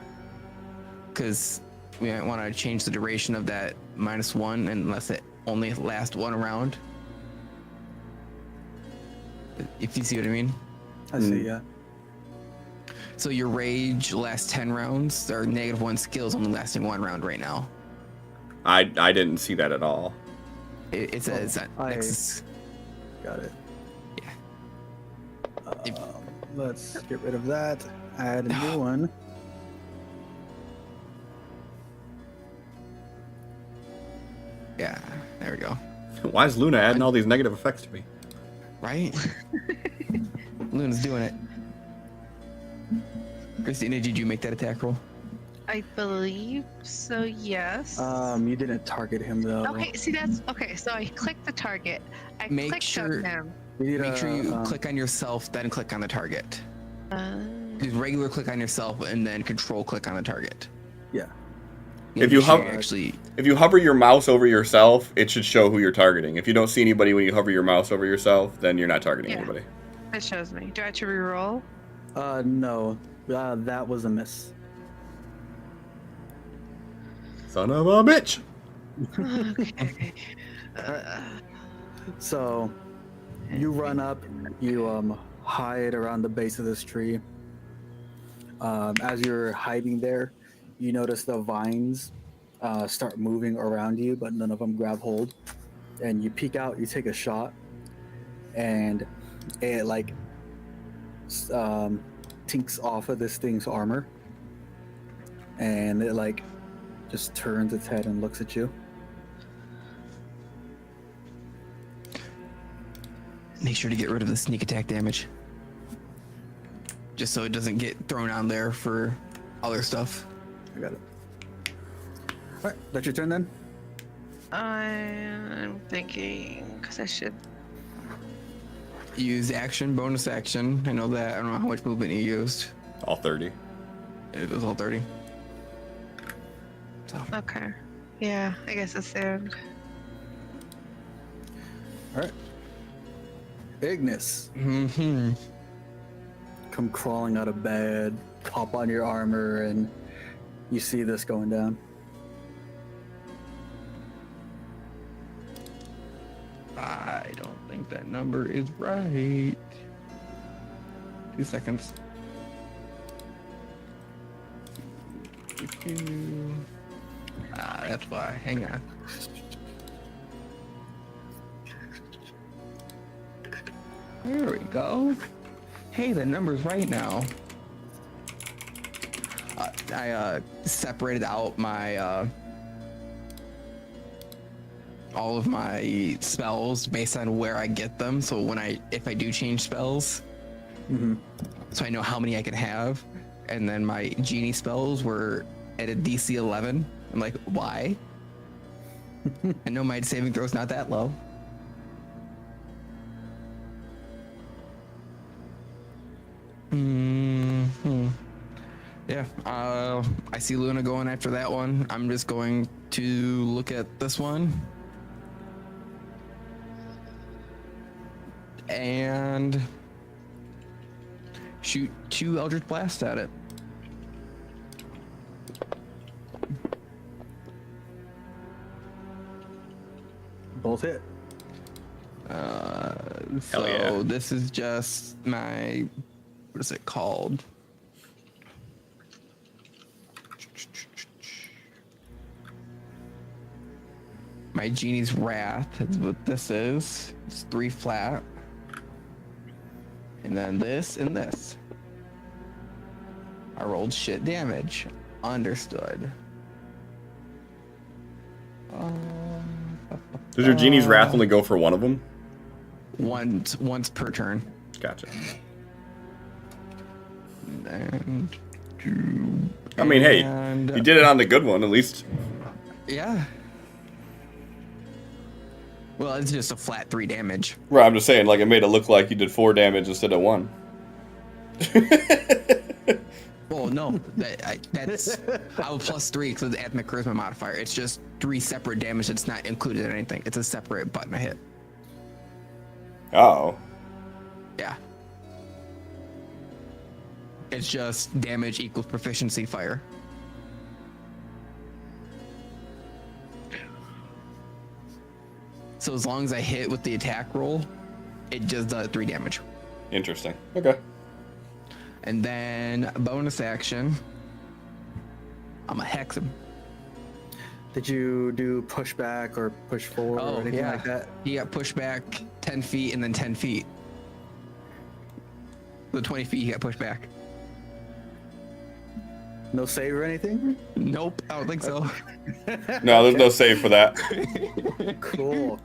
Because we might want to change the duration of that -1 unless it only lasts 1 round. If you see what I mean. I see, yeah. So your rage lasts 10 rounds. Or -1 skills only lasting 1 round right now. I didn't see that at all. It says that. I- Next, Got it. Yeah. Let's get rid of that. Add a new one. yeah, there we go. Why is Luna adding all these negative effects to me? Right? Luna's doing it. Christina, did you make that attack roll? I believe so, yes. You didn't target him though. Okay, see that's okay. So I clicked the target. I Make clicked sure- on him. You need Make sure you a, click on yourself, then click on the target. Uh, Just regular click on yourself and then control click on the target. Yeah. Yeah, If you make sure hover- actually, If you hover your mouse over yourself, it should show who you're targeting. If you don't see anybody when you hover your mouse over yourself, then you're not targeting Yeah. anybody. it shows me. Do I have to reroll? No. That was a miss. Son of a bitch! Okay. So, you run up, you hide around the base of this tree. As you're hiding there, you notice the vines start moving around you, but none of them grab hold. And you peek out, you take a shot, and it like tinks off of this thing's armor, and it like just turns its head and looks at you. make sure to get rid of the sneak attack damage. Just so it doesn't get thrown on there for other stuff. I got it. Alright, that's your turn then? I'm thinking because I should. Use action, bonus action. I know that. I don't know how much movement you used. All 30. It was all 30. So, Okay. Yeah, I guess it's there. Alright. Ignis, mm-hmm. come crawling out of bed, pop on your armor, and you see this going down. I don't think that number is right. 2 seconds. That's why. Hang on. There we go. Hey, the number's right now. I separated out my all of my spells based on where I get them. So if I do change spells, so I know how many I can have. And then my genie spells were at a DC 11. I'm like, why? I know my saving throw's not that low. Yeah, I see Luna going after that one. I'm just going to look at this one. And shoot 2 Eldritch Blasts at it. Both hit. So yeah. this is just my, what is it called? My Genie's Wrath is what this is. It's 3 flat. And then this and this. I rolled shit damage. Understood. Does your Genie's Wrath only go for one of them? Once per turn. Gotcha. And I mean, hey, you did it on the good one, at least. yeah. Well, it's just a flat 3 damage. Right, I'm just saying, like, it made it look like you did 4 damage instead of 1. Well, no, that's I was +3 because add my charisma modifier. It's just 3 separate damage that's not included in anything. It's a separate button I hit. Oh. Yeah. It's just damage equals proficiency fire. So as long as I hit with the attack roll, it just does 3 damage. Interesting. Okay. And then bonus action, I'm gonna hex him. Did you do pushback or push forward or anything like that? He got pushed back 10 feet and then 10 feet. The 20 feet he got pushed back. No save or anything? Nope, I don't think so. No, there's no save for that. Cool.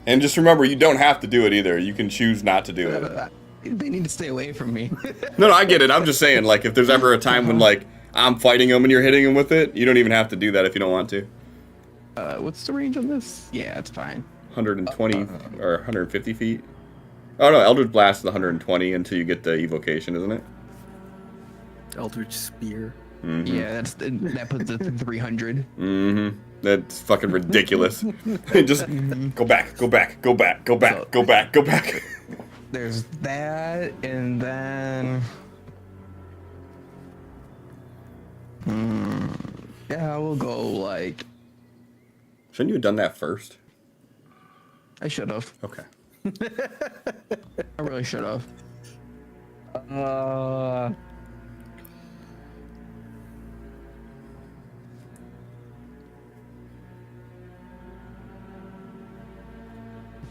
And just remember, you don't have to do it either. You can choose not to do it. They need to stay away from me. No, I get it. I'm just saying, like, if there's ever a time when, like, I'm fighting them and you're hitting them with it, you don't even have to do that if you don't want to. What's the range on this? Yeah, it's fine. 120 or 150 feet. Oh no, Eldritch Blast is 120 until you get the evocation, isn't it? Eldritch Spear. Mm-hmm. Yeah, that puts it at 300. Mm-hmm. That's fucking ridiculous. Just go back. There's that, and then... yeah, we'll go, like... Shouldn't you have done that first? I should have. Okay. I really should have.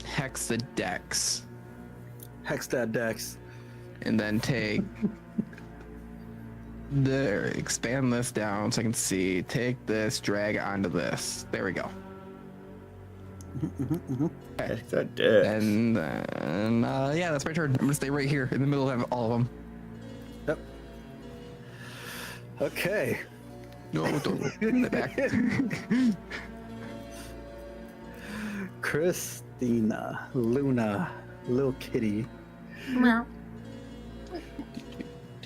Hex the dex. Hex that dex. And then take expand this down so I can see. Take this, drag it onto this. There we go. Okay. Heck that dead. And then, yeah, that's my turn. I'm gonna stay right here in the middle of all of them. Yep. Okay. No, don't put it back. Christina, Luna, Lil Kitty.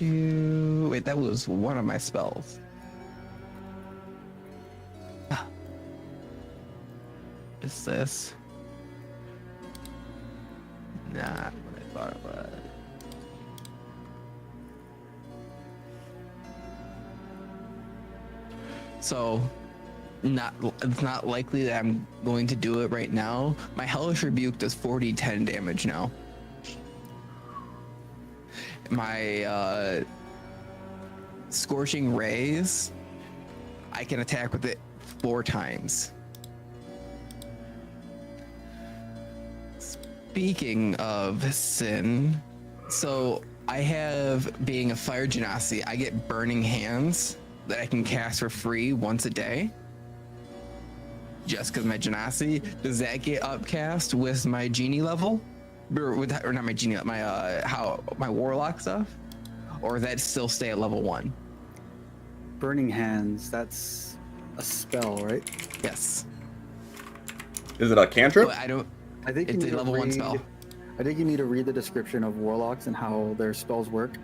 Wait, that was one of my spells. Is this? Not what I thought it was. So, it's not likely that I'm going to do it right now. My Hellish Rebuke does 40-10 damage now. My Scorching Rays, I can attack with it 4 times. Speaking of sin, so I have, being a fire genasi, I get Burning Hands that I can cast for free once a day. Just because my genasi, does that get upcast with my genie level? Or not my genie, my warlock stuff? Or does that still stay at level 1? Burning Hands, that's a spell, right? Yes. Is it a cantrip? But I don't. I think It's you a need level to 1 read, spell. I think you need to read the description of warlocks and how their spells work.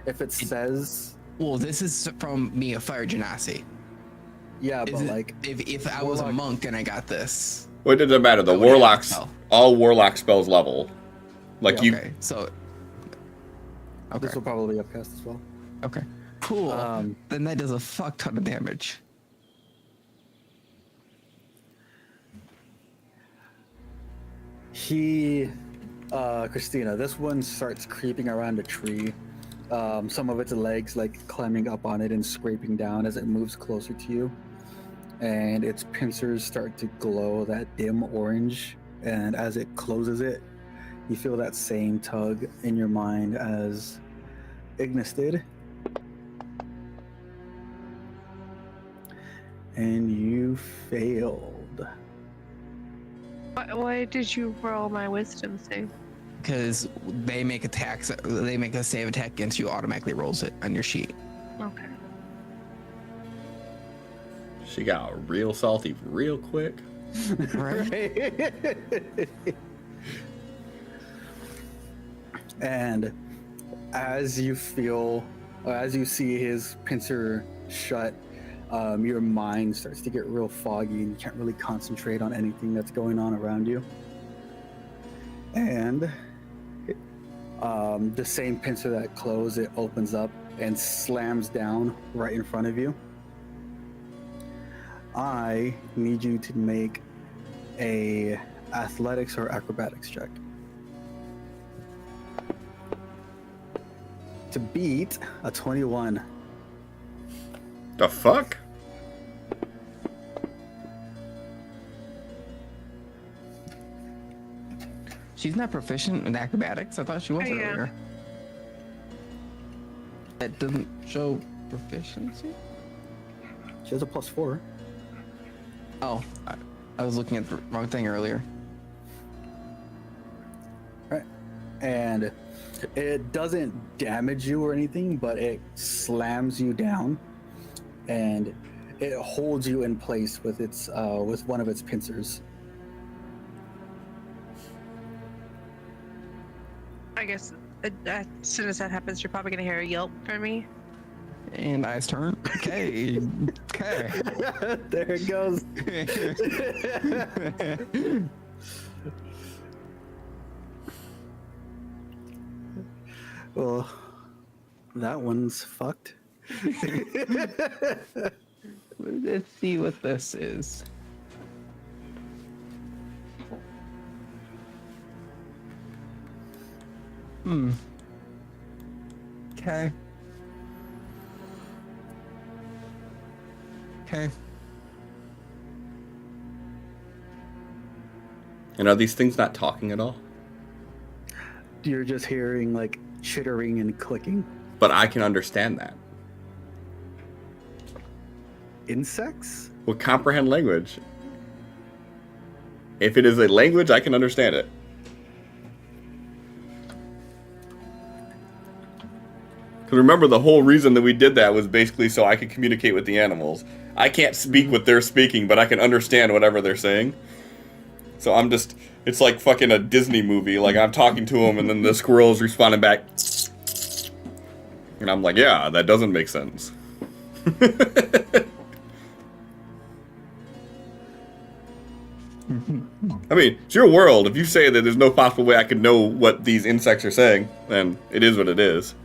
If it says, Well, this is from me, a fire genasi. yeah, Is but it, like, if I was a warlock- monk and I got this, What does it matter? The I would have warlocks, a spell. all warlock spells level. Like Yeah, you, okay, so okay, this will probably upcast as well. okay, cool. Um, Then that does a fuck ton of damage. Christina, this one starts creeping around a tree. Some of its legs like climbing up on it and scraping down as it moves closer to you. And its pincers start to glow that dim orange. And as it closes it, you feel that same tug in your mind as Ignis did. And you failed. Why did you roll my wisdom save? Because they make attacks, they make a save attack against you, automatically rolls it on your sheet. Okay. she got real salty real quick. Right? And as you see his pincer shut, your mind starts to get real foggy and you can't really concentrate on anything that's going on around you. And the same pincer that closed, it opens up and slams down right in front of you. I need you to make a athletics or acrobatics check. To beat a 21. The fuck? She's not proficient in acrobatics. I thought she was I am. earlier. That doesn't show proficiency? She has a +4. Oh, I was looking at the wrong thing earlier. Right. And it doesn't damage you or anything, but it slams you down and it holds you in place with its with one of its pincers. I guess as soon as that happens, you're probably gonna hear a yelp from me. And I's turn. Okay. Okay. There it goes. Well, that one's fucked. Let's see what this is. Okay. Okay. And are these things not talking at all? You're just hearing like chittering and clicking. But I can understand that. Insects? Well, comprehend language. If it is a language, I can understand it. Because remember, the whole reason that we did that was basically so I could communicate with the animals. I can't speak what they're speaking, but I can understand whatever they're saying. So I'm just, it's like fucking a Disney movie. Like, I'm talking to them, and then the squirrel's responding back. And I'm like, yeah, that doesn't make sense. I mean, it's your world. If you say that there's no possible way I could know what these insects are saying, then it is what it is.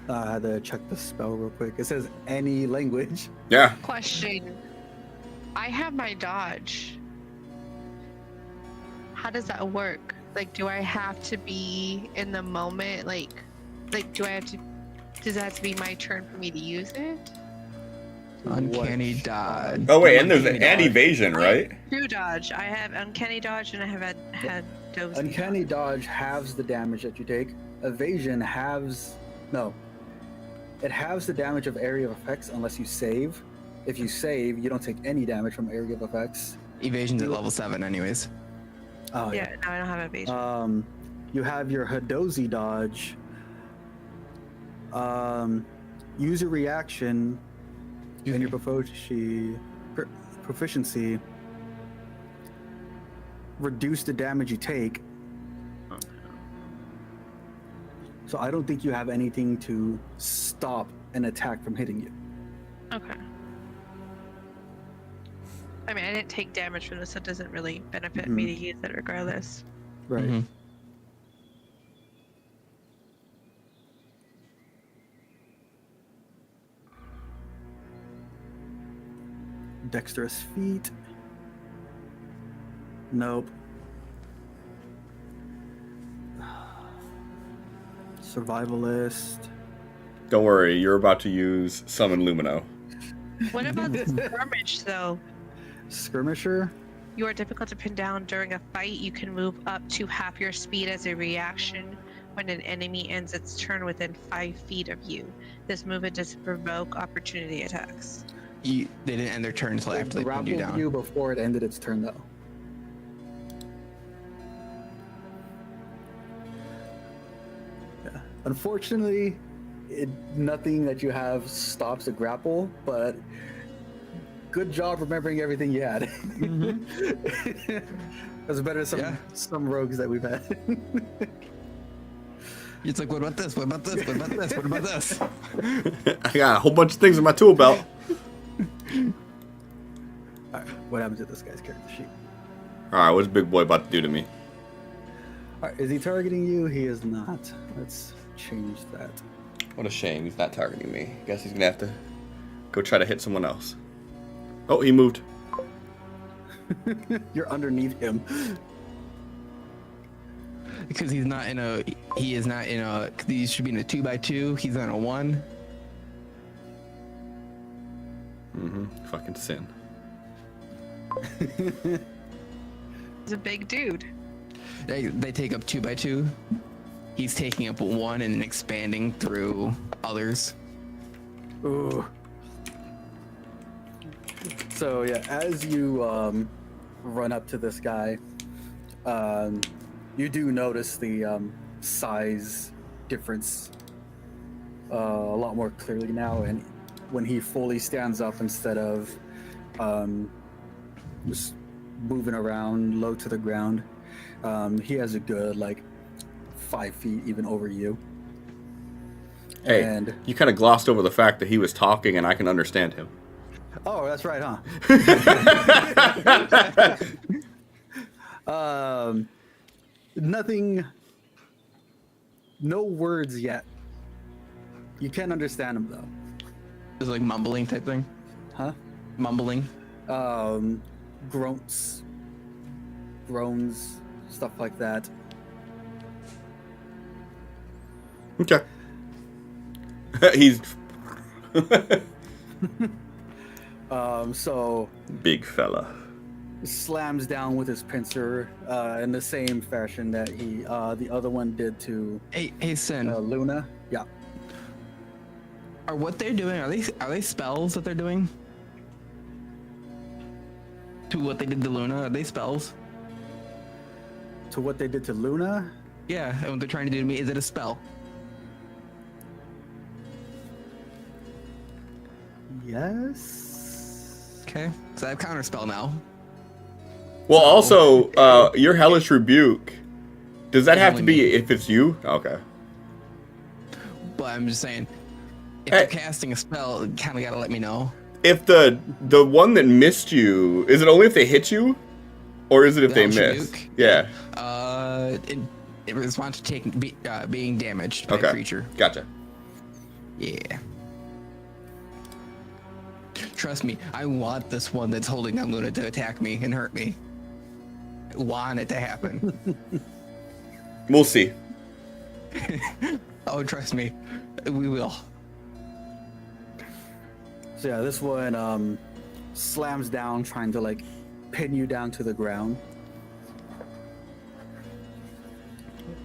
I had to check the spell real quick. It says any language. Yeah. Question. I have my dodge. How does that work? Like, do I have to be in the moment? Like, do I have to? Does it have to be my turn for me to use it? Uncanny dodge. Oh wait, and there's Uncanny an dodge. evasion, right? True dodge. I have uncanny dodge, and I have had dozy. Uncanny dodge halves the damage that you take. Evasion halves. No. It halves the damage of area of effects unless you save. If you save, you don't take any damage from area of effects. Evasion's at level 7 anyways. Oh Yeah, no, I don't have evasion. You have your Hadozi dodge. Use a reaction and your proficiency. Reduce the damage you take. So I don't think you have anything to stop an attack from hitting you. Okay. I mean, I didn't take damage from this, so it doesn't really benefit me to use it regardless. Right. Mhm. Dexterous feat. Nope. Survivalist. Don't worry, you're about to use Summon Lumino. What about the skirmish, though? Skirmisher. You are difficult to pin down during a fight. You can move up to half your speed as a reaction when an enemy ends its turn within 5 feet of you. This movement does provoke opportunity attacks. They didn't end their turn until after they pinned you Grappled down. you before it ended its turn, though. Yeah. Unfortunately, nothing that you have stops a grapple, but good job remembering everything you had. That's better than some rogues that we've had. It's like, what about this? What about this? What about this? What about this? I got a whole bunch of things in my tool belt. Alright, what happens to this guy's character sheet? Alright, what's Big Boy about to do to me? Alright, is he targeting you? He is not. Let's change that. What a shame, he's not targeting me. Guess he's gonna have to go try to hit someone else. Oh, he moved. You're underneath him. Because he's not in a. He is not in a. Cause he should be in a 2x2. He's on a 1. Fucking sin. He's a big dude. They take up 2x2. He's taking up 1 and then expanding through others. Ooh. So yeah, as you run up to this guy, you do notice the size difference a lot more clearly now, and when he fully stands up instead of just moving around low to the ground, he has a good 5 feet even over you. Hey, And you kind of glossed over the fact that he was talking and I can understand him. oh, that's right, huh? Nothing. No words yet. You can't understand him though. It's like mumbling type thing. Huh? Mumbling. Groans, stuff like that. Okay. He's So big fella. slams down with his pincer in the same fashion that he the other one did to Hey, Sin. Luna. Yeah. Are what they're doing? Are they spells that they're doing? To what they did to Luna? Are they spells? To what they did to Luna. Yeah, and what they're trying to do to me, is it a spell? Yes. Okay. So I have counterspell now. Well, So- also, your hellish rebuke. Does that It's have to only be me. if it's you? Okay. But I'm just saying, if Hey. you're casting a spell, you kind of gotta let me know. If the one that missed you, is it only if they hit you, or is it if The they hellish miss? rebuke? Yeah. It responds to being damaged by a Okay. creature. Gotcha. Yeah. Trust me, I want this one that's holding down Luna to attack me and hurt me. I want it to happen. We'll see. Oh, trust me, we will. So yeah, this one slams down, trying to like pin you down to the ground,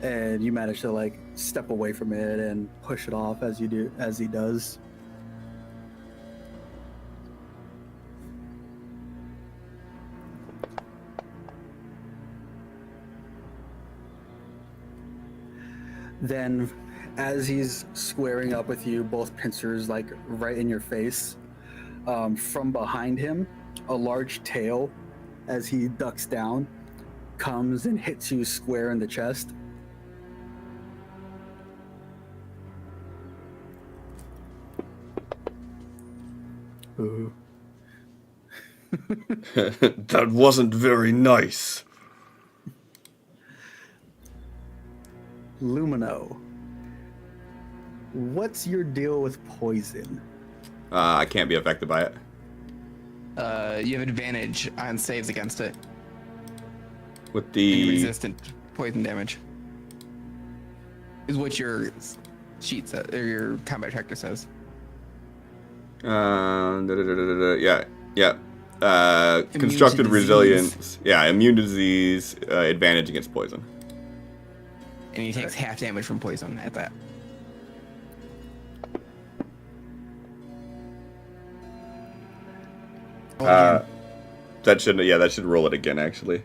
and you manage to like step away from it and push it off as he does. Then, as he's squaring up with you, both pincers like right in your face, from behind him, a large tail, as he ducks down, comes and hits you square in the chest. Ooh. That wasn't very nice. Lumino, what's your deal with poison? I can't be affected by it. You have advantage on saves against it. With And the resistant poison damage. Is what your sheet says, or your combat tracker says. yeah. to Constructed disease. resilience. Yeah, immune to disease, advantage against poison. And he takes half damage from poison at that. Roll again. That should roll it again, actually.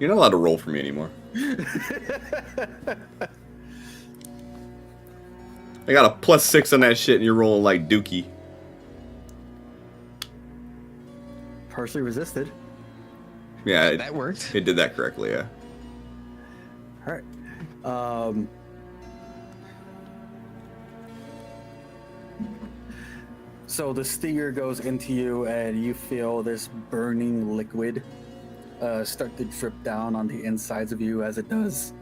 You're not allowed to roll for me anymore. I got a +6 on that shit, and you're rolling like Dookie. Partially resisted. Yeah, That worked. it did that correctly, yeah. All right. So the stinger goes into you, and you feel this burning liquid start to drip down on the insides of you as it does.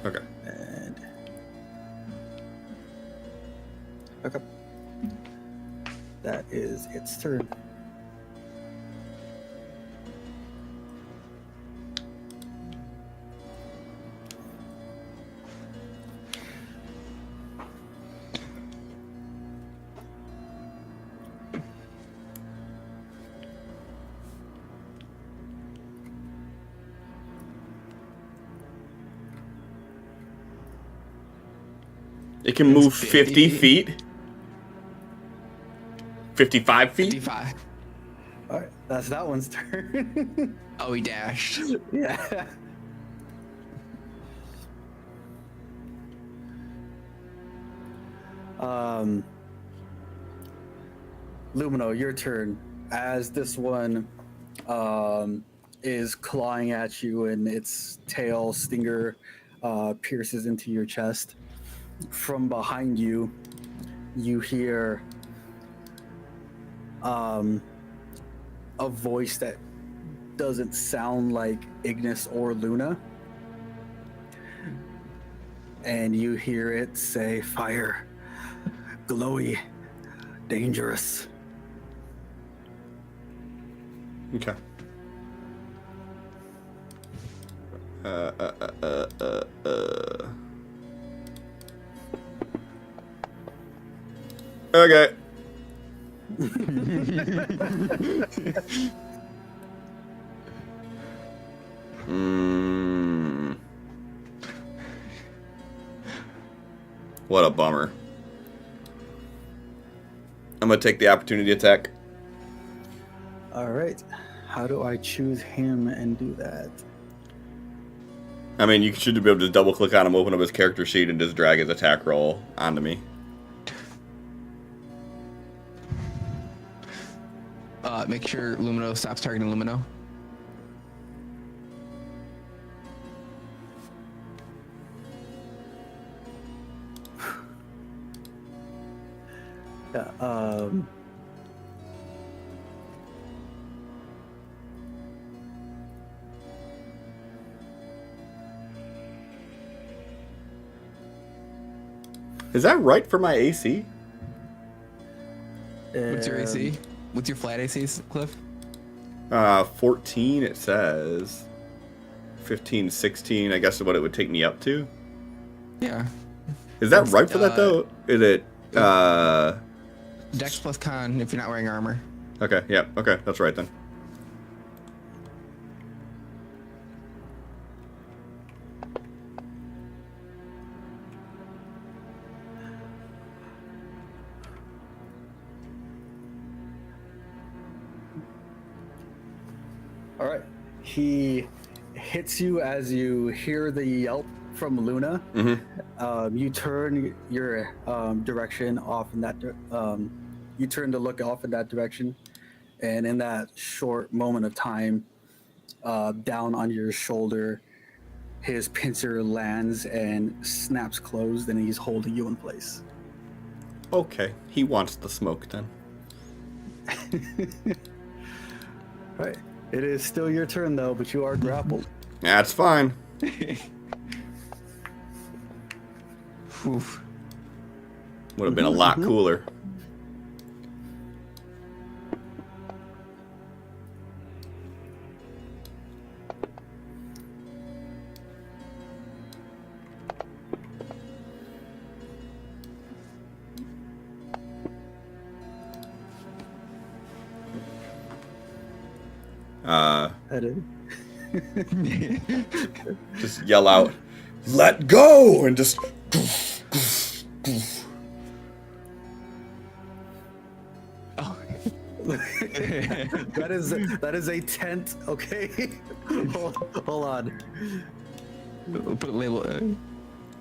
Okay. And okay, that is its turn. It can move 50 50 feet? 55 feet? 55. All right, that's that one's turn. Oh, he dashed. Yeah. Lumino, your turn. As this one is clawing at you, and its tail stinger pierces into your chest. From behind you, you hear a voice that doesn't sound like Ignis or Luna. And you hear it say, "Fire, glowy, dangerous." Okay. Okay. What a bummer. I'm gonna take the opportunity attack. All right. How do I choose him and do that? I mean, you should be able to double click on him, open up his character sheet, and just drag his attack roll onto me. Make sure Lumino stops targeting Lumino. Yeah, Is that right for my AC? What's your AC? What's your flat AC, Cliff? 14 it says. 15, 16, I guess is what it would take me up to. Yeah. Is that right for that though? Is it Dex plus con if you're not wearing armor. Okay, yeah, okay, that's right then. all right. He hits you as you hear the yelp from Luna. Mm-hmm. You turn your direction off in that. You turn to look off in that direction, and in that short moment of time, down on your shoulder, his pincer lands and snaps closed, and he's holding you in place. Okay, he wants the smoke then. Right. It is still your turn though, but you are grappled. That's fine. Oof. Would have been a lot cooler. That is. Just yell out, "Let go!" and just. Oh. that is a tent. Okay. hold on. Put a label.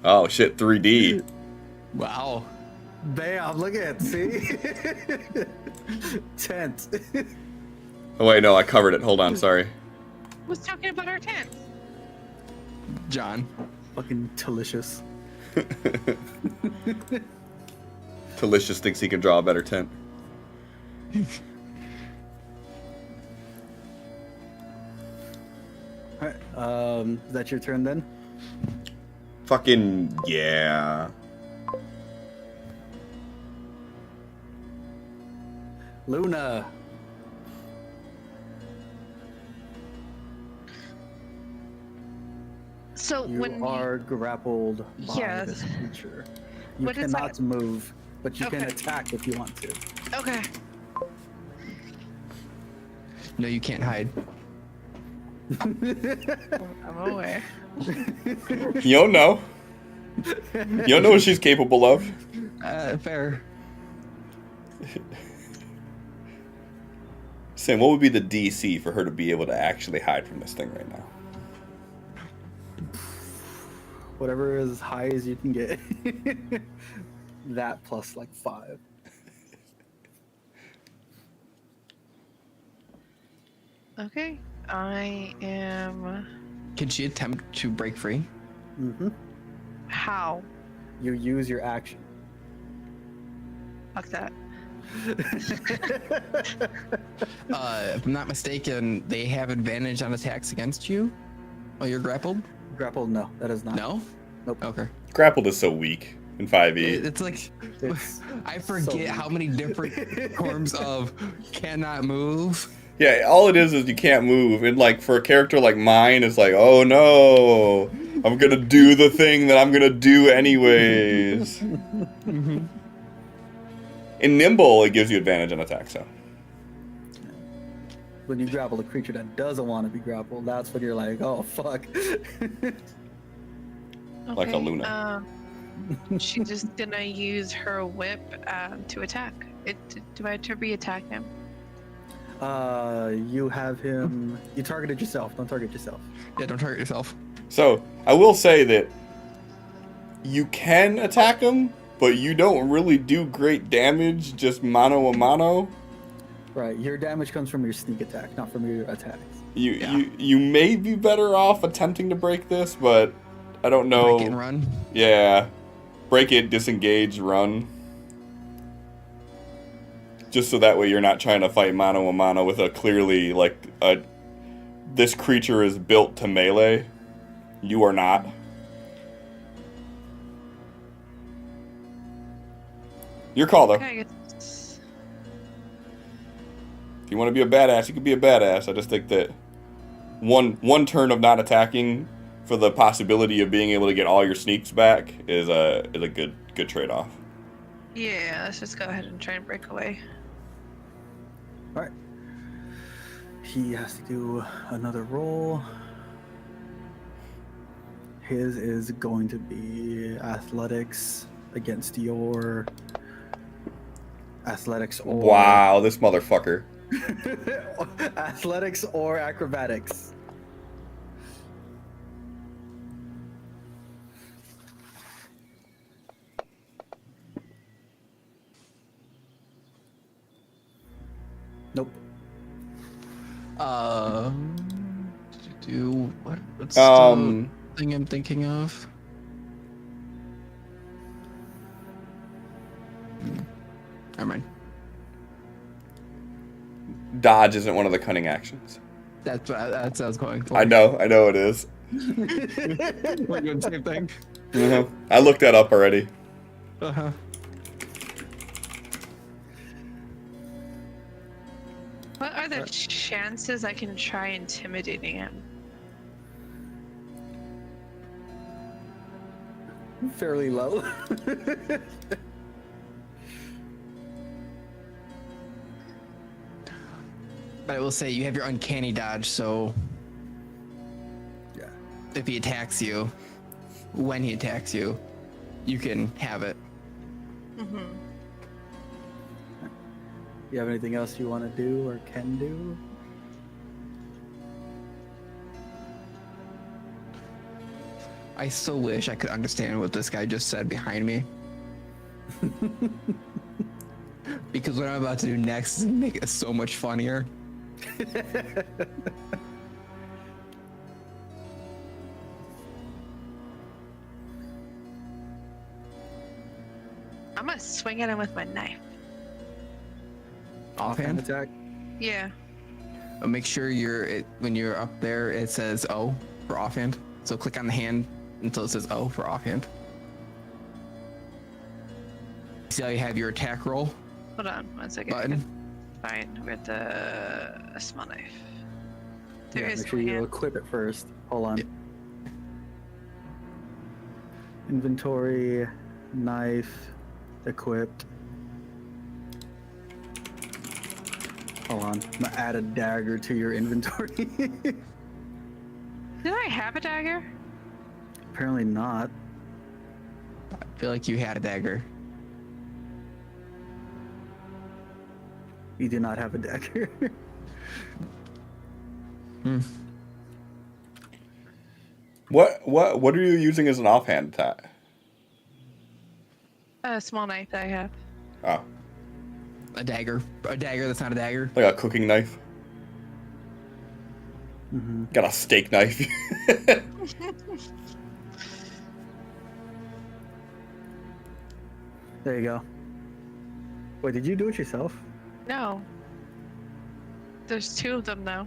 Oh shit! 3D. Wow. Bam! Look at it. See. Tent. Oh wait, no, I covered it. Hold on, sorry. Who's talking about our tent? John. Fucking delicious. Delicious thinks he can draw a better tent. Alright, is that your turn then? Fucking yeah. Luna. So You when are grappled by Yes. this creature. You What is cannot that? move, but you can Okay. attack if you want to. okay, No, you can't hide. I'm aware. You don't know. You don't know what she's capable of. Fair. Sam, what would be the DC for her to be able to actually hide from this thing right now? Whatever is as high as you can get. That plus like 5. Okay, I am. Can she attempt to break free? Mm-hmm. How? You use your action. Fuck that. If I'm not mistaken, they have advantage on attacks against you while you're grappled? Grapple? No, that is not. No? Nope. Okay. Grappled is so weak in 5e. It's like, It's I forget how many different forms of cannot move. Yeah, all it is you can't move. And like for a character like mine, it's like, oh no, I'm gonna do the thing that I'm gonna do anyways. In Nimble, it gives you advantage on attacks, so. when you grapple a creature that doesn't want to be grappled, that's when you're like, oh fuck. Like a Luna. She's just gonna use her whip to attack. Do I have to re-attack him? You have him. You targeted yourself. Don't target yourself. Yeah, don't target yourself. So I will say that you can attack him, but you don't really do great damage just mano a mano. Right, your damage comes from your sneak attack, not from your attacks. You may be better off attempting to break this, but I don't know. Break it and run. Yeah, break it, disengage, run. Just so that way you're not trying to fight mano a mano with a clearly like a. This creature is built to melee. You are not. Your call though. Okay, If you want to be a badass, you can be a badass. I just think that one turn of not attacking for the possibility of being able to get all your sneaks back is a good trade off. yeah, let's just go ahead and try and break away. All right. He has to do another roll. His is going to be athletics against your athletics or Wow, this motherfucker. athletics or acrobatics. Nope. What's the thing I'm thinking of? Never mind. Dodge isn't one of the cunning actions. That's what I was going for. I know it is. We're doing the same thing. I looked that up already. Uh-huh. What are the chances I can try intimidating him? Fairly low. But I will say you have your uncanny dodge, so Yeah. if he attacks you, when he attacks you, you can have it. Mm-hmm. You have anything else you want to do or can do? I still wish I could understand what this guy just said behind me. Because what I'm about to do next is make it so much funnier. I'm gonna swing at him with my knife. Offhand. Attack. Yeah. Make sure when you're up there, it says O for offhand. So click on the hand until it says O for offhand. See how you have your attack roll Hold on 1 second. button? Fine, with a small knife. There Yeah, is make sure no you hand. equip it first. Hold on. Yep. Inventory, knife, equipped. Hold on. I'm gonna add a dagger to your inventory. Did I have a dagger? Apparently not. I feel like you had a dagger. You do not have a dagger. What are you using as an offhand attack? A small knife that I have. Oh, A dagger that's not a dagger. like a cooking knife. Mm-hmm. Got a steak knife. There you go. Wait, did you do it yourself? No. There's two of them though.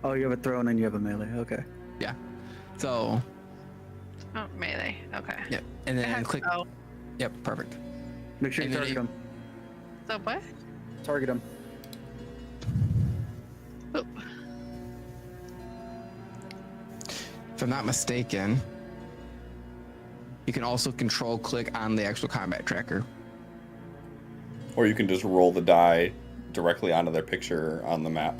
Oh, you have a thrown and you have a melee. Okay. Yeah. So Oh, melee. Okay. yeah, and I then have click. bow. Yep, perfect. Make sure you And then target you- him. So what? Target him. Oh, If I'm not mistaken, you can also control click on the actual combat tracker. Or you can just roll the die directly onto their picture on the map,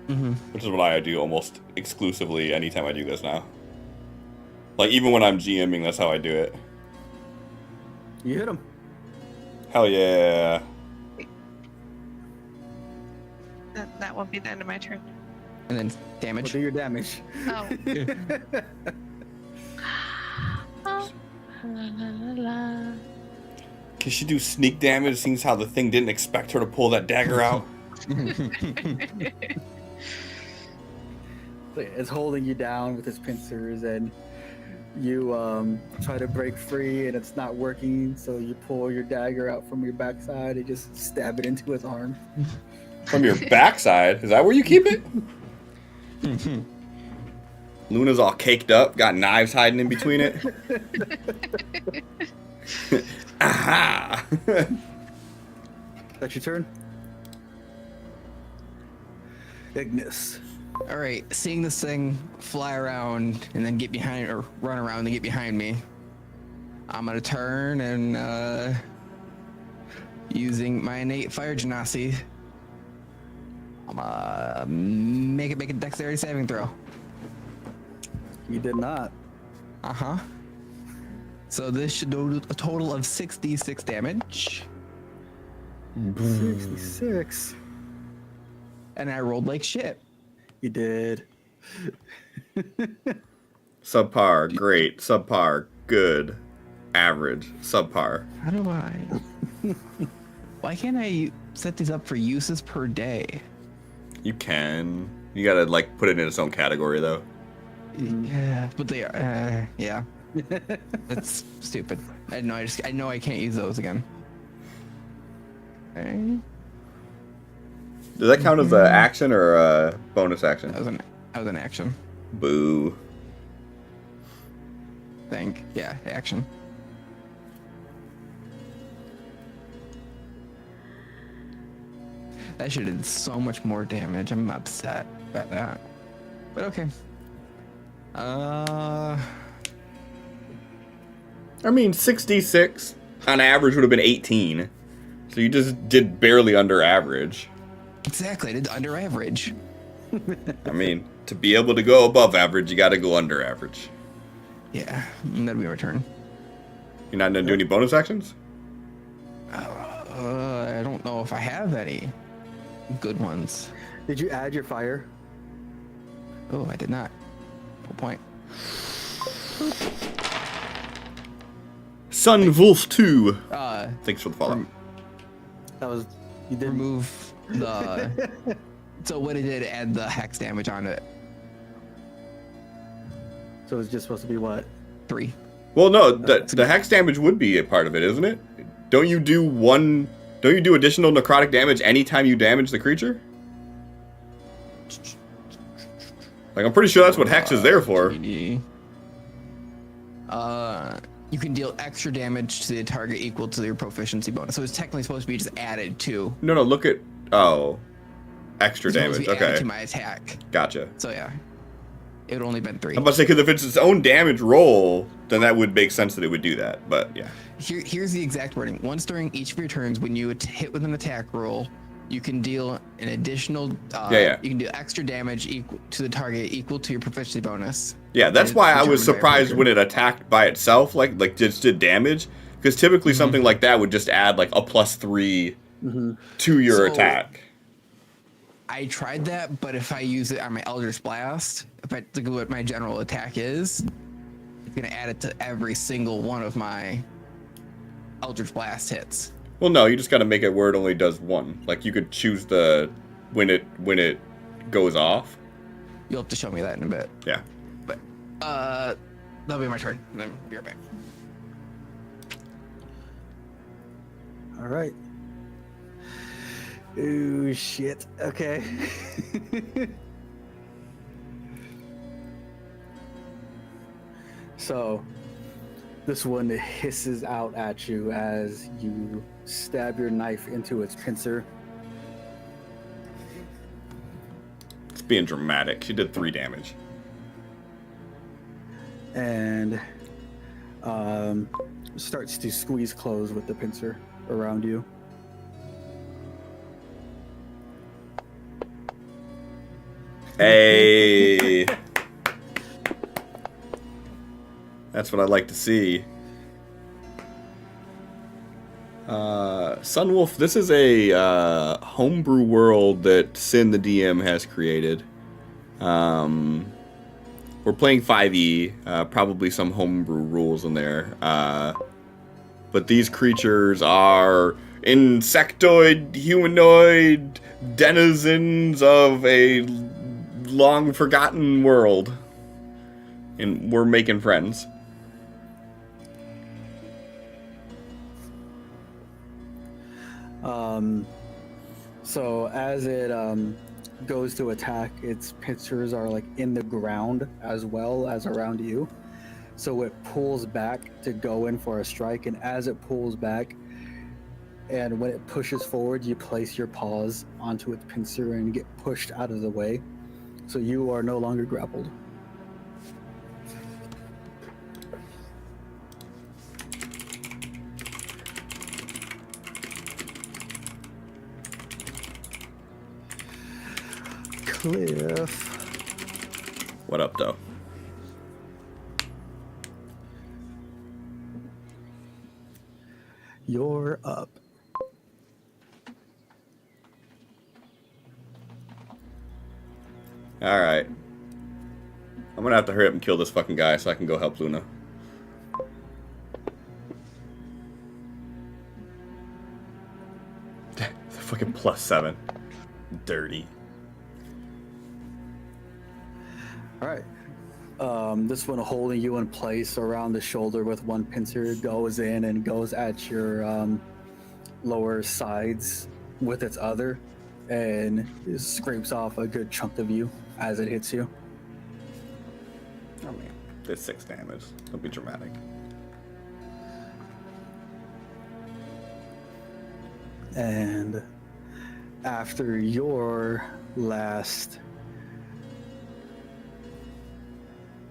Mm-hmm. which is what I do almost exclusively anytime I do this now. Like, even when I'm GMing, that's how I do it. You hit him. Hell yeah. that won't be the end of my turn. and then Well, damage. do your damage. Oh. Oh. La, la, la, la. Can she do sneak damage? Seems how the thing didn't expect her to pull that dagger out. It's holding you down with its pincers, and you try to break free, and it's not working. So you pull your dagger out from your backside and just stab it into his arm. From your backside? Is that where you keep it? Luna's all caked up, got knives hiding in between it. Aha! That's your turn. Ignis. All right, seeing this thing fly around and then get behind, or run around and get behind me, I'm gonna turn and using my innate fire genasi, I'm gonna make a dexterity saving throw. You did not. Uh-huh. So this should do a total of 66 damage. 66. And I rolled like shit. You did. Subpar, great. Subpar, good. Average, subpar. How do I... Why can't I set these up for uses per day? You can. You gotta, like, put it in its own category, though. Yeah, but they are... yeah. That's stupid. I know I can't use those again. Okay. Does that count as an action or a bonus action? That was an action. Boo. Yeah, action. That should have did so much more damage. I'm upset about that. But okay. I mean, 66 on average would have been 18. So you just did barely under average. Exactly, I did under average. I mean, to be able to go above average, you gotta go under average. Yeah, that'd be my turn. You're not gonna do any bonus actions? I don't know if I have any good ones. Did you add your fire? Oh, I did not. Full point. Sun Wolf 2. Uh, Thanks for the follow. That was you did remove the. So what it did, add the hex damage on it. So it's just supposed to be what? 3. Well, no, the hex damage would be a part of it, isn't it? Don't you do additional necrotic damage anytime you damage the creature? Like, I'm pretty sure that's what hex is there for. You can deal extra damage to the target equal to your proficiency bonus. So it's technically supposed to be just added to. No, look at... Oh. Extra It's supposed to damage, be added okay. to my attack. Gotcha. So yeah, it would only been 3. I'm about to say, because if it's its own damage roll, then that would make sense that it would do that, but yeah. Here's the exact wording. Once during each of your turns, when you hit with an attack roll, you can deal an additional. You can do extra damage equal to the target equal to your proficiency bonus. Yeah, that's It's why I was determined by a surprised creature. when it attacked by itself, like just did damage, because typically something like that would just add like a +3 to your So- attack. I tried that, but if I use it on my Eldritch Blast, if I look at what my general attack is, it's gonna add it to every single one of my Eldritch Blast hits. Well, no, you just got to make it where it only does one. Like you could choose the when it goes off. You'll have to show me that in a bit. Yeah. But that'll be my turn. And then be right back. All right. Ooh, shit. Okay. So, this one hisses out at you as you stab your knife into its pincer. It's being dramatic. She did 3 damage. And starts to squeeze close with the pincer around you. Hey. That's what I like to see. Sunwolf, this is a homebrew world that Sin the DM has created. We're playing 5e, probably some homebrew rules in there. But these creatures are insectoid, humanoid denizens of a long forgotten world. And we're making friends. So as it goes to attack, its pincers are like in the ground as well as around you. So it pulls back to go in for a strike, and as it pulls back, and when it pushes forward, you place your paws onto its pincer and get pushed out of the way. So you are no longer grappled. Cliff. What up, though? You're up. Alright. I'm gonna have to hurry up and kill this fucking guy so I can go help Luna. The fucking +7. Dirty. All right. This one holding you in place around the shoulder with one pincer goes in and goes at your lower sides with its other and scrapes off a good chunk of you as it hits you. Oh man, did 6 damage. Don't be dramatic. And after your last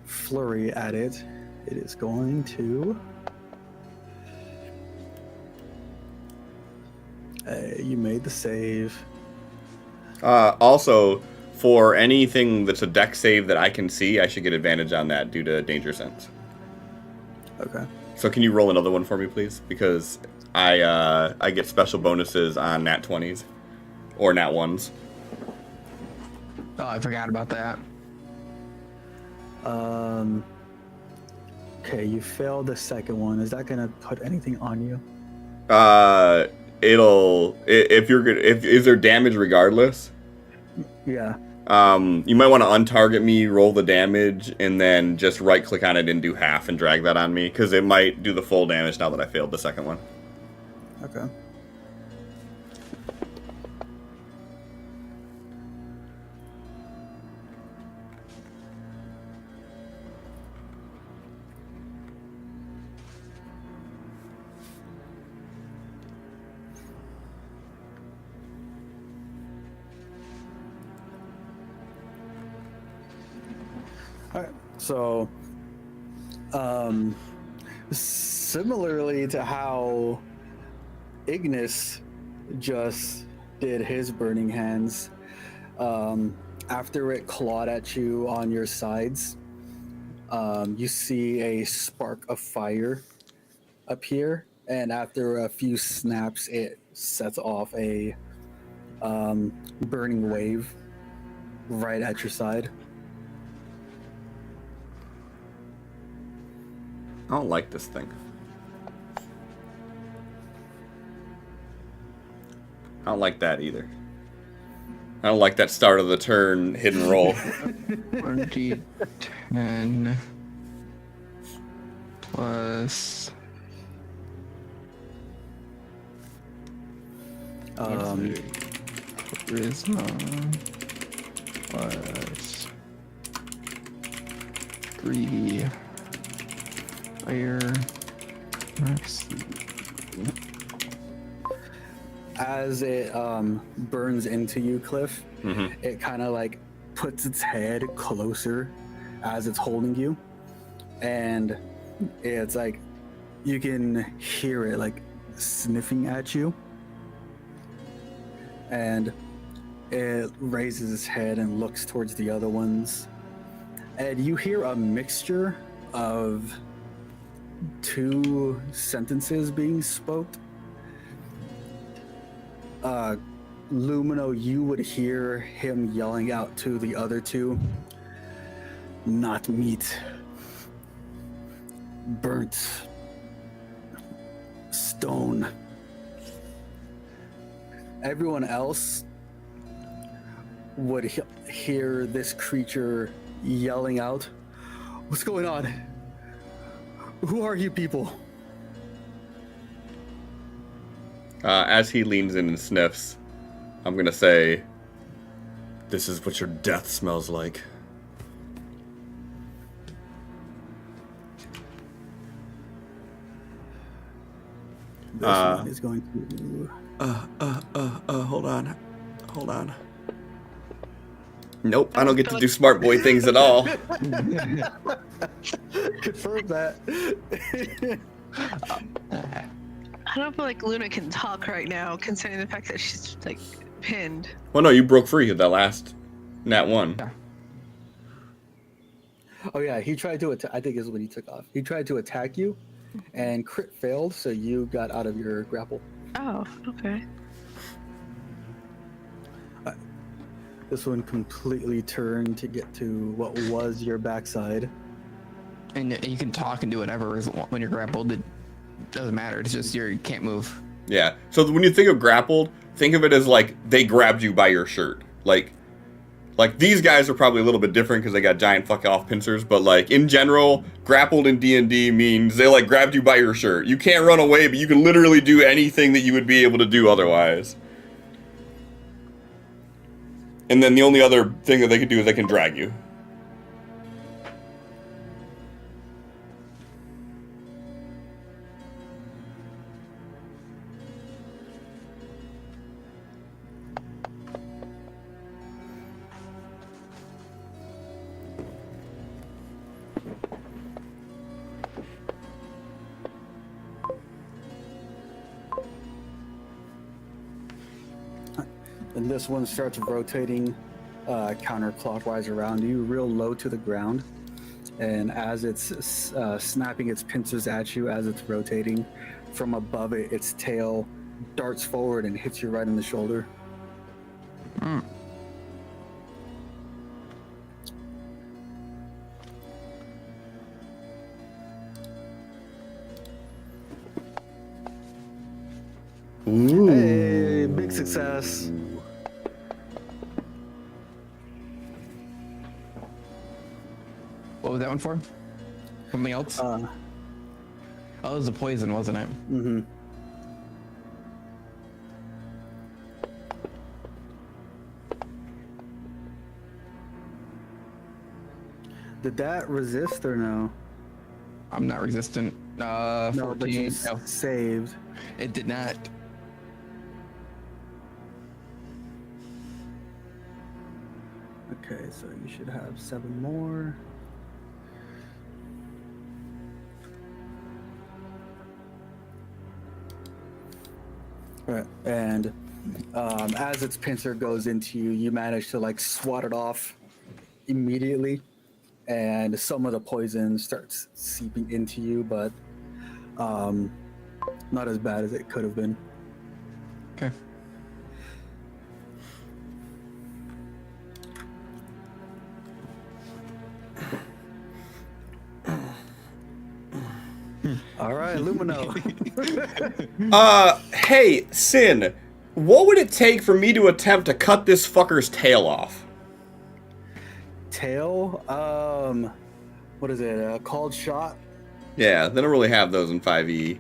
flurry at it, it is going to... you made the save. Also, for anything that's a deck save that I can see, I should get advantage on that due to danger sense. Okay. So can you roll another one for me, please? Because I get special bonuses on nat 20s or nat 1s. Oh, I forgot about that. Okay, you failed the second one. Is that gonna put anything on you? It'll if you're good. If is there damage regardless? Yeah. You might want to untarget me, roll the damage, and then just right click on it and do half and drag that on me because it might do the full damage now that I failed the second one. Okay. All right. So, similarly to how Ignis just did his burning hands, after it clawed at you on your sides, you see a spark of fire appear, and after a few snaps, it sets off a burning wave right at your side. I don't like this thing. I don't like that either. I don't like that start of the turn hidden roll. 1d10 plus charisma plus 3 fire. As it burns into you, Cliff, it kind of like puts its head closer as it's holding you, and it's like you can hear it like sniffing at you, and it raises its head and looks towards the other ones, and you hear a mixture of 2 sentences being spoke. Lumino, you would hear him yelling out to the other two, "Not meat. Burnt. Stone." Everyone else would hear this creature yelling out, "What's going on? Who are you people?" As he leans in and sniffs, I'm gonna say, "This is what your death smells like." This one is going to... Hold on. Nope, I don't get to do smart boy things at all. Confirm that. I don't feel like Luna can talk right now, considering the fact that she's like pinned. Well, no, you broke free of that last nat one. Yeah. Oh yeah, he tried to attack. I think is when he took off. He tried to attack you, and crit failed, so you got out of your grapple. Oh, okay. This one completely turned to get to what was your backside. And you can talk and do whatever when you're grappled. It doesn't matter. It's just you can't move. Yeah. So when you think of grappled, think of it as like they grabbed you by your shirt. Like these guys are probably a little bit different because they got giant fuck off pincers. But like in general, grappled in D&D means they like grabbed you by your shirt. You can't run away, but you can literally do anything that you would be able to do otherwise. And then the only other thing that they can do is they can drag you. And this one starts rotating counterclockwise around you, real low to the ground. And as it's snapping its pincers at you as it's rotating, from above it, its tail darts forward and hits you right in the shoulder. Mm. Ooh. Hey, big success. What was that one for? Something else? Oh, it was a poison, wasn't it? Mm-hmm. Did that resist or no? I'm not resistant. 14. No, but you No, saved. it did not. Okay, so you should have 7 more. Right, and as its pincer goes into you, you manage to like swat it off immediately, and some of the poison starts seeping into you, but not as bad as it could have been. Okay. All right, Lumino. Hey, Sin, what would it take for me to attempt to cut this fucker's tail off? Tail, what is it? A called shot? Yeah, they don't really have those in 5e.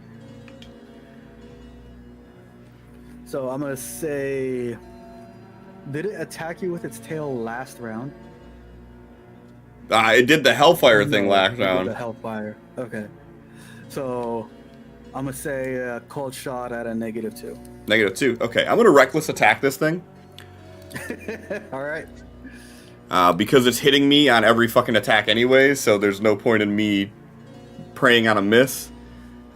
So I'm gonna say, did it attack you with its tail last round? It did the Hellfire thing No, last it did round. The Hellfire. Okay. So I'm gonna say a cold shot at a -2. -2. Okay, I'm gonna reckless attack this thing. All right. Because it's hitting me on every fucking attack anyway, so there's no point in me praying on a miss.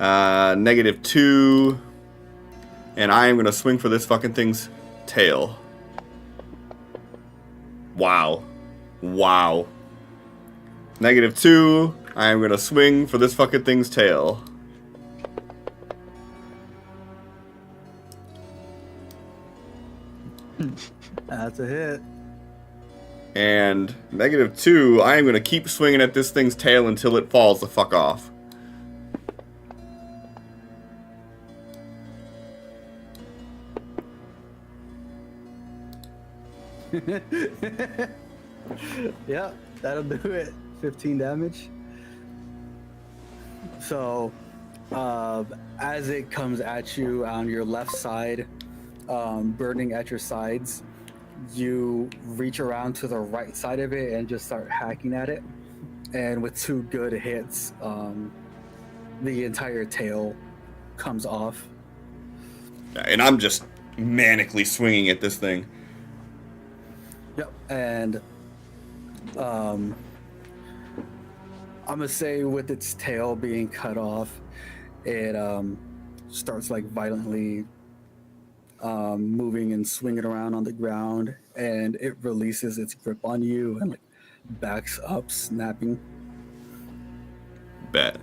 -2. And I am gonna swing for this fucking thing's tail. Wow. Wow. -2. I am gonna swing for this fucking thing's tail. That's a hit. And -2, I am going to keep swinging at this thing's tail until it falls the fuck off. Yeah, that'll do it. 15 damage. So, as it comes at you on your left side, burning at your sides, you reach around to the right side of it and just start hacking at it. And with 2 good hits, the entire tail comes off. And I'm just manically swinging at this thing. Yep, and I'm gonna say with its tail being cut off, it starts like violently moving and swinging around on the ground, and it releases its grip on you and like backs up, snapping. Bet.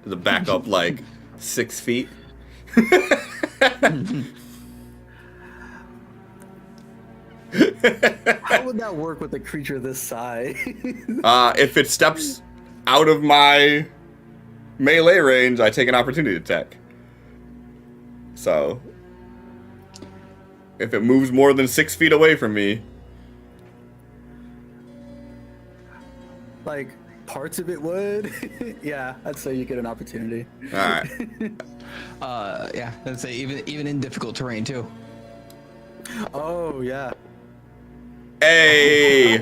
Does it back up like 6 feet? How would that work with a creature this size? If it steps out of my melee range, I take an opportunity attack. So, if it moves more than 6 feet away from me, Like parts of it would. Yeah, I'd say you get an opportunity. all right. Yeah, I'd say even in difficult terrain too. Oh yeah. Hey.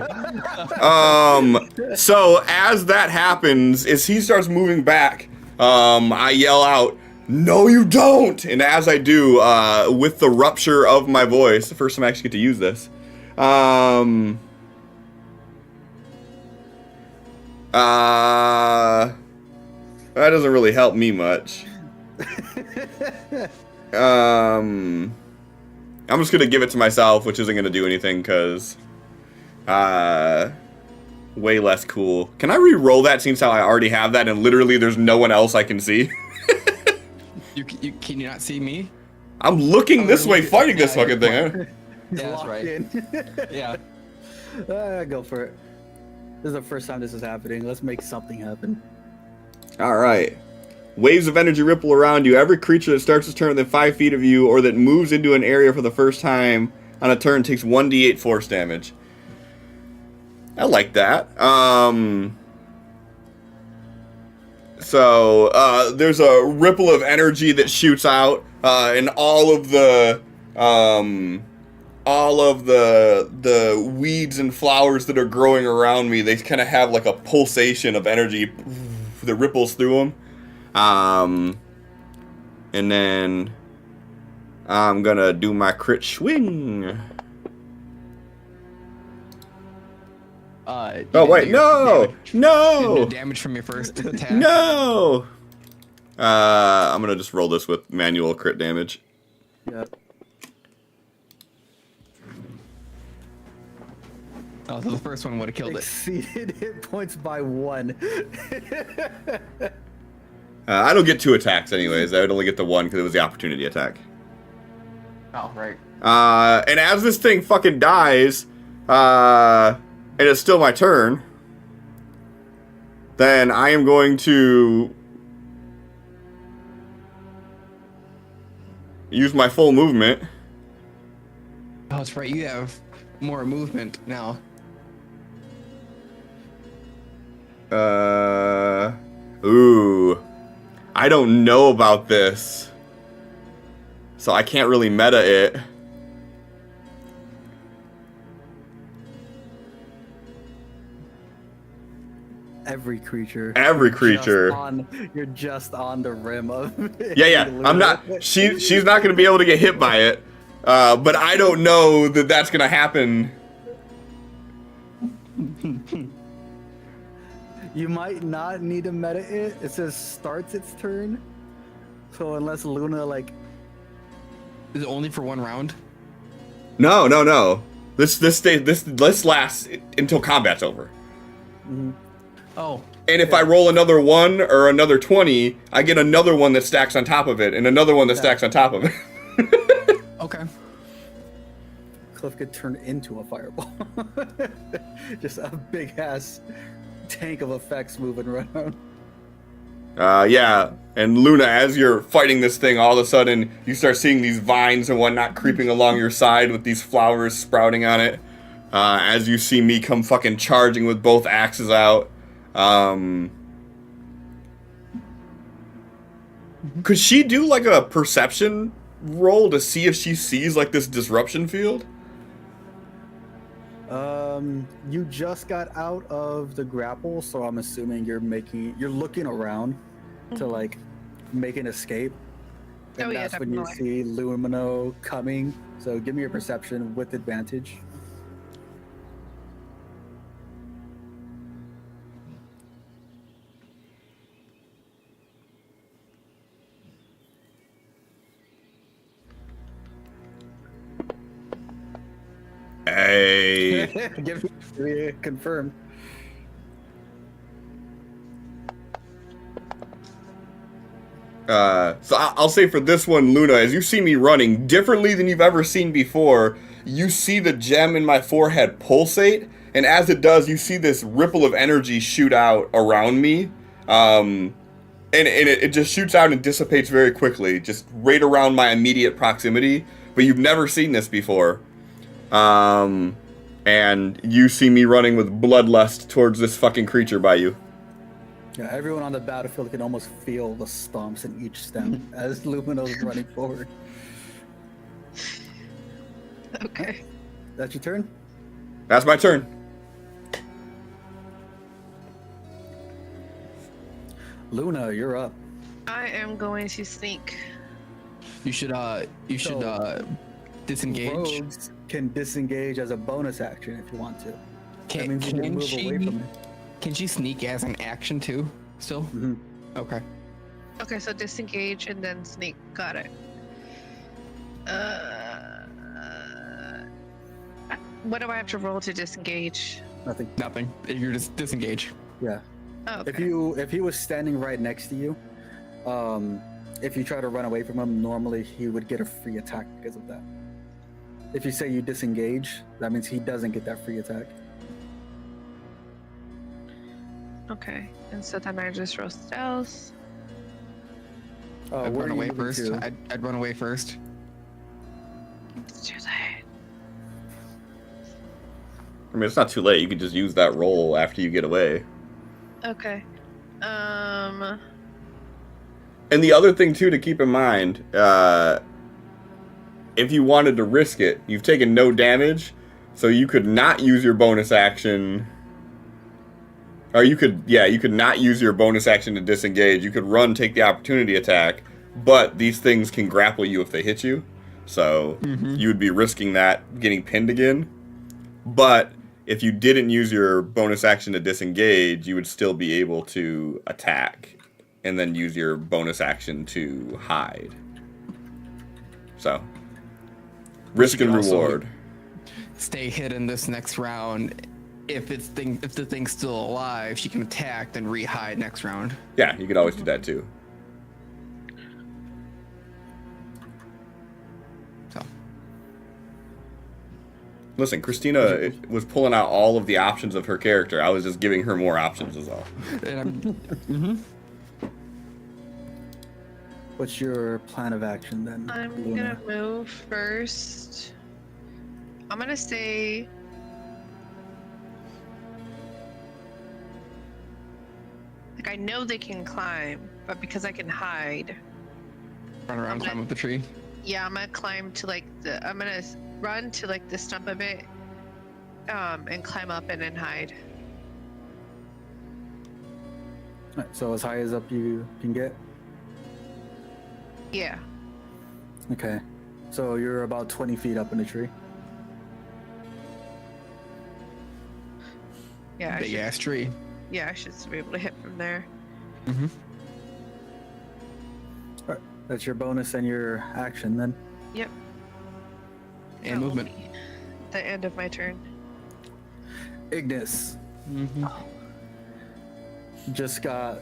So as that happens, as he starts moving back, I yell out, "No, you don't!" And as I do, with the rupture of my voice, the first time I actually get to use this, that doesn't really help me much. I'm just gonna give it to myself, which isn't gonna do anything, cause way less cool. Can I re-roll that since how I already have that and literally there's no one else I can see? Can you not see me? I'm looking this way fighting this fucking thing. Yeah, that's Locked right. in. Yeah. Go for it. This is the first time this is happening. Let's make something happen. Alright. Waves of energy ripple around you. Every creature that starts its turn within 5 feet of you or that moves into an area for the first time on a turn takes 1d8 force damage. I like that. So, there's a ripple of energy that shoots out, and all of the weeds and flowers that are growing around me, they kind of have like a pulsation of energy that ripples through them. And then I'm gonna do my crit swing. Oh wait, no! No! Damage from your first attack. No! I'm gonna just roll this with manual crit damage. Yep. Oh, so the first one would have killed it. Exceeded hit points by 1. I don't get 2 attacks anyways. I would only get the 1 because it was the opportunity attack. Oh, right. And as this thing fucking dies, and it's still my turn, then I am going to use my full movement. Oh, that's right. You have more movement now. Ooh. I don't know about this. So I can't really meta it. Every creature. Every creature. You're just on the rim of it. Yeah. I'm not. She's not gonna be able to get hit by it. But I don't know that that's gonna happen. You might not need to meta it. It says starts its turn. So unless Luna like Is it only for 1 round? No. This lasts until combat's over. Oh. And if I roll another 1 or another 20, I get another one that stacks on top of it, and another one that stacks on top of it. Okay. cliff could turn into a fireball. Just a big ass tank of effects moving around. Yeah, and Luna, as you're fighting this thing, all of a sudden you start seeing these vines and whatnot creeping along your side with these flowers sprouting on it. As you see me come fucking charging with both axes out. Could she do like a perception roll to see if she sees like this disruption field? You just got out of the grapple, so I'm assuming you're looking around to like make an escape. And Oh, yeah, that's when you definitely. see Lumino coming. So give me your perception with advantage. Hey. Give me confirmed. So I'll say for this one, Luna, as you see me running differently than you've ever seen before, you see the gem in my forehead pulsate, and as it does, you see this ripple of energy shoot out around me, and it just shoots out and dissipates very quickly, just right around my immediate proximity. But you've never seen this before, and you see me running with bloodlust towards this fucking creature by you. Yeah, everyone on the battlefield can almost feel the stomps in each step as Lumino's running forward. Okay. That's your turn? That's my turn. Luna, you're up. I am going to sneak. You should disengage. Rogues can disengage as a bonus action if you want to. That means you Can can move she? away from it. Can she sneak as an action too? Still? Mhm. Okay. Okay, so disengage and then sneak. Got it. What do I have to roll to disengage? Nothing. Nothing. You're just disengage. Yeah. Oh, okay. If he was standing right next to you, if you try to run away from him, normally he would get a free attack because of that. If you say you disengage, that means he doesn't get that free attack. Okay, and so then I just roll stealth. Oh, I'd where run are you away moving first. to? I'd run away first. It's too late. I mean, it's not too late. You could just use that roll after you get away. Okay. And the other thing, too, to keep in mind, if you wanted to risk it, you've taken no damage, so you could not use your bonus action. Or you could not use your bonus action to disengage. You could run, take the opportunity attack, but these things can grapple you if they hit you. So you would be risking that getting pinned again. But if you didn't use your bonus action to disengage, you would still be able to attack and then use your bonus action to hide. So, risk and reward. Stay hidden this next round. If the thing's still alive, she can attack, then re-hide next round. Yeah, you could always do that too. So. Listen, Christina was pulling out all of the options of her character. I was just giving her more options is all. And What's your plan of action then, I'm Luna? gonna move first. I'm gonna say. Like, I know they can climb, but because I can hide, run around, climb up the tree. yeah, I'm gonna climb to I'm gonna run to like the stump of it, and climb up and then hide. Alright, so as high as up you can get? Yeah. Okay. So you're about 20 feet up in the tree. Yeah. Big ass tree. Yeah, I should be able to hit from there. Alright, that's your bonus and your action then. Yep. And That will movement. be the end of my turn. Ignis just got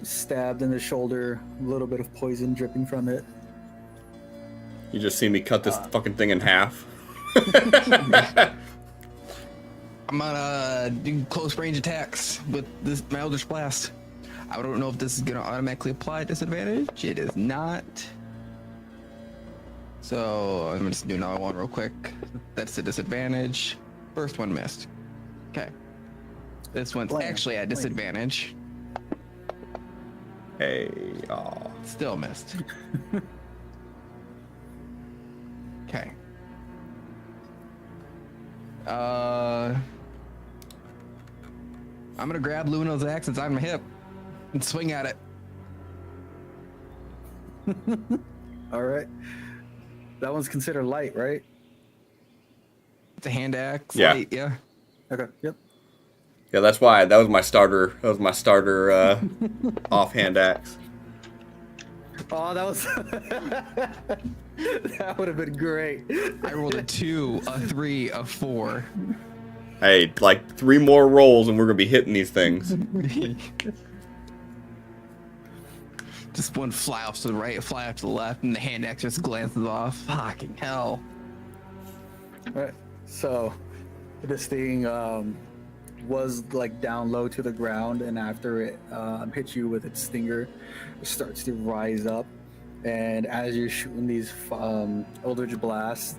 stabbed in the shoulder, a little bit of poison dripping from it. You just see me cut this fucking thing in half. I'm gonna do close range attacks with this my Eldritch Blast. I don't know if this is gonna automatically apply disadvantage. It is not. So I'm just do another one real quick. That's a disadvantage. First one missed. Okay. This one's actually at disadvantage. Hey, aw. Still missed. Okay. I'm gonna grab Luna's axe inside my hip and swing at it. All right. That one's considered light, right? It's a hand axe. Yeah. Light, yeah. Okay. Yep. Yeah, that's why. That was my starter. That was my starter offhand axe. Oh, that was that would have been great. I rolled a 2, a 3, a 4. Hey, like 3 more rolls and we're gonna be hitting these things. Just one fly off to the right, fly off to the left, and the hand axe just glances off. Fucking hell. All right. So this thing was like down low to the ground, and after it hits you with its stinger, it starts to rise up. And as you're shooting these Eldritch blasts,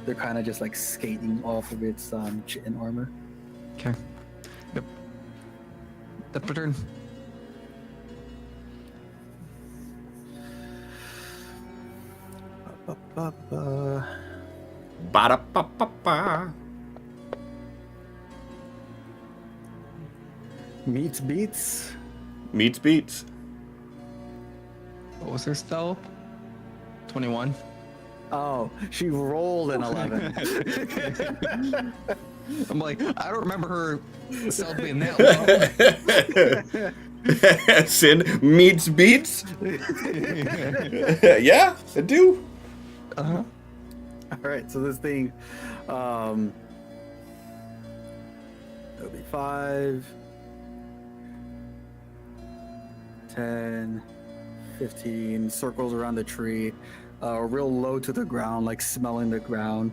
they're kind of just like skating off of its chitin armor. Okay. Yep. That's my turn. Ba-da-ba-ba-ba. Meets beats. Meets beats. What was her stealth? 21. Oh, she rolled an 11. I'm like, I don't remember her stealth being that low. Sin meets beats. Yeah, I do. Uh-huh. All right, so this thing, it'll be 5, 10, 15, circles around the tree, real low to the ground, like smelling the ground.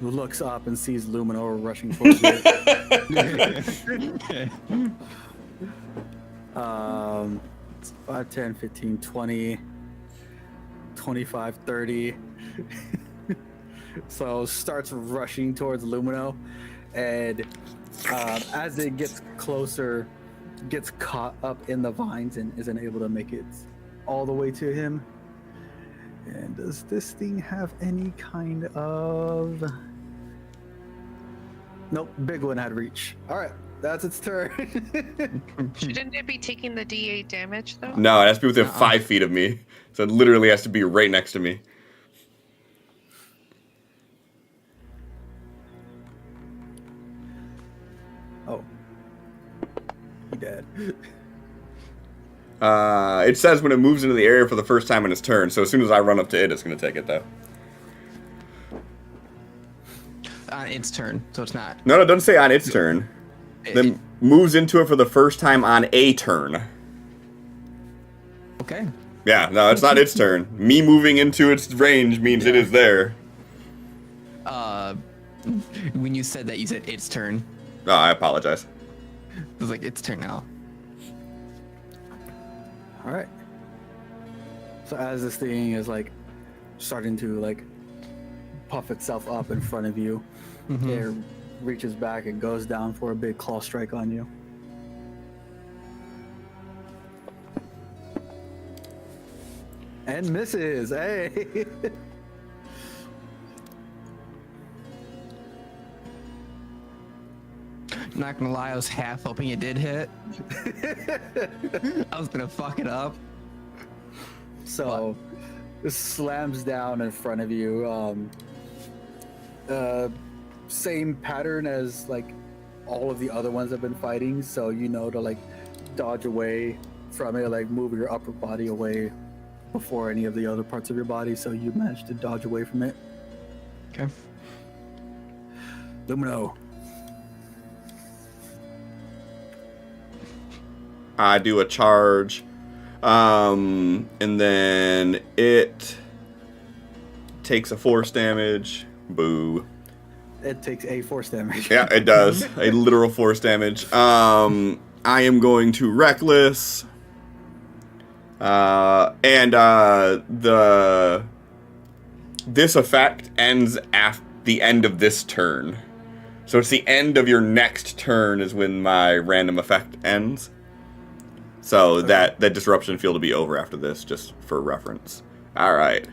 Looks up and sees Luminor rushing towards it. 5, 10, 15, 20, 25, 30. So starts rushing towards Lumino, and as it gets closer, gets caught up in the vines and isn't able to make it all the way to him. And does this thing have any kind of... Nope, big one had reach. All right, that's its turn. Shouldn't it be taking the D8 damage though? No, it has to be within 5 feet of me. So it literally has to be right next to me. Oh, he dead. It says when it moves into the area for the first time in its turn. So as soon as I run up to it, it's going to take it, though. Its turn, so it's not. No, it doesn't say on its turn. Then moves into it for the first time on a turn. Okay. Yeah, no, it's not its turn. Me moving into its range means it is there. When you said that, you said its turn. Oh, I apologize. It was like, its turn now. All right. So as this thing is like starting to like puff itself up in front of you, it reaches back and goes down for a big claw strike on you. And misses. Hey. Not gonna lie, I was half hoping it did hit. I was gonna fuck it up. So it slams down in front of you. Same pattern as like all of the other ones I've been fighting. So you know to like dodge away from it, like move your upper body away before any of the other parts of your body. So you managed to dodge away from it. Okay. Lumino. I do a charge And then it takes a force damage. Boo. It takes a force damage. Yeah, it does. A literal force damage. I am going to reckless. This effect ends at the end of this turn. So it's the end of your next turn is when my random effect ends. So that disruption field will be over after this, just for reference. Alright.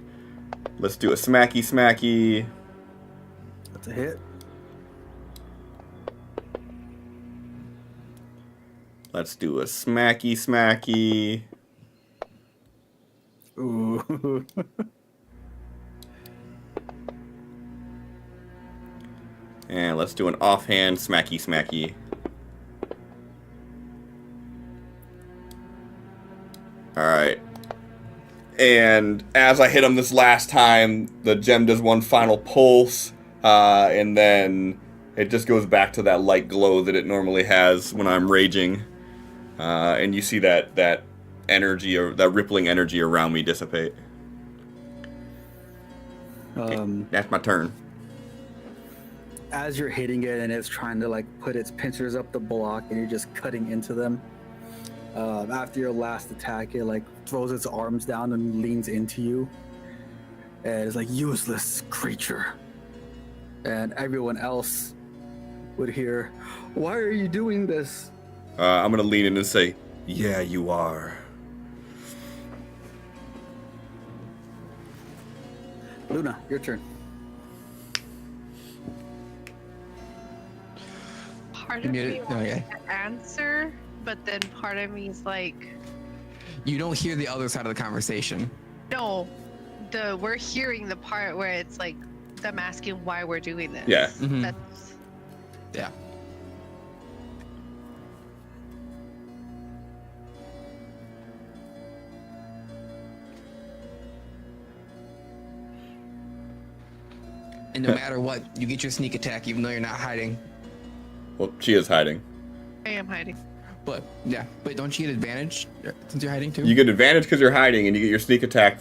Let's do a smacky smacky. That's a hit. Let's do a smacky smacky. Ooh. And let's do an offhand smacky smacky. Alright. And as I hit him this last time, the gem does one final pulse, and then it just goes back to that light glow that it normally has when I'm raging. And you see that energy, or that rippling energy around me dissipate. That's my turn. As you're hitting it and it's trying to like put its pincers up the block and you're just cutting into them, after your last attack, it like throws its arms down and leans into you, and it's like, useless creature. And everyone else would hear, why are you doing this? I'm gonna lean in and say, yeah, you are. Luna, your turn. Part of You me muted? wants Okay. to answer, but then part of me is like, You don't hear the other side of the conversation. no, we're hearing the part where it's like them asking why we're doing this. Yeah. Mhm. That's Yeah. And no matter what, you get your sneak attack even though you're not hiding. Well, she is hiding. I am hiding. But yeah, but don't you get advantage since you're hiding too? You get advantage because you're hiding, and you get your sneak attack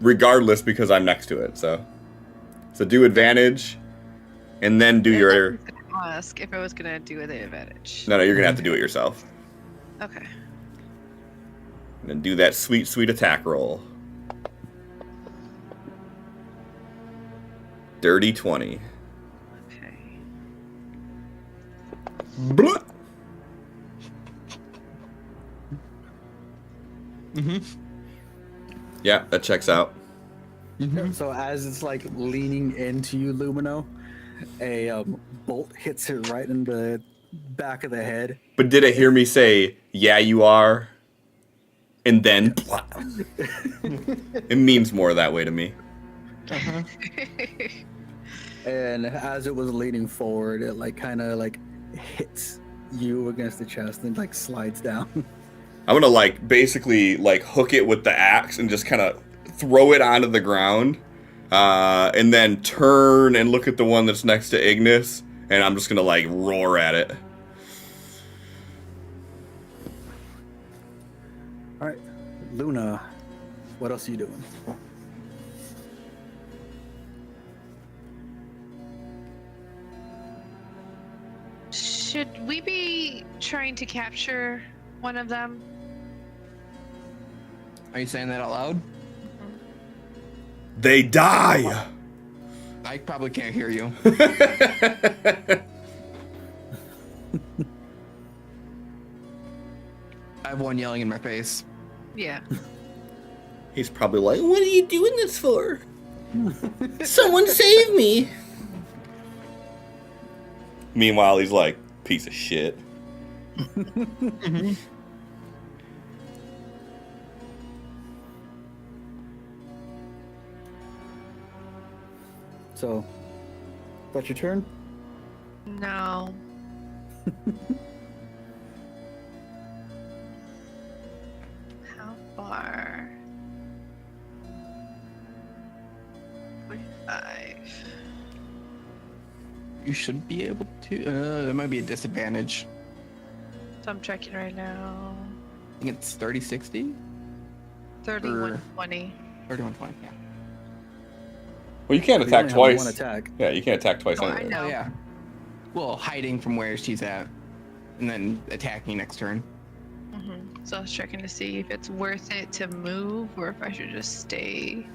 regardless because I'm next to it. So do advantage, and then do I your. was gonna ask if I was gonna do the advantage. No, you're gonna have to do it yourself, Okay. and then do that sweet attack roll. Dirty 20. Okay. Blah. Yeah, that checks out. So as it's like leaning into you, Lumino, a bolt hits it right in the back of the head. But did it hear me say, yeah, you are? And then, blah. It means more that way to me. And as it was leaning forward, it like kind of like hits you against the chest and like slides down. I'm gonna like basically like hook it with the axe and just kind of throw it onto the ground, and then turn and look at the one that's next to Ignis, and I'm just gonna like roar at it. All right, Luna, what else are you doing? Should we be trying to capture one of them? Are you saying that out loud? They die. I probably can't hear you. I have one yelling in my face. Yeah. He's probably like, "What are you doing this for? Someone save me!" Meanwhile, he's like, "Piece of shit." So, that's your turn? No. How far? 45. You should be able to. There might be a disadvantage. So I'm checking right now. I think it's 30, 60. 3120. 3120. Yeah. Well, you can't You attack only have twice. one attack. Yeah, you can't attack twice. Oh, I anyway. know. Oh yeah. Well, hiding from where she's at, and then attacking next turn. So I was checking to see if it's worth it to move or if I should just stay.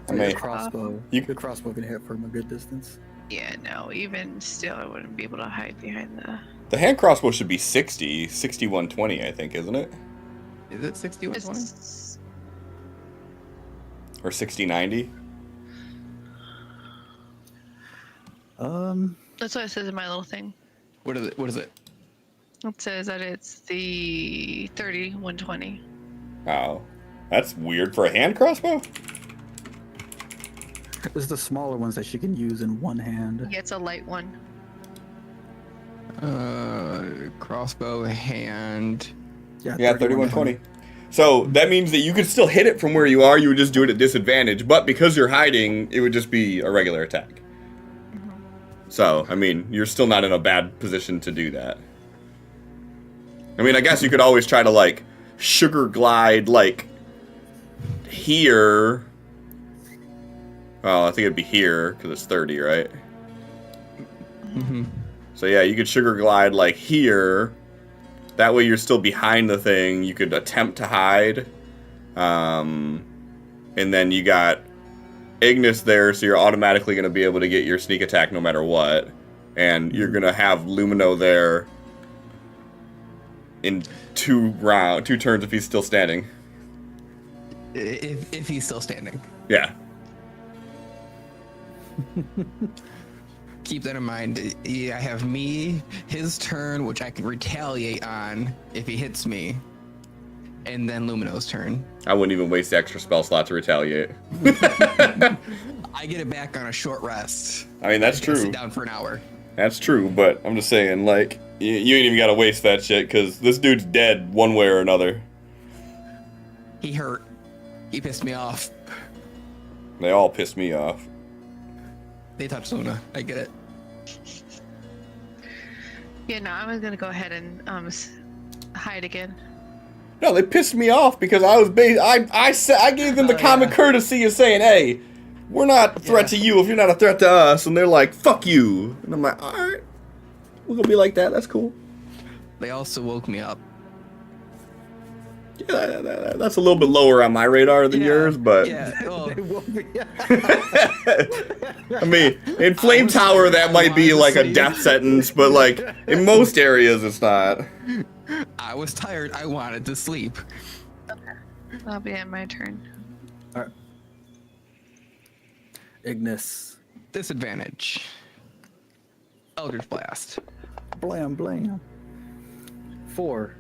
I Your mean, crossbow. Your crossbow can hit from a good distance. Yeah, no, even still, I wouldn't be able to hide behind the. the hand crossbow should be 6120, I think, isn't it? Is it 6120? It's- Or 6090? That's what it says in my little thing. What is it? What is it? It says that it's the 3120. Oh, that's weird for a hand crossbow. It's the smaller ones that she can use in one hand. Yeah, it's a light one. Crossbow hand. Yeah, 3120. So that means that you could still hit it from where you are. You would just do it at disadvantage, but because you're hiding, it would just be a regular attack. So, I mean, you're still not in a bad position to do that. I mean, I guess you could always try to, like, sugar glide, like, here. Well, I think it'd be here, because it's 30, right? Mm-hmm. So, yeah, you could sugar glide, like, here. That way you're still behind the thing. You could attempt to hide. And then you got Ignis there, so you're automatically going to be able to get your sneak attack no matter what. And you're going to have Lumino there in two turns if he's still standing. If he's still standing. Yeah. Keep that in mind. I have me, his turn, which I can retaliate on if he hits me, and then Lumino's turn. I wouldn't even waste the extra spell slot to retaliate. I get it back on a short rest. I mean, that's I can true. Sit down for an hour. That's true, but I'm just saying, like, you ain't even got to waste that shit, because this dude's dead one way or another. He hurt. He pissed me off. They all pissed me off. They touched Luna. I get it. Yeah, no, I was gonna go ahead and hide again. No, they pissed me off because I was I gave them the common courtesy of saying, "Hey, we're not a threat to you if you're not a threat to us," and they're like, "Fuck you," and I'm like, "All right, we're gonna be like that. That's cool." They also woke me up. Yeah, that's a little bit lower on my radar than yours, but Yeah. Oh, They will be. I mean, in Flame Tower that might be like a death sentence, but like in most areas it's not. I was tired. I wanted to sleep. That'll be at my turn. All right. Ignis. Disadvantage. Eldritch Blast. Blam, blam. 4.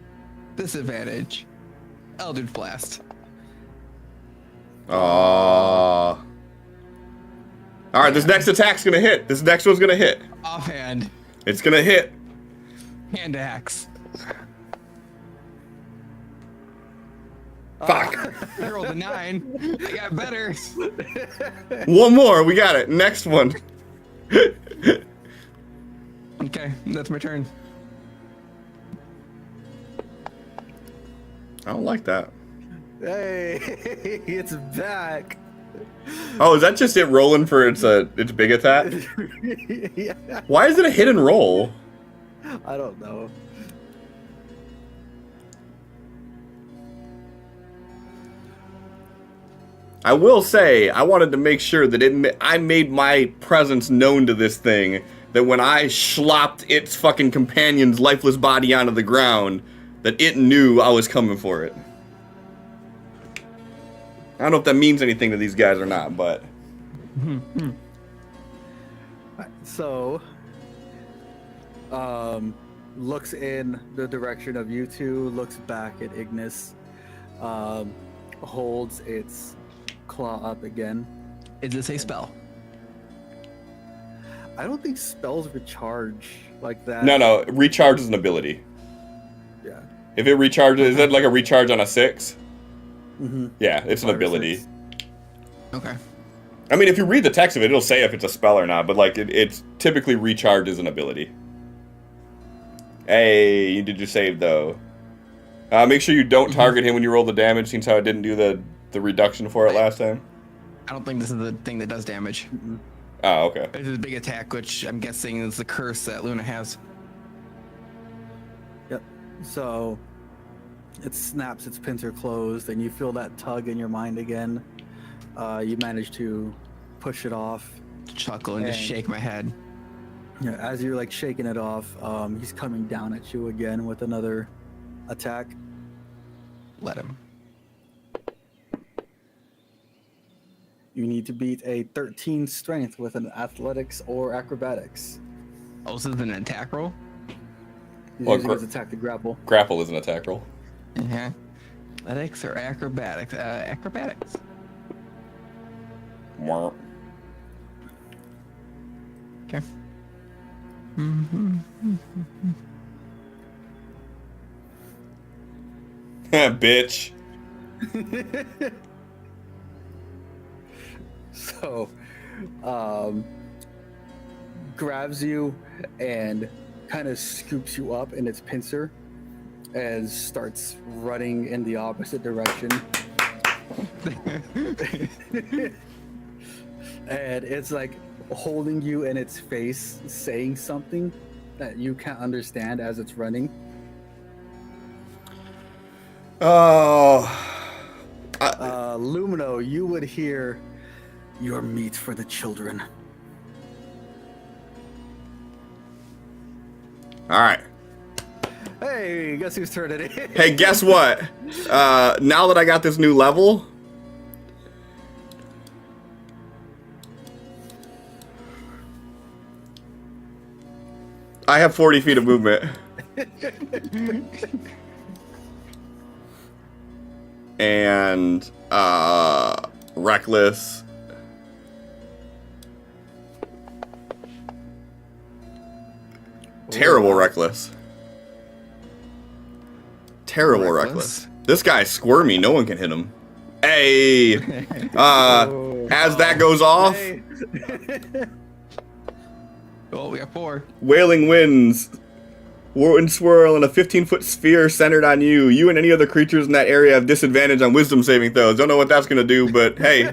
Disadvantage. Eldritch Blast. Aww. Alright, this next attack's gonna hit. This next one's gonna hit. Offhand. It's gonna hit. Hand axe. Fuck. I rolled a 9. I got better. One more, we got it. Next one. Okay, that's my turn. I don't like that. Hey, it's back. Oh, is that just it rolling for its big attack? Yeah, Why is it a hit and roll? I don't know. I will say, I wanted to make sure that I made my presence known to this thing, that when I slopped its fucking companion's lifeless body onto the ground, that it knew I was coming for it. I don't know if that means anything to these guys or not, but... So, looks in the direction of you two, looks back at Ignis, holds its claw up again. Is this a spell? I don't think spells recharge like that. No, recharge is an ability. Yeah. If it recharges, is that like a recharge on a 6? Mm-hmm. Yeah, it's an 5 or ability. 6. Okay. I mean, if you read the text of it, it'll say if it's a spell or not, but like it's typically recharge is an ability. Hey, you did your save though. Make sure you don't target him when you roll the damage, since how it didn't do the the reduction for it last time? I don't think this is the thing that does damage. Oh, okay. This is a big attack, which I'm guessing is the curse that Luna has. Yep. So it snaps its pincer closed, and you feel that tug in your mind again. You manage to push it off. Chuckle and just shake my head. Yeah, as you're like shaking it off, he's coming down at you again with another attack. Let him. You need to beat a 13 strength with an athletics or acrobatics. Oh, this is an attack roll? He's Well, using his attack to grapple. Grapple is an attack roll. Yeah. Athletics or acrobatics? Acrobatics. Mwah. Okay. Bitch. So, grabs you and kind of scoops you up in its pincer and starts running in the opposite direction. And it's like holding you in its face, saying something that you can't understand as it's running. Oh. Lumino, you would hear, "Your meat for the children." All right. Hey, guess whose turn it is? Hey, guess what? Now that I got this new level, I have 40 feet of movement. And reckless. Terrible reckless. Terrible reckless. This guy's squirmy. No one can hit him. Hey. As that goes off, Hey. Oh, we got 4. wailing winds, wind swirl, and a 15-foot sphere centered on you. You and any other creatures in that area have disadvantage on wisdom saving throws. Don't know what that's gonna do, but hey,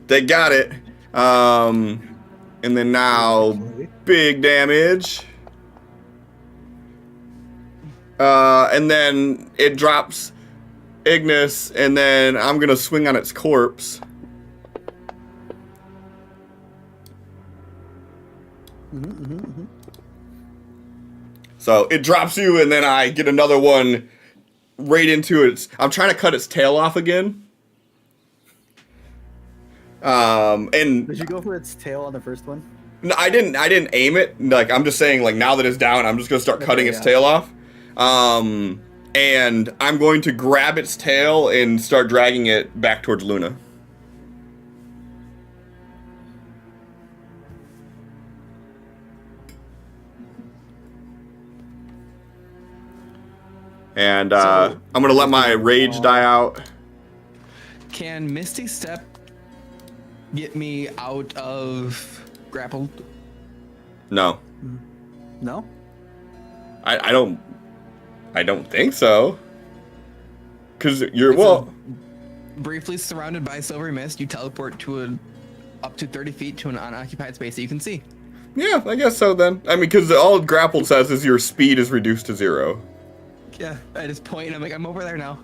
they got it. And then now, big damage. And then it drops Ignis, and then I'm gonna swing on its corpse. So it drops you, and then I get another one right into its. I'm trying to cut its tail off again. And Did you go for its tail on the first one? no, I didn't aim it. Like, I'm just saying, like, now that it's down, I'm just gonna start cutting its tail off. And I'm going to grab its tail and start dragging it back towards Luna. And I'm gonna let my rage die out. Can Misty Step get me out of grappled? No, No? I don't think so. Cause you're It's briefly surrounded by silvery mist, you teleport to up to 30 feet to an unoccupied space that you can see. yeah, I guess so then. I mean, cause all grappled says is your speed is reduced to 0. Yeah, I just point and I'm like, I'm over there now.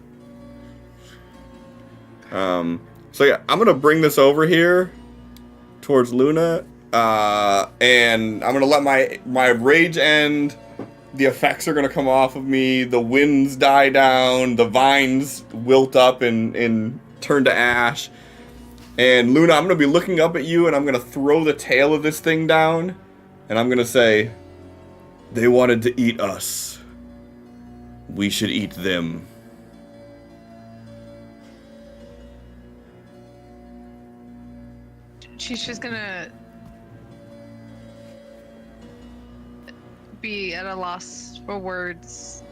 So yeah, I'm gonna bring this over here towards Luna, and I'm gonna let my rage end. The effects are gonna come off of me. The winds die down. The vines wilt up and turn to ash. And Luna, I'm gonna be looking up at you, and I'm gonna throw the tail of this thing down, and I'm gonna say, "They wanted to eat us. We should eat them." She's just gonna be at a loss for words,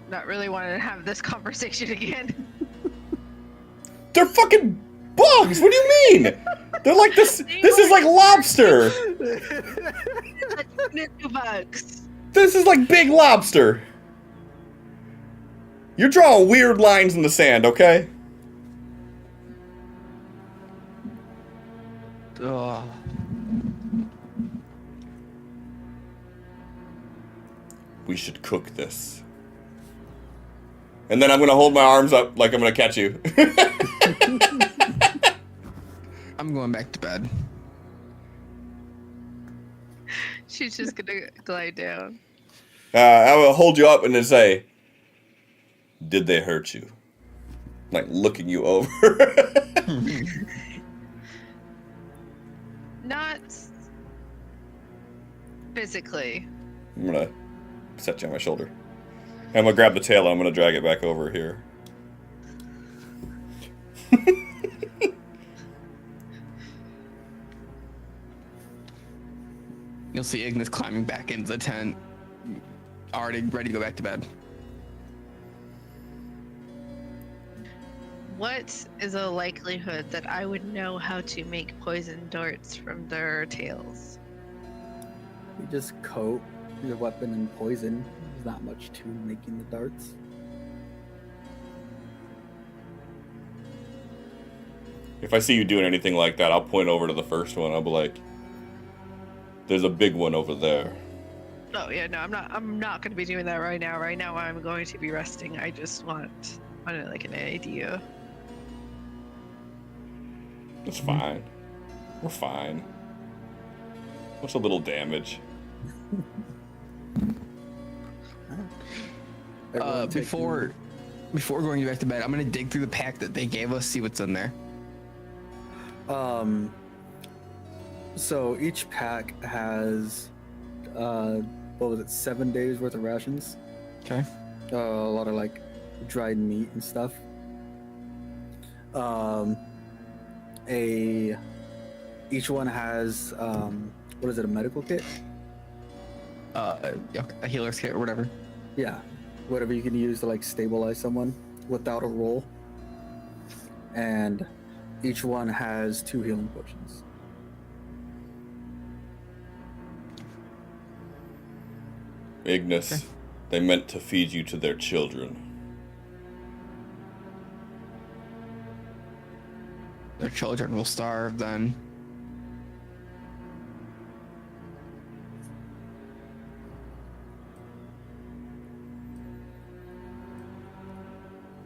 not really wanting to have this conversation again. They're fucking bugs. What do you mean? They're like this. This is like lobster. Ninja bugs. This is like big lobster. You're drawing weird lines in the sand, okay? Oh. We should cook this. And then I'm gonna hold my arms up like I'm gonna catch you. I'm going back to bed. She's just gonna glide down. I will hold you up and then say, "Did they hurt you?" Like looking you over. Not physically. I'm gonna set you on my shoulder. I'm gonna grab the tail and I'm gonna drag it back over here. You'll see Ignis climbing back into the tent, already ready to go back to bed. What is a likelihood that I would know how to make poison darts from their tails? You just coat your weapon in poison. There's not much to making the darts. If I see you doing anything like that, I'll point over to the first one. I'll be like, "There's a big one over there." Oh yeah, no, I'm not gonna be doing that right now. Right now I'm going to be resting. I just want like an idea. It's fine. We're fine. What's a little damage? Everyone take Before going back to bed, I'm gonna dig through the pack that they gave us, see what's in there. So each pack has, what was it, 7 days worth of rations. Okay. A lot of like dried meat and stuff. Each one has, what is it, a medical kit? A healer's kit or whatever. Yeah, whatever you can use to like stabilize someone without a roll. And each one has 2 healing potions. Ignis, Okay. they meant to feed you to their children. Their children will starve then.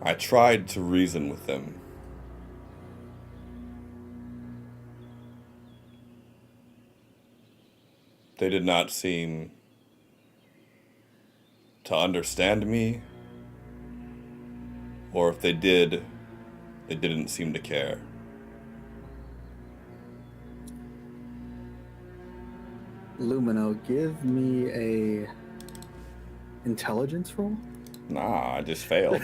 I tried to reason with them. They did not seem to understand me, or if they did, they didn't seem to care. Lumino, give me a intelligence roll. Nah, I just failed.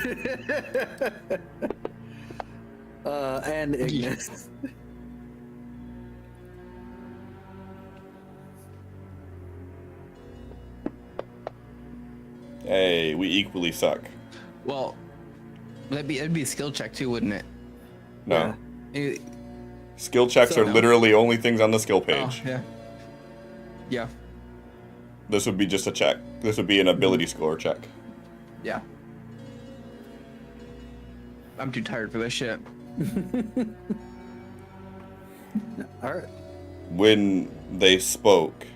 And Ignis. Hey, we equally suck. Well, that'd be a skill check too, wouldn't it? No. Eh, Skill checks So are no. literally only things on the skill Oh, page. yeah. Yeah. This would be just a check. This would be an ability score check. Yeah. I'm too tired for this shit. All right. When they spoke,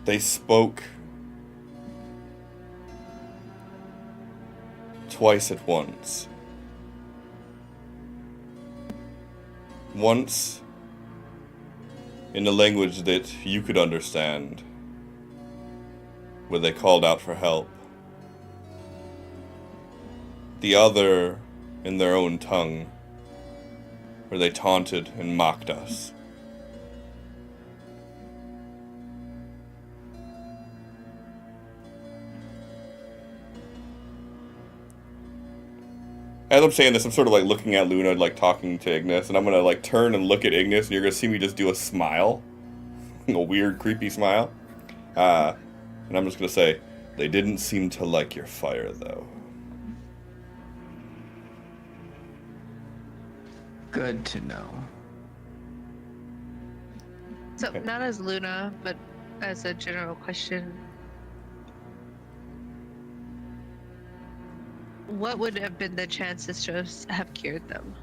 they spoke twice at once. Once in a language that you could understand, where they called out for help. The other in their own tongue, where they taunted and mocked us. As I'm saying this, I'm sort of like looking at Luna, like talking to Ignis, and I'm gonna like turn and look at Ignis, and you're gonna see me just do a smile, a weird, creepy smile, and I'm just gonna say, they didn't seem to like your fire, though. Good to know. So Okay. not as Luna, but as a general question. What would have been the chances to have cured them?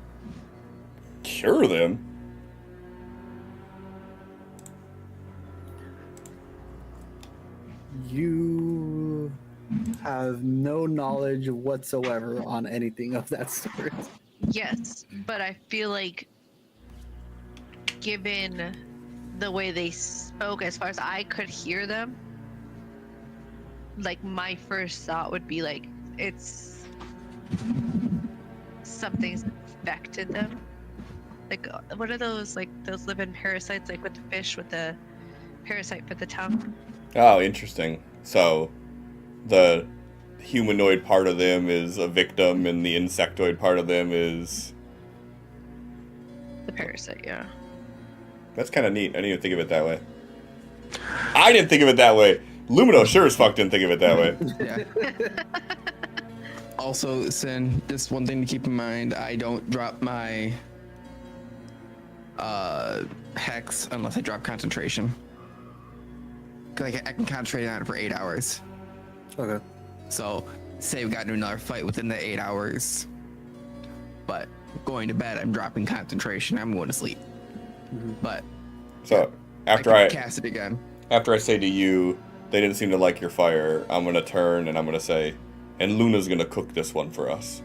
Cure them? You have no knowledge whatsoever on anything of that sort. Yes, but I feel like given the way they spoke, as far as I could hear them, like my first thought would be like it's something's affected them. Like what are those, like those living parasites, like with the fish with the parasite for the tongue? Oh, interesting. So, the humanoid part of them is a victim, and the insectoid part of them is... The parasite, yeah. That's kind of neat. I didn't even think of it that way. I didn't think of it that way. Lumino sure as fuck didn't think of it that way. Yeah. Also, Sin, just one thing to keep in mind, I don't drop my hex unless I drop concentration. Cause I can concentrate on it for 8 hours. Okay. So, say we got into another fight within the 8 hours, but going to bed, I'm dropping concentration. I'm going to sleep. Mm-hmm. But So, after I I can cast it again. after I say to you, they didn't seem to like your fire, I'm gonna turn and I'm gonna say, and Luna's gonna cook this one for us.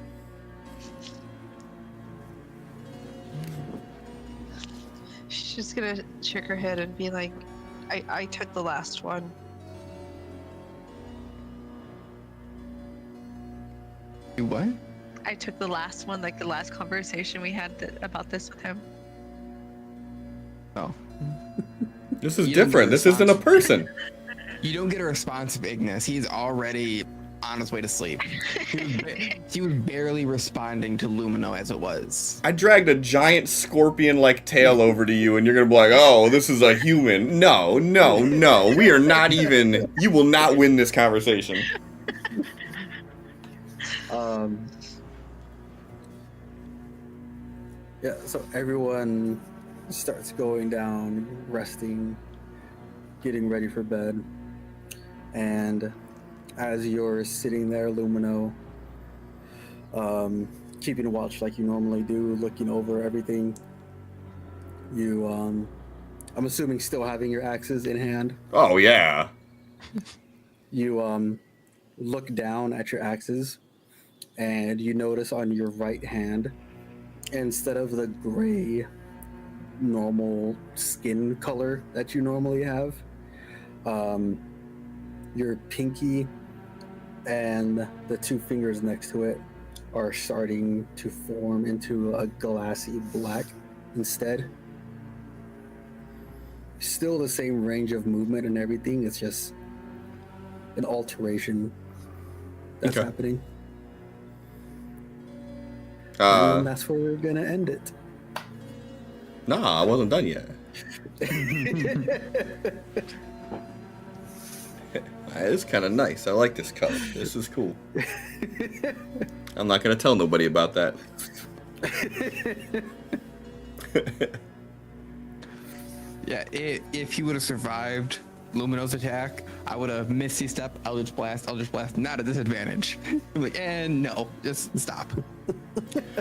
She's just gonna shake her head and be like, I took the last one. You what? I took the last one, like the last conversation we had about this with him. Oh. This is You don't different. get a This isn't a response. person. You don't get a response of Ignis. He's already on his way to sleep. He was barely responding to Lumino as it was. I dragged a giant scorpion-like tail over to you, and you're gonna be like, "Oh, this is a human." No, no, no. We are not even. You will not win this conversation. Yeah, so everyone starts going down, resting, getting ready for bed. And as you're sitting there, Lumino, keeping watch like you normally do, looking over everything, you, I'm assuming still having your axes in hand, Oh yeah. you, look down at your axes, and you notice on your right hand, instead of the gray normal skin color that you normally have, your pinky and the two fingers next to it are starting to form into a glassy black instead. Still the same range of movement and everything, it's just an alteration that's Okay. happening. And that's where we're gonna end it. Nah, I wasn't done yet. It's kind of nice. I like this color. This is cool. I'm not gonna tell nobody about that. Yeah, if he would have survived Lumino's attack, I would have Misty Step, Eldritch Blast, not a disadvantage. I'm like, and no, just stop.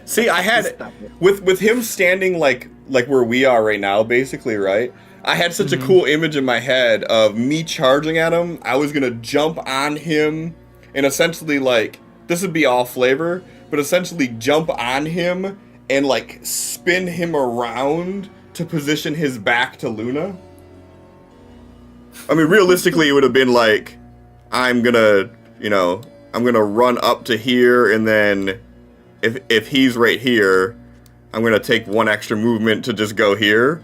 See, I had Stop it. with him standing like where we are right now, basically, right? I had such a cool image in my head of me charging at him. I was gonna jump on him and essentially like this would be all flavor, but essentially jump on him and like spin him around to position his back to Luna. I mean, realistically, it would have been like I'm gonna run up to here, and then if he's right here, I'm gonna take one extra movement to just go here.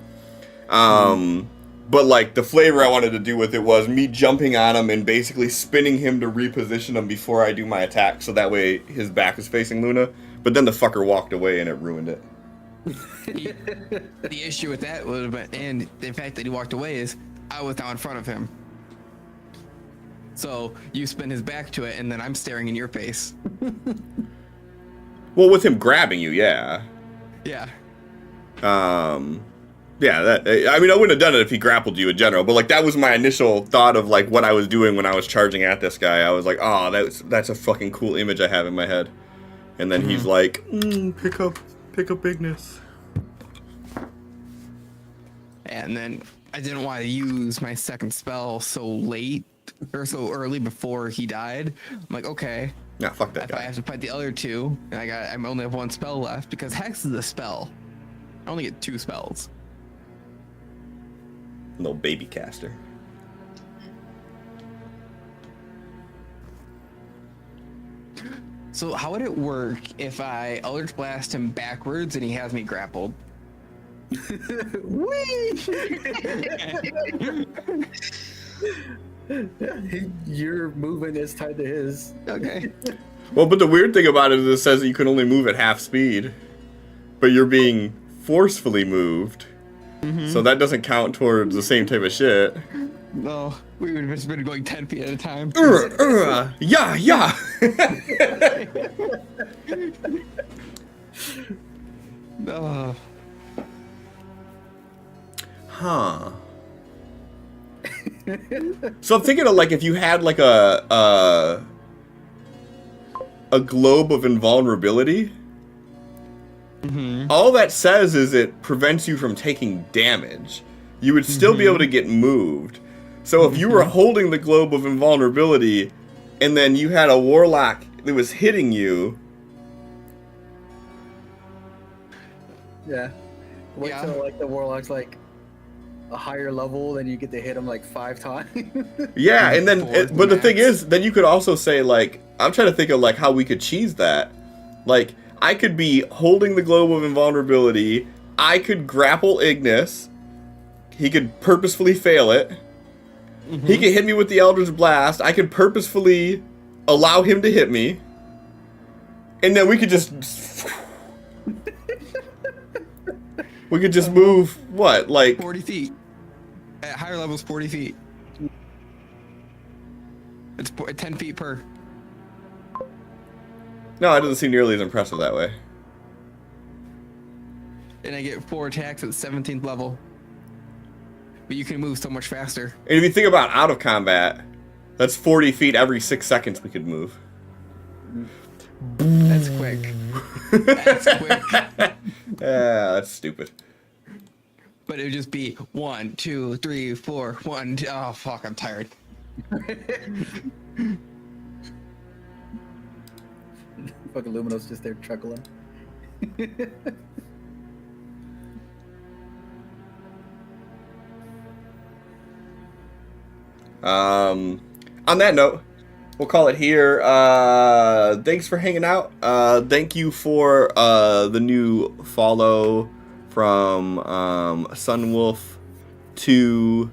But like the flavor I wanted to do with it was me jumping on him and basically spinning him to reposition him before I do my attack, so that way his back is facing Luna. But then the fucker walked away and it ruined it. The issue with that would have been, and the fact that he walked away, is I was now in front of him. So you spin his back to it, and then I'm staring in your face. Well, with him grabbing you, yeah. Yeah. Yeah, I mean, I wouldn't have done it if he grappled you in general, but like that was my initial thought of like what I was doing when I was charging at this guy. I was like, oh, that's a fucking cool image I have in my head. And then he's like, pick up Ignis. And then I didn't want to use my second spell so late or so early before he died. I'm like, okay. Nah, fuck that If I guy. have to fight the other two, and I only have one spell left because Hex is a spell. I only get 2 spells. Little baby caster. So how would it work if I Eldritch Blast him backwards and he has me grappled? Your movement is tied to his. Okay. Well, but the weird thing about it is it says that you can only move at half speed, but you're being forcefully moved. So that doesn't count towards the same type of shit. No, we would have just been going 10 feet at a time. Yeah. Oh. Huh. So I'm thinking of like if you had like a globe of invulnerability. All that says is it prevents you from taking damage. You would still be able to get moved. So if you were holding the globe of invulnerability and then you had a warlock that was hitting you. Yeah. Wait Yeah. till like the warlock's like a higher level, then you get to hit him like 5 times. Yeah, and then, Four but the thing max. is, then you could also say, like, I'm trying to think of, like, how we could cheese that. Like, I could be holding the globe of invulnerability, I could grapple Ignis, he could purposefully fail it, he could hit me with the Eldritch Blast, I could purposefully allow him to hit me, and then we could just... we could just move, what, like... 40 feet. At higher levels, 40 feet. It's 10 feet per. No, it doesn't seem nearly as impressive that way. And I get 4 attacks at 17th level. But you can move so much faster. And if you think about out of combat, that's 40 feet every 6 seconds we could move. That's quick. That's quick. Yeah, that's stupid. But it would just be 1, 2, 3, 4, 1, 2. Oh, fuck, I'm tired. Fucking Lumino's just there chuckling. On that note, we'll call it here. Thanks for hanging out. Thank you for the new follow from Sunwolf 2.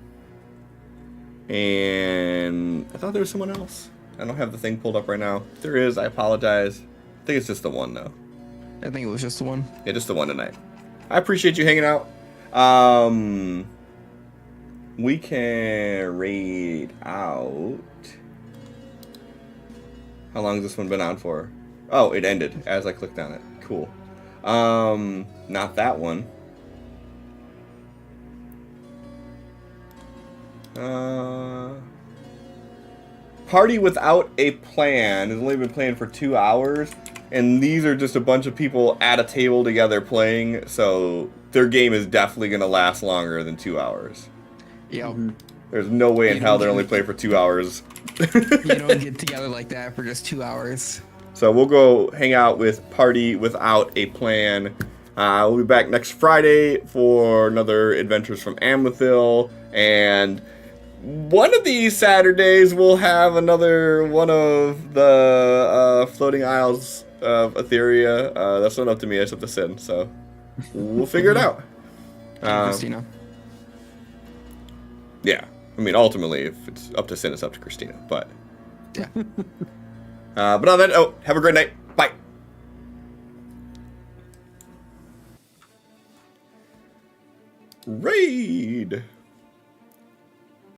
And I thought there was someone else. I don't have the thing pulled up right now. If there is, I apologize. I think it's just the one, though. I think it was just the one. Yeah, just the one tonight. I appreciate you hanging out. We can raid out. How long has this one been on for? Oh, it ended as I clicked on it. Cool. Not that one. Party Without a Plan has only been playing for 2 hours, and these are just a bunch of people at a table together playing, so their game is definitely going to last longer than 2 hours. Yep. There's no way in You hell don't they're get- only playing for 2 hours. You don't get together like that for just 2 hours. So we'll go hang out with Party Without a Plan. We'll be back next Friday for another Adventures from Amlethil, and one of these Saturdays we'll have another one of the Floating Isles of Aetheria. That's not up to me, it's up to Sin, so we'll figure it out. Christina. Yeah, I mean, ultimately, if it's up to Sin, it's up to Christina, but... Yeah. But on that note, have a great night. Bye. Raid.